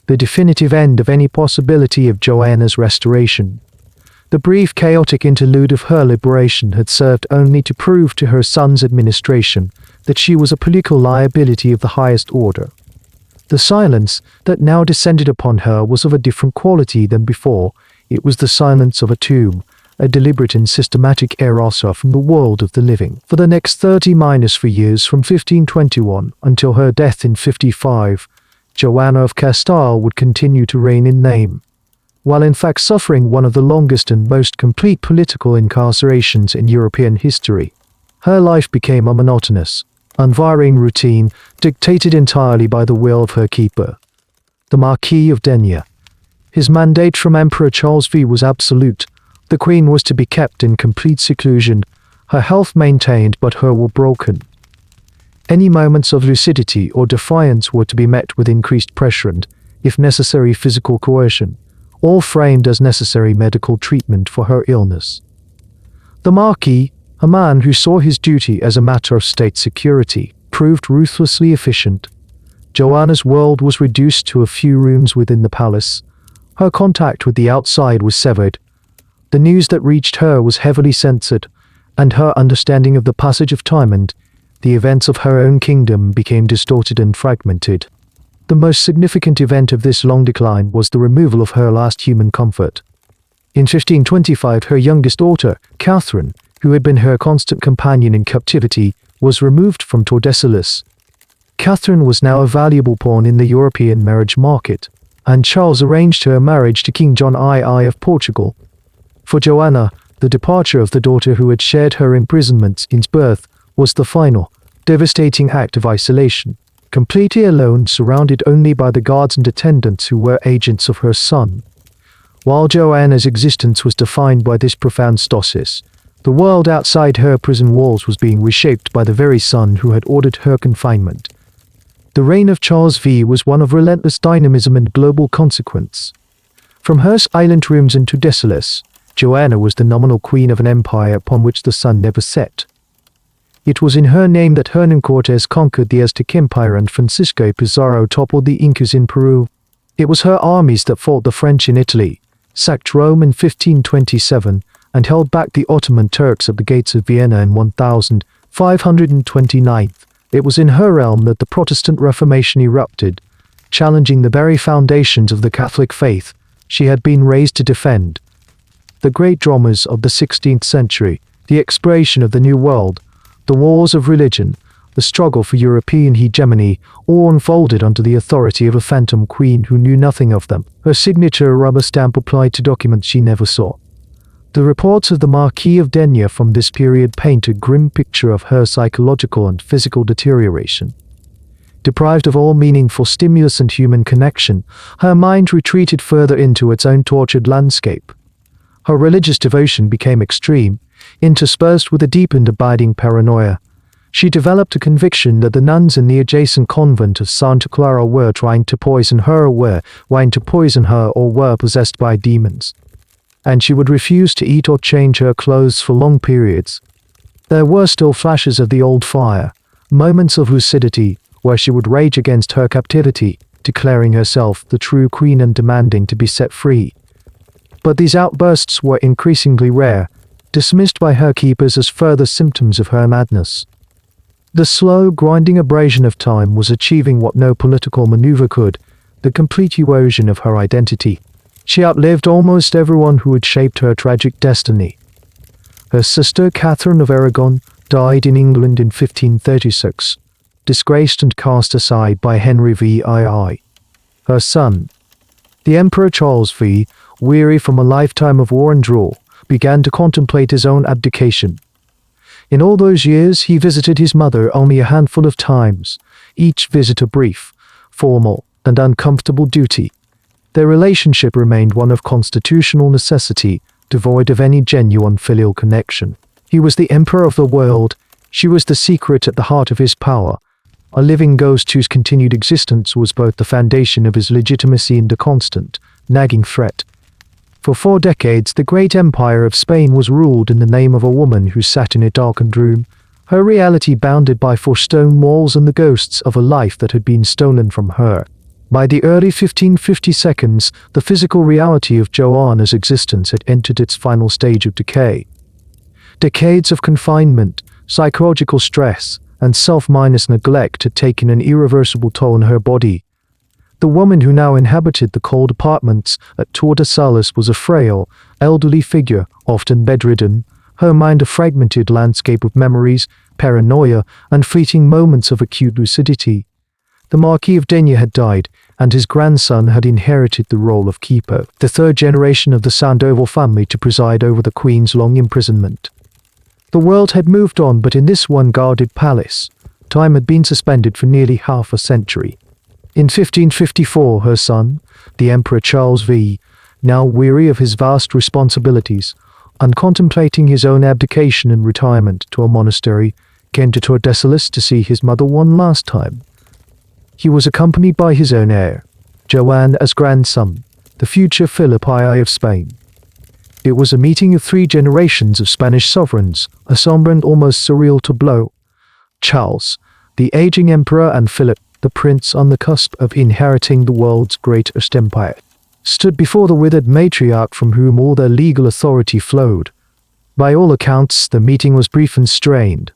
the definitive end of any possibility of Joanna's restoration. The brief chaotic interlude of her liberation had served only to prove to her son's administration that she was a political liability of the highest order. The silence that now descended upon her was of a different quality than before. It was the silence of a tomb, a deliberate and systematic erasure from the world of the living. For the next 30-3 years, from 1521 until her death in 55, Joanna of Castile would continue to reign in name, while in fact suffering one of the longest and most complete political incarcerations in European history. Her life became a monotonous, unvarying routine, dictated entirely by the will of her keeper, the Marquis of Denia. His mandate from Emperor Charles V was absolute. The Queen was to be kept in complete seclusion, her health maintained but her will broken. Any moments of lucidity or defiance were to be met with increased pressure and, if necessary, physical coercion, all framed as necessary medical treatment for her illness. The Marquis, a man who saw his duty as a matter of state security, proved ruthlessly efficient. Joanna's world was reduced to a few rooms within the palace. Her contact with the outside was severed. The news that reached her was heavily censored, and her understanding of the passage of time and the events of her own kingdom became distorted and fragmented. The most significant event of this long decline was the removal of her last human comfort. In 1525, her youngest daughter, Catherine, who had been her constant companion in captivity, was removed from Tordesillas. Catherine was now a valuable pawn in the European marriage market, and Charles arranged her marriage to King John II of Portugal. For Joanna, the departure of the daughter who had shared her imprisonment since birth was the final, devastating act of isolation, completely alone, surrounded only by the guards and attendants who were agents of her son. While Joanna's existence was defined by this profound stasis, the world outside her prison walls was being reshaped by the very son who had ordered her confinement. The reign of Charles V was one of relentless dynamism and global consequence. From her silent rooms in Tordesillas, Joanna was the nominal queen of an empire upon which the sun never set. It was in her name that Hernan Cortes conquered the Aztec Empire and Francisco Pizarro toppled the Incas in Peru. It was her armies that fought the French in Italy, sacked Rome in 1527, and held back the Ottoman Turks at the gates of Vienna in 1529. It was in her realm that the Protestant Reformation erupted, challenging the very foundations of the Catholic faith she had been raised to defend. The great dramas of the 16th century, the exploration of the New World, the wars of religion, the struggle for European hegemony, all unfolded under the authority of a phantom queen who knew nothing of them, her signature a rubber stamp applied to documents she never saw. The reports of the Marquis of Denia from this period paint a grim picture of her psychological and physical deterioration. Deprived of all meaningful stimulus and human connection, her mind retreated further into its own tortured landscape. Her religious devotion became extreme, interspersed with a deep and abiding paranoia. She developed a conviction that the nuns in the adjacent convent of Santa Clara were trying to poison her or were possessed by demons. And she would refuse to eat or change her clothes for long periods. There were still flashes of the old fire, moments of lucidity, where she would rage against her captivity, declaring herself the true queen and demanding to be set free. But these outbursts were increasingly rare, dismissed by her keepers as further symptoms of her madness. The slow, grinding abrasion of time was achieving what no political maneuver could, the complete erosion of her identity. She outlived almost everyone who had shaped her tragic destiny. Her sister, Catherine of Aragon, died in England in 1536, disgraced and cast aside by Henry VII. Her son, the Emperor Charles V, weary from a lifetime of war and draw, began to contemplate his own abdication. In all those years, he visited his mother only a handful of times, each visit a brief, formal, and uncomfortable duty. Their relationship remained one of constitutional necessity, devoid of any genuine filial connection. He was the emperor of the world. She was the secret at the heart of his power, a living ghost whose continued existence was both the foundation of his legitimacy and a constant, nagging threat. For 4 decades, the great empire of Spain was ruled in the name of a woman who sat in a darkened room, her reality bounded by 4 stone walls and the ghosts of a life that had been stolen from her. By the early 1552s, the physical reality of Joanna's existence had entered its final stage of decay. Decades of confinement, psychological stress, and self-minus neglect had taken an irreversible toll on her body. The woman who now inhabited the cold apartments at Tordesillas was a frail, elderly figure, often bedridden, her mind a fragmented landscape of memories, paranoia, and fleeting moments of acute lucidity. The Marquis of Denia had died, and his grandson had inherited the role of keeper, the third generation of the Sandoval family to preside over the Queen's long imprisonment. The world had moved on, but in this one guarded palace, time had been suspended for nearly half a century. In 1554, her son, the Emperor Charles V, now weary of his vast responsibilities, and contemplating his own abdication and retirement to a monastery, came to Tordesillas to see his mother one last time. He was accompanied by his own heir, Joanna's grandson, the future Philip II of Spain. It was a meeting of three generations of Spanish sovereigns, a somber and almost surreal tableau. Charles, the aging emperor, and Philip, the prince on the cusp of inheriting the world's greatest empire, stood before the withered matriarch from whom all their legal authority flowed. By all accounts, the meeting was brief and strained.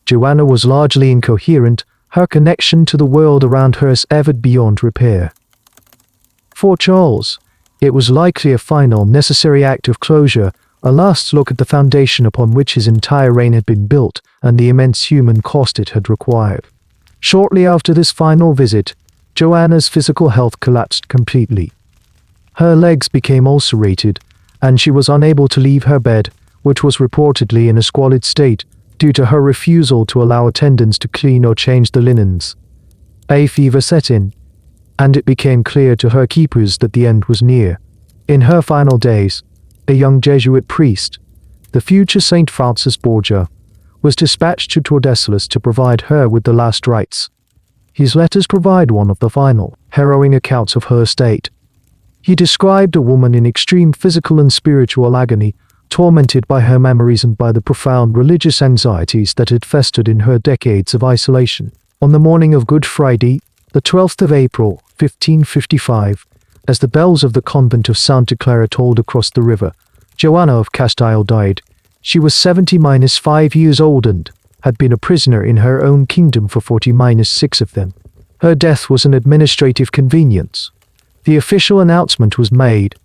Joanna was largely incoherent, her connection to the world around her severed beyond repair. For Charles, it was likely a final, necessary act of closure, a last look at the foundation upon which his entire reign had been built and the immense human cost it had required. Shortly after this final visit, Joanna's physical health collapsed completely. Her legs became ulcerated, and she was unable to leave her bed, which was reportedly in a squalid state, due to her refusal to allow attendants to clean or change the linens. A fever set in, and it became clear to her keepers that the end was near. In her final days, a young Jesuit priest, the future Saint Francis Borgia, was dispatched to Tordesillas to provide her with the last rites. His letters provide one of the final, harrowing accounts of her state. He described a woman in extreme physical and spiritual agony, tormented by her memories and by the profound religious anxieties that had festered in her decades of isolation. On the morning of Good Friday, the 12th of April, 1555, as the bells of the convent of Santa Clara tolled across the river, Joanna of Castile died. She was 70-5 years old and had been a prisoner in her own kingdom for 40-6 of them. Her death was an administrative convenience. The official announcement was made,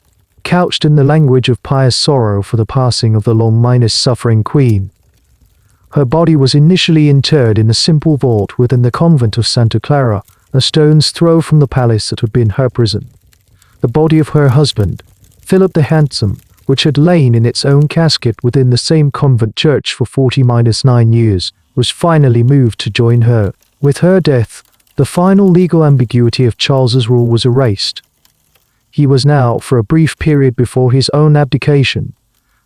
couched in the language of pious sorrow for the passing of the long-suffering queen. Her body was initially interred in a simple vault within the convent of Santa Clara, a stone's throw from the palace that had been her prison. The body of her husband, Philip the Handsome, which had lain in its own casket within the same convent church for 40-9 years, was finally moved to join her. With her death, the final legal ambiguity of Charles's rule was erased. He was now, for a brief period before his own abdication,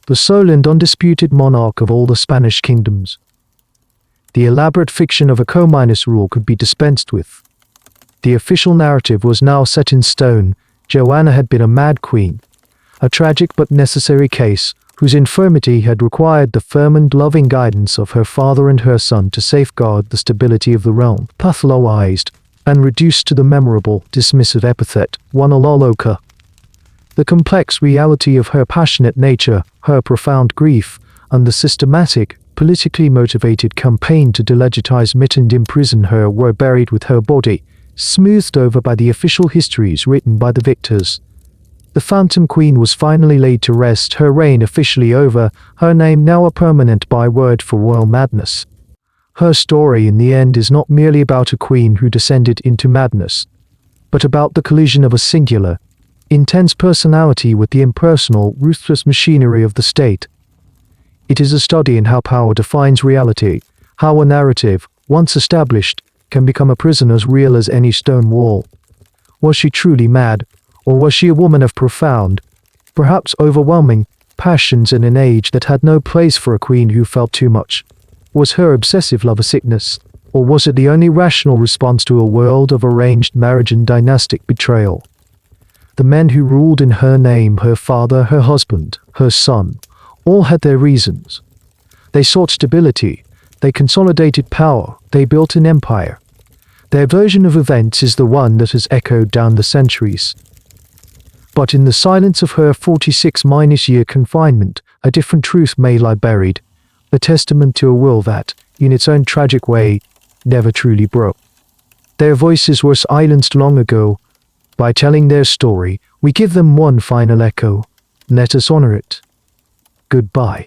the sole and undisputed monarch of all the Spanish kingdoms. The elaborate fiction of a co-minus rule could be dispensed with. The official narrative was now set in stone. Joanna had been a mad queen, a tragic but necessary case, whose infirmity had required the firm and loving guidance of her father and her son to safeguard the stability of the realm. Pathologized and reduced to the memorable, dismissive epithet, Juana la Loca. The complex reality of her passionate nature, her profound grief, and the systematic, politically motivated campaign to delegitimize and imprison her were buried with her body, smoothed over by the official histories written by the victors. The Phantom Queen was finally laid to rest, her reign officially over, her name now a permanent byword for royal madness. Her story in the end is not merely about a queen who descended into madness, but about the collision of a singular, intense personality with the impersonal, ruthless machinery of the state. It is a study in how power defines reality, how a narrative, once established, can become a prison as real as any stone wall. Was she truly mad, or was she a woman of profound, perhaps overwhelming, passions in an age that had no place for a queen who felt too much? Was her obsessive love a sickness, or was it the only rational response to a world of arranged marriage and dynastic betrayal? The men who ruled in her name, her father, her husband, her son, all had their reasons. They sought stability, they consolidated power, they built an empire. Their version of events is the one that has echoed down the centuries. But in the silence of her 46-year confinement, a different truth may lie buried, a testament to a will that, in its own tragic way, never truly broke. Their voices were silenced long ago. By telling their story, we give them one final echo. Let us honor it. Goodbye.